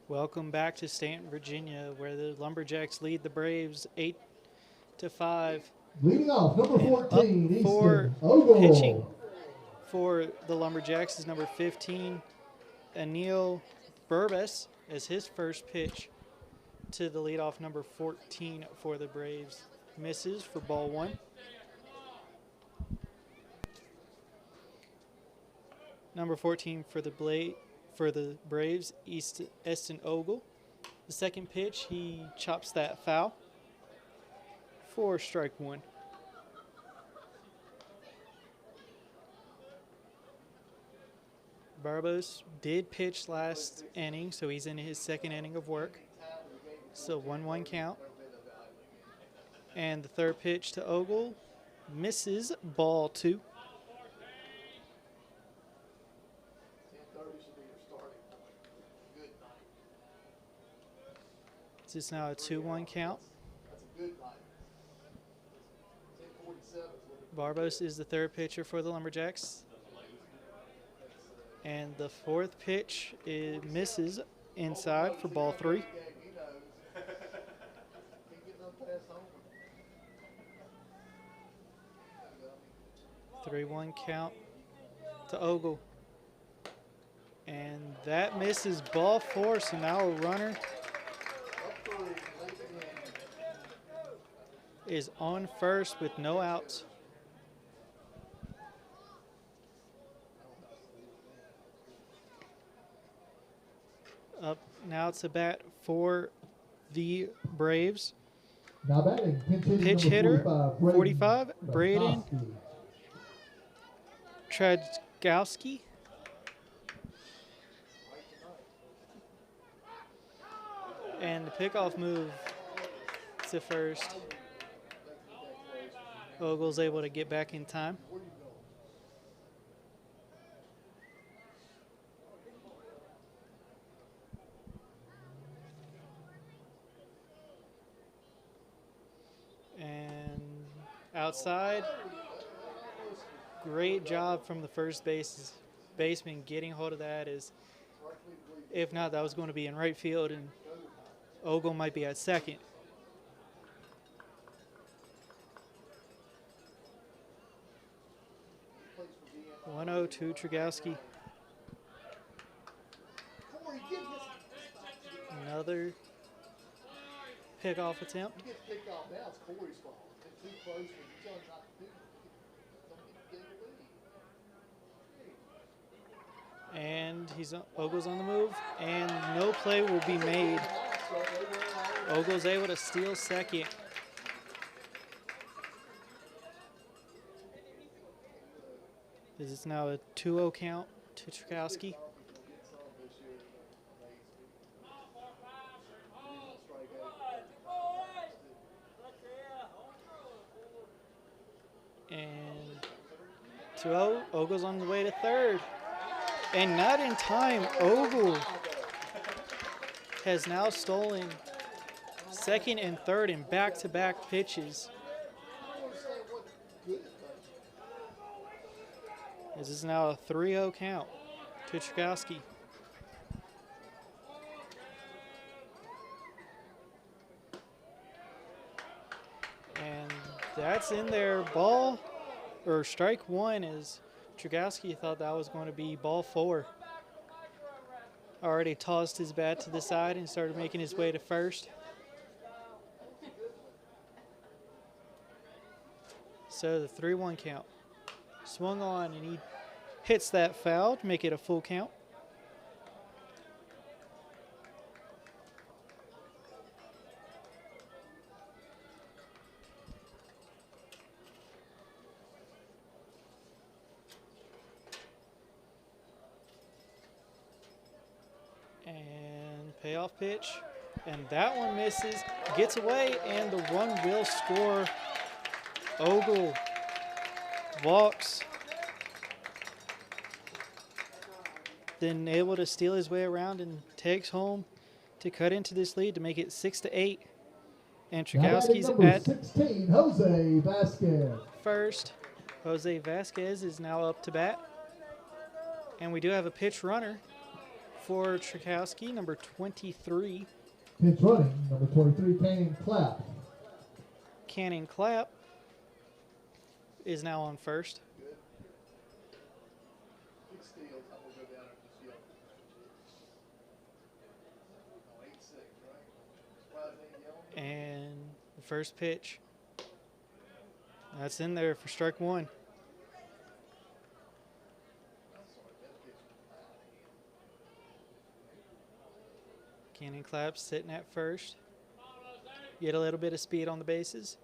Speaker 1: Welcome back to Staunton, Virginia, where the Lumberjacks lead the Braves 8-5.
Speaker 3: Leading off, number
Speaker 1: And
Speaker 3: 14,
Speaker 1: up for
Speaker 3: Easton Ogle.
Speaker 1: pitching for the Lumberjacks is number 15, Anil Burbas, as his first pitch to the leadoff number 14 for the Braves. Misses for ball 1. Number 14 for the Braves, Eston Ogle. The second pitch, he chops that foul for strike 1. Barbos did pitch last inning, so he's in his second inning of work. So 1-1 count. And the third pitch to Ogle misses, ball 2. It's now a 2-1 count. Barbos is the third pitcher for the Lumberjacks. And the fourth pitch misses inside for ball 3. 3-1 count to Ogle. And that misses, ball 4, so now a runner is on first with no outs. Up now to bat for the Braves.
Speaker 3: Now batting,
Speaker 1: Pitch hitter, 45, Braden Trajkowski. And the pickoff move to first. Ogle's able to get back in time. And outside, great job from the first baseman getting hold of that. If not, that was going to be in right field, and Ogle might be at second. One-0 to Tragowski. Another pickoff attempt.
Speaker 2: He gets picked off now. It's Corey's fault. It's too close when you tell him not to do it. Don't get the lead.
Speaker 1: And Ogle's on the move, and no play will be made. Ogle's able to steal second. This is now a 2-0 count to Trukowski. And 2-0, Ogle's on the way to third. And not in time, Ogle has now stolen second and third in back-to-back pitches. This is now a 3-0 count to Trukowski. And that's in there. Ball, or strike one, as Trukowski thought that was going to be ball 4. Already tossed his bat to the side and started making his way to first. So the 3-1 count. Swung on and he hits that foul to make it a full count. And payoff pitch. And that one misses, gets away, and the run will score. Ogle walks, then able to steal his way around and takes home to cut into this lead to make it 6-8. And Trukowski's at
Speaker 3: 16, Jose Vasquez.
Speaker 1: first. Jose Vasquez is now up to bat. And we do have a pitch runner for Trukowski, number 23.
Speaker 3: Pitch running, number 23, Canning Clapp.
Speaker 1: Canning Clapp is now on first.
Speaker 2: Good. Big steals. I'm going to go down and just yell. Oh, 8-6, right? Surprised they ain't yelling.
Speaker 1: And the first pitch, that's in there for strike one. Canning Clapp sitting at first. Get a little bit of speed on the bases.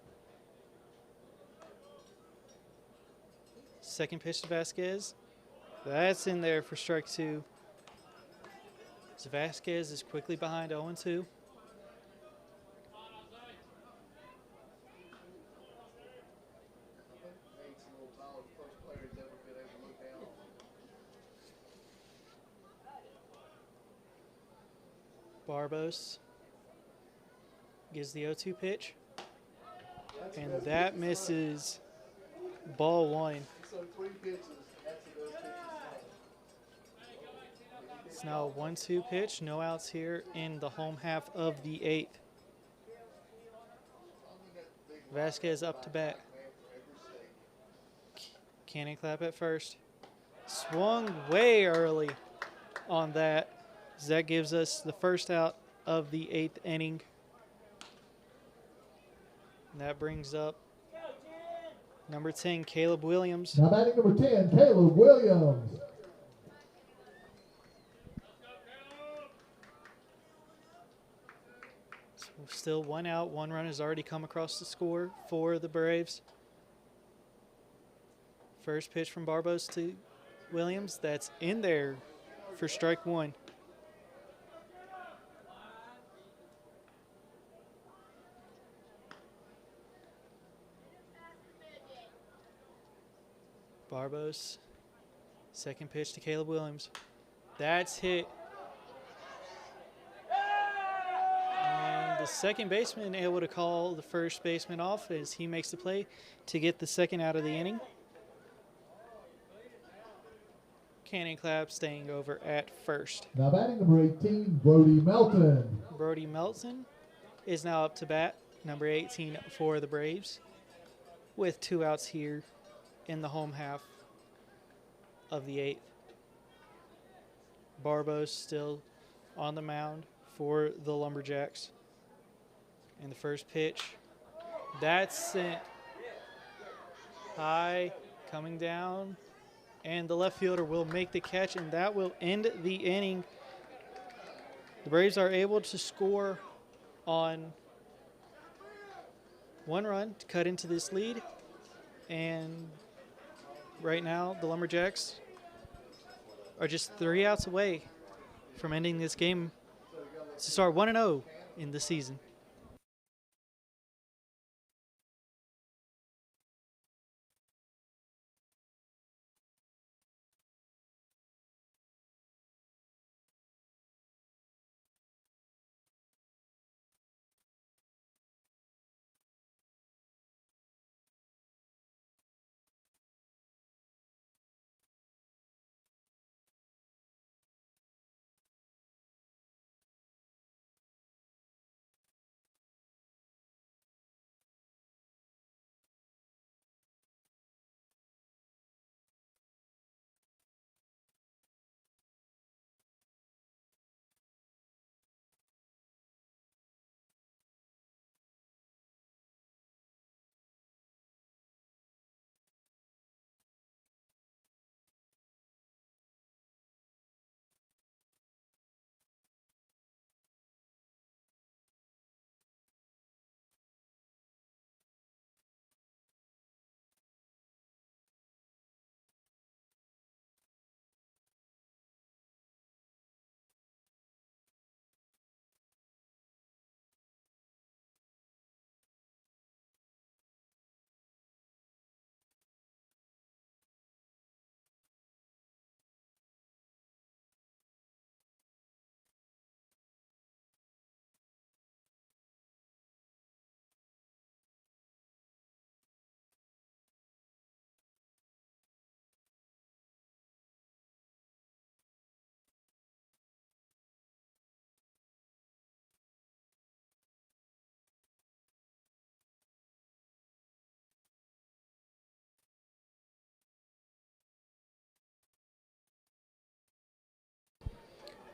Speaker 1: Second pitch to Vasquez. That's in there for strike two. So Vasquez is quickly behind 0-2.
Speaker 2: Nate's a little taller, first player he's ever been able to look down.
Speaker 1: Barbos gives the 0-2 pitch. And that misses ball one.
Speaker 2: So 3 pitches, that's the best pitches.
Speaker 1: It's now a 1-2 pitch. No outs here in the home half of the 8th. Vasquez up to bat. Canning Clapp at first. Swung way early on that. That gives us the first out of the 8th inning. And that brings up number 10, Caleb Williams.
Speaker 3: Now batting number 10, Caleb Williams.
Speaker 1: So still 1 out. 1 run has already come across the score for the Braves. First pitch from Barbos to Williams. That's in there for strike one. Barbos, second pitch to Caleb Williams. That's hit. And the second baseman able to call the first baseman off as he makes the play to get the second out of the inning. Canning Clapp staying over at first.
Speaker 3: Now batting number 18, Brody Melton.
Speaker 1: Brody Melton is now up to bat, number 18 for the Braves, with 2 outs here in the home half of the 8th. Barbos still on the mound for the Lumberjacks. And the first pitch, that's sent high, coming down, and the left fielder will make the catch, and that will end the inning. The Braves are able to score on 1 run to cut into this lead, and right now the Lumberjacks are just 3 outs away from ending this game to start 1-0 in the season.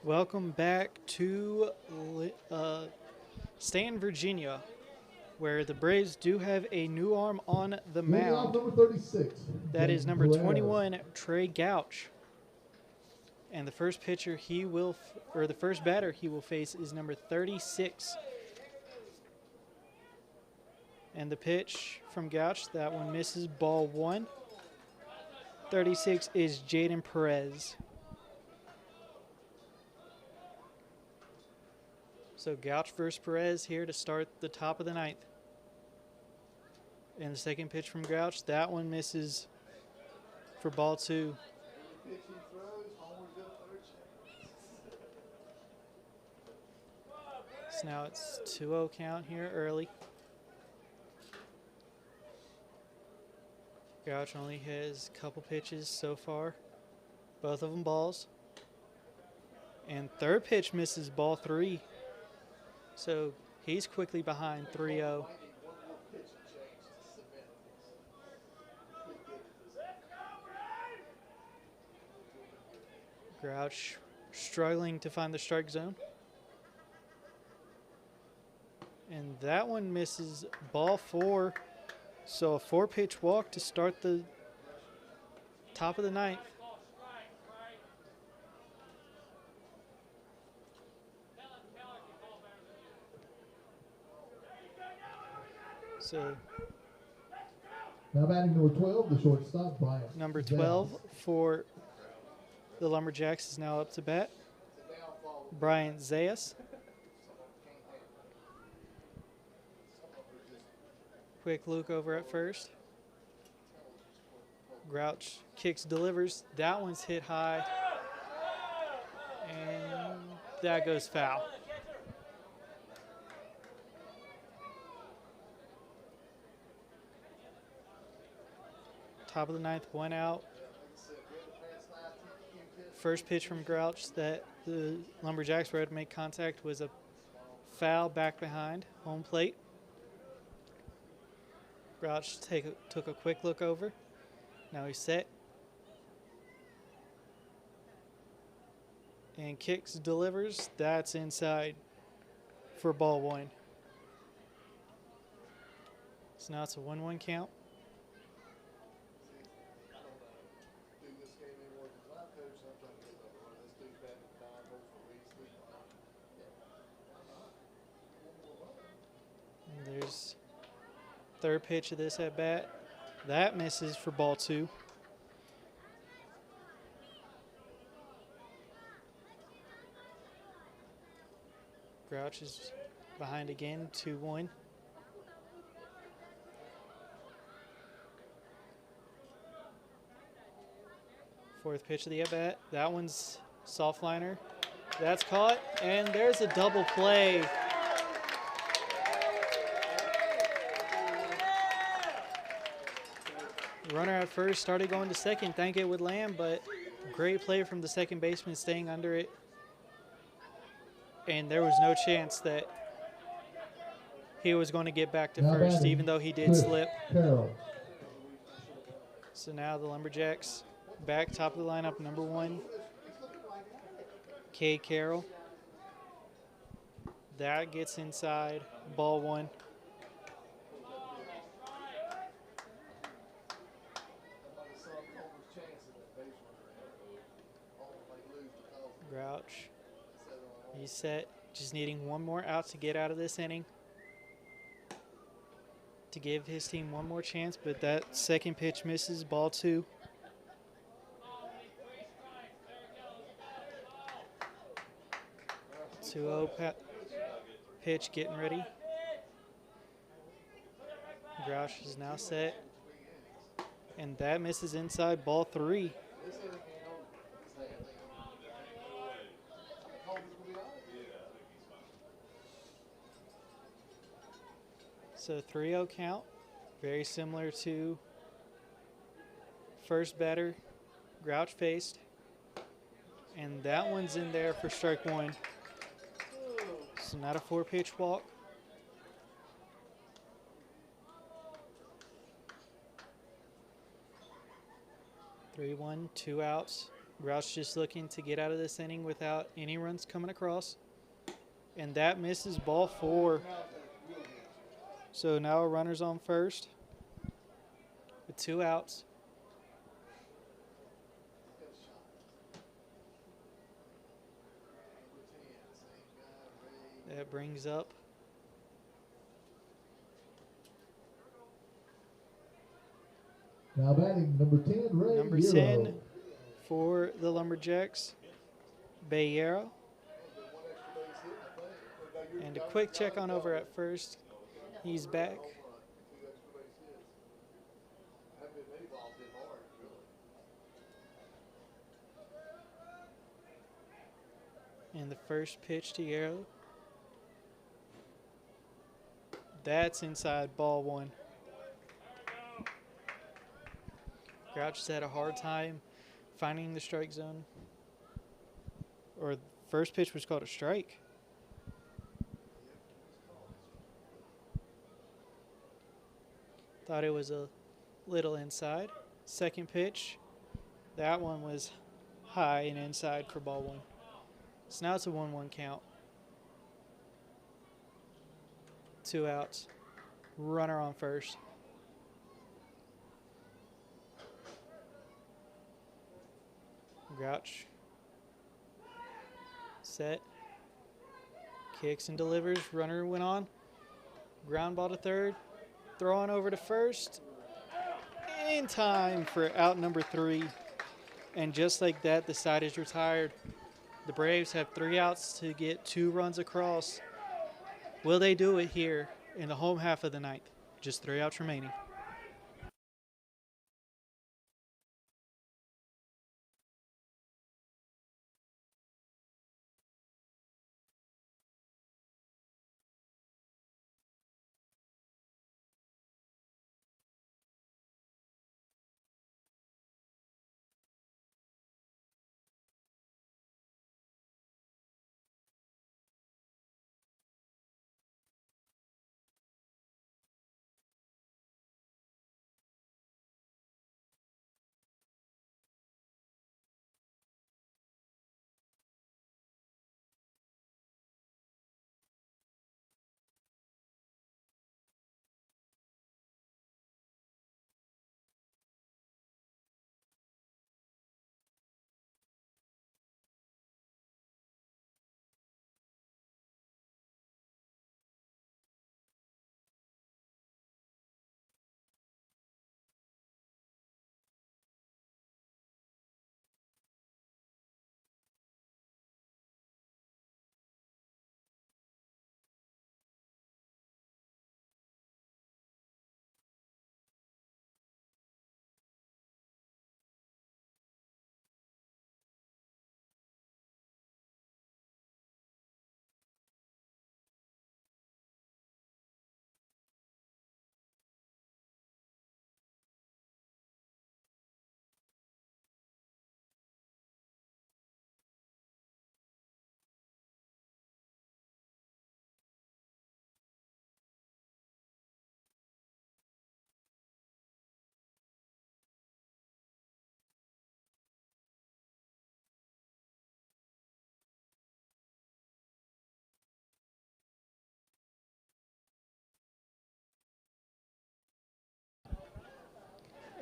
Speaker 1: Welcome back to Staunton, Virginia, where the Braves do have a new arm on the
Speaker 3: Leading off
Speaker 1: mound.
Speaker 3: number 36.
Speaker 1: That is number
Speaker 3: Perez.
Speaker 1: 21, Trey Gouch. And the first pitcher the first batter he will face is number 36. And the pitch from Gouch, that one misses, ball 1. 36 is Jaden Perez. So Gouch versus Perez here to start the top of the 9th. And the second pitch from Gouch, that one misses for ball 2.
Speaker 2: Pitch he throws, homer's good third.
Speaker 1: So now it's 2-0 count here early. Gouch only has a couple pitches so far, both of them balls. And third pitch misses, ball 3. So he's quickly behind 3-0.
Speaker 2: One more pitch and change to cement this.
Speaker 1: Grouch struggling to find the strike zone. And that one misses, ball 4. So a 4-pitch walk to start the top of the 9th. So
Speaker 3: Now batting number 12, the shortstop, Bryant.
Speaker 1: number
Speaker 3: Zales.
Speaker 1: 12 for the Lumberjacks is now up to bat. Bryant Zayas. Quick look over at first. Grouch kicks, delivers. That one's hit high. And that goes foul. Top of the 9th, 1 out. First pitch from Grouch that the Lumberjacks were able to make contact was a foul back behind home plate. Grouch took a quick look over. Now he's set. And kicks, delivers. That's inside for ball 1. So now it's a 1-1 count. There's third pitch of this at bat. That misses for ball 2. Grouch is behind again, 2-1. Fourth pitch of the at-bat. That one's soft liner. That's caught, and there's a double play. Runner at first started going to second, thank it would land, but great play from the second baseman staying under it. And there was no chance that he was going to get back to first, even though he did slip. So now the Lumberjacks back top of the lineup, number 1, Cade Carroll. That gets inside, ball 1. Grouch, he's set, just needing one more out to get out of this inning, to give his team one more chance, but that second pitch misses, ball 2. Pitch getting ready. Grouch is now set, and that misses inside, ball 3. So 3-0 count, very similar to first batter Grouch faced. And that one's in there for strike 1. So not a 4-pitch walk. Three, 1, 2 outs. Grouch just looking to get out of this inning without any runs coming across. And that misses, ball 4. So now a runner's on first with 2 outs. That brings up
Speaker 3: now batting number 10, Ray
Speaker 1: number
Speaker 3: Hero.
Speaker 1: 10 for the Lumberjacks, Bayero. And a quick check on over at first. He's back. And the first pitch to Yarrow. That's inside, ball 1. Grouch has had a hard time finding the strike zone. Or the first pitch was called a strike. Thought it was a little inside. Second pitch, that one was high and inside for ball 1. So now it's a 1-1 count. 2 outs. Runner on first. Grouch. Set. Kicks and delivers. Runner went on. Ground ball to third. Throw on over to first. In time for out number 3. And just like that, the side is retired. The Braves have 3 outs to get 2 runs across. Will they do it here in the home half of the ninth? Just 3 outs remaining.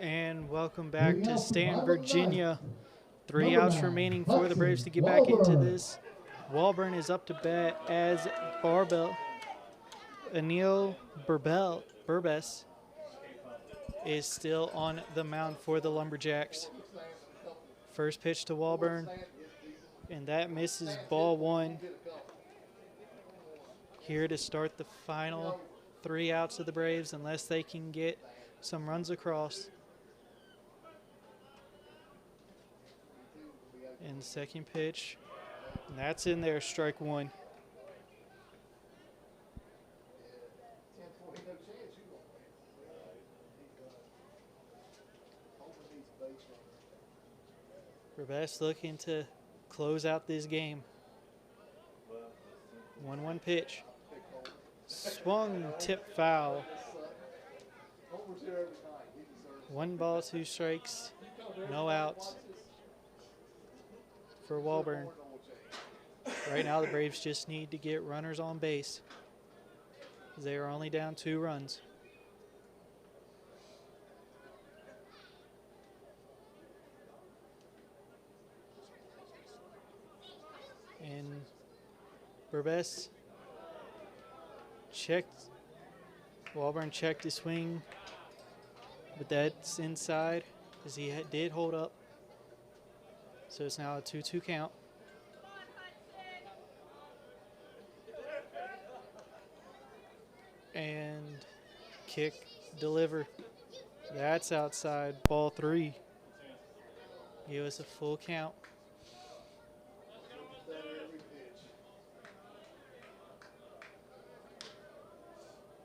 Speaker 1: And welcome back
Speaker 3: Leading
Speaker 1: to
Speaker 3: off the
Speaker 1: Staunton,
Speaker 3: bottom of the
Speaker 1: Virginia.
Speaker 3: ninth.
Speaker 1: 3
Speaker 3: Number
Speaker 1: outs
Speaker 3: 9,
Speaker 1: remaining for the Braves to get back into this. Walburn is up to bat as Anil Burbes is still on the mound for the Lumberjacks. First pitch to Walburn, and that misses ball 1. Here to start the final 3 outs of the Braves, unless they can get some runs across. And second pitch, and that's in there, strike 1. Burbes looking to close out this game. 1-1 pitch. Swung, tip foul. 1 ball, 2 strikes, no outs for Walburn. Right now the Braves just need to get runners on base. They are only down 2 runs. And Burbes checked. Walburn checked his swing, but that's inside as he did hold up. So it's now a 2-2 count. And kick, deliver. That's outside, ball 3. Give us a full count.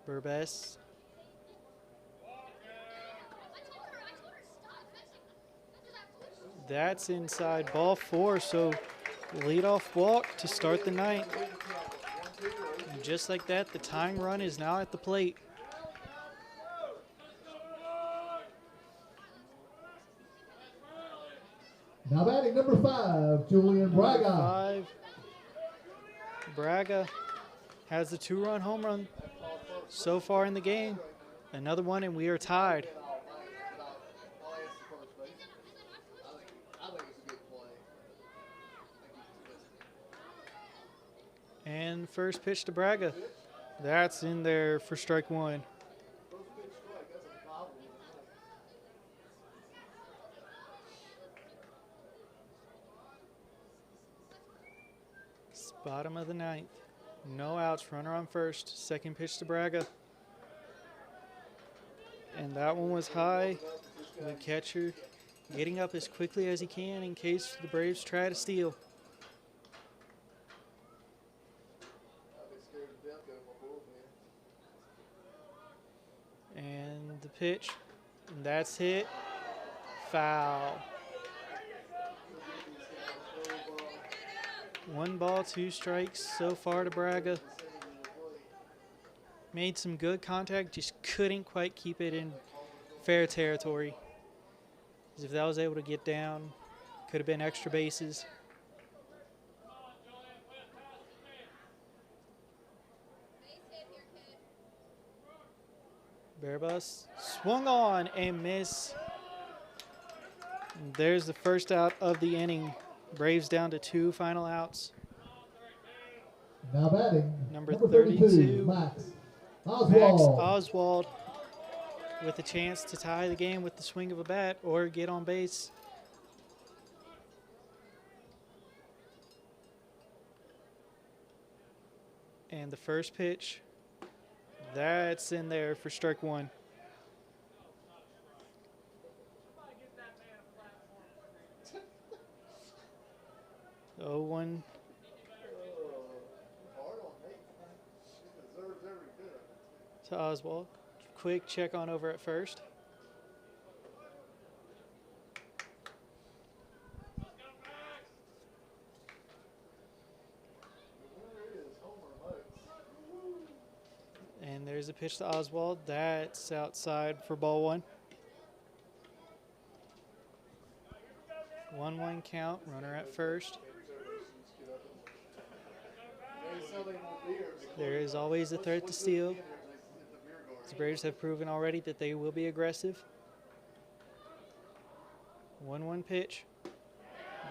Speaker 1: Burbes. That's inside, ball 4, so leadoff walk to start the 9th. And just like that, the tying run is now at the plate.
Speaker 3: Now batting number 5, Julian Braga.
Speaker 1: Number 5, Braga has the 2-run home run so far in the game. Another one, and we are tied. And first pitch to Braga. That's in there for strike 1. It's bottom of the 9th. No outs, runner on first. Second pitch to Braga. And that one was high. The catcher getting up as quickly as he can in case the Braves try to steal. And the pitch, and that's hit. Foul. 1 ball, 2 strikes so far to Braga. Made some good contact, just couldn't quite keep it in fair territory. As if that was able to get down, could have been extra bases. Burbes swung on and missed. And there's the first out of the inning. Braves down to 2 final outs.
Speaker 3: Now batting
Speaker 1: Number
Speaker 3: 32, Max
Speaker 1: Oswald with a chance to tie the game with the swing of a bat or get on base. And the first pitch, that's in there for strike 1. Oh, 1. To Oswald. Quick check on over at first. And there's a pitch to Oswald. That's outside for ball 1. 1-1 count. Runner at first. There is always a threat to steal. The Braves have proven already that they will be aggressive. 1-1 pitch.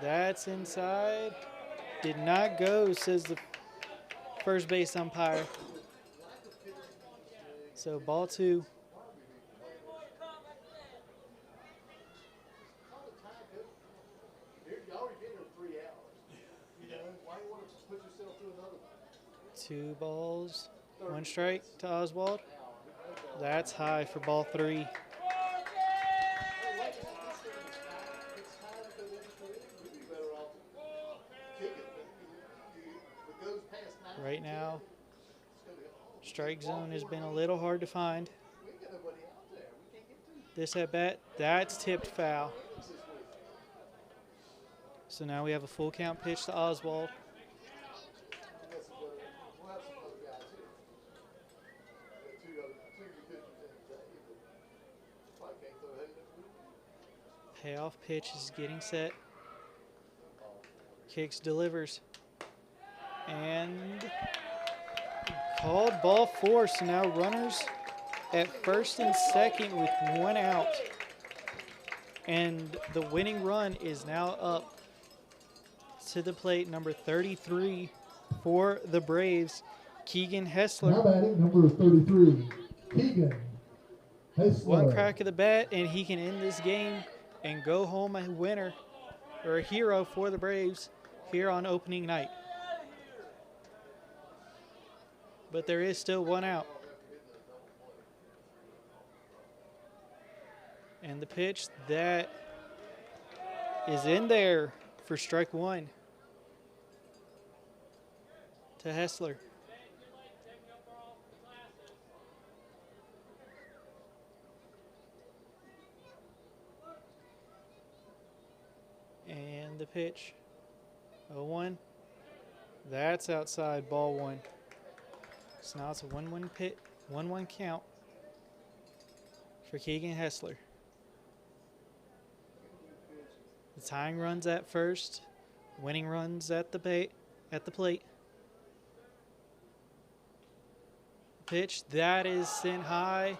Speaker 1: That's inside. Did not go, says the first base umpire. So ball 2.
Speaker 2: Y'all already been here 3 hours. You know, why do you want to put yourself through another one?
Speaker 1: 2 balls, 1 strike to Oswald. That's high for ball 3. Right now, strike zone has been a little hard to find. This at bat, that's tipped foul. So now we have a full count pitch to Oswald. Payoff pitch is getting set. Kicks, delivers. And called ball 4. So now runners at first and second with 1 out. And the winning run is now up to the plate, number 33 for the Braves, Keegan Hessler.
Speaker 3: Now batting number 33, Keegan Hessler.
Speaker 1: 1 crack of the bat, and he can end this game and go home a winner or a hero for the Braves here on opening night. But there is still 1 out. And the pitch that is in there for strike 1 to Hessler. And the pitch, 0-1. That's outside, ball 1. So now it's a 1-1 pit, 1-1 count for Keegan Hessler. The tying runs at first, winning runs at the plate. Pitch that is sent high.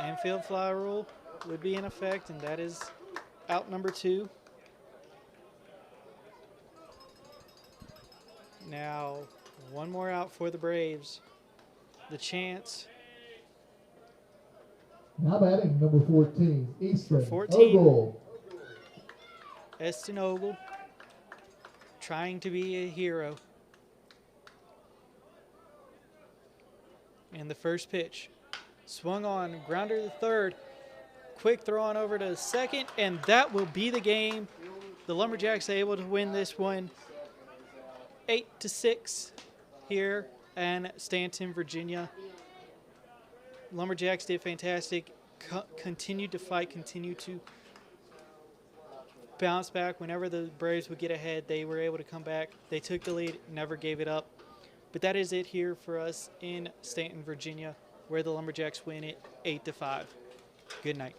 Speaker 1: Infield fly rule would be in effect, and that is out number 2. Now, 1 more out for the Braves. The chance.
Speaker 3: Now batting number 14, Easton
Speaker 1: 14.
Speaker 3: Ogle.
Speaker 1: Eston Ogle trying to be a hero. And the first pitch. Swung on, grounder to third. Quick throw on over to second, and that will be the game. The Lumberjacks are able to win this one 8-6 here in Staunton, Virginia. Lumberjacks did fantastic, continued to fight, continued to bounce back. Whenever the Braves would get ahead, they were able to come back. They took the lead, never gave it up. But that is it here for us in Staunton, Virginia, where the Lumberjacks win it 8-5. Good night.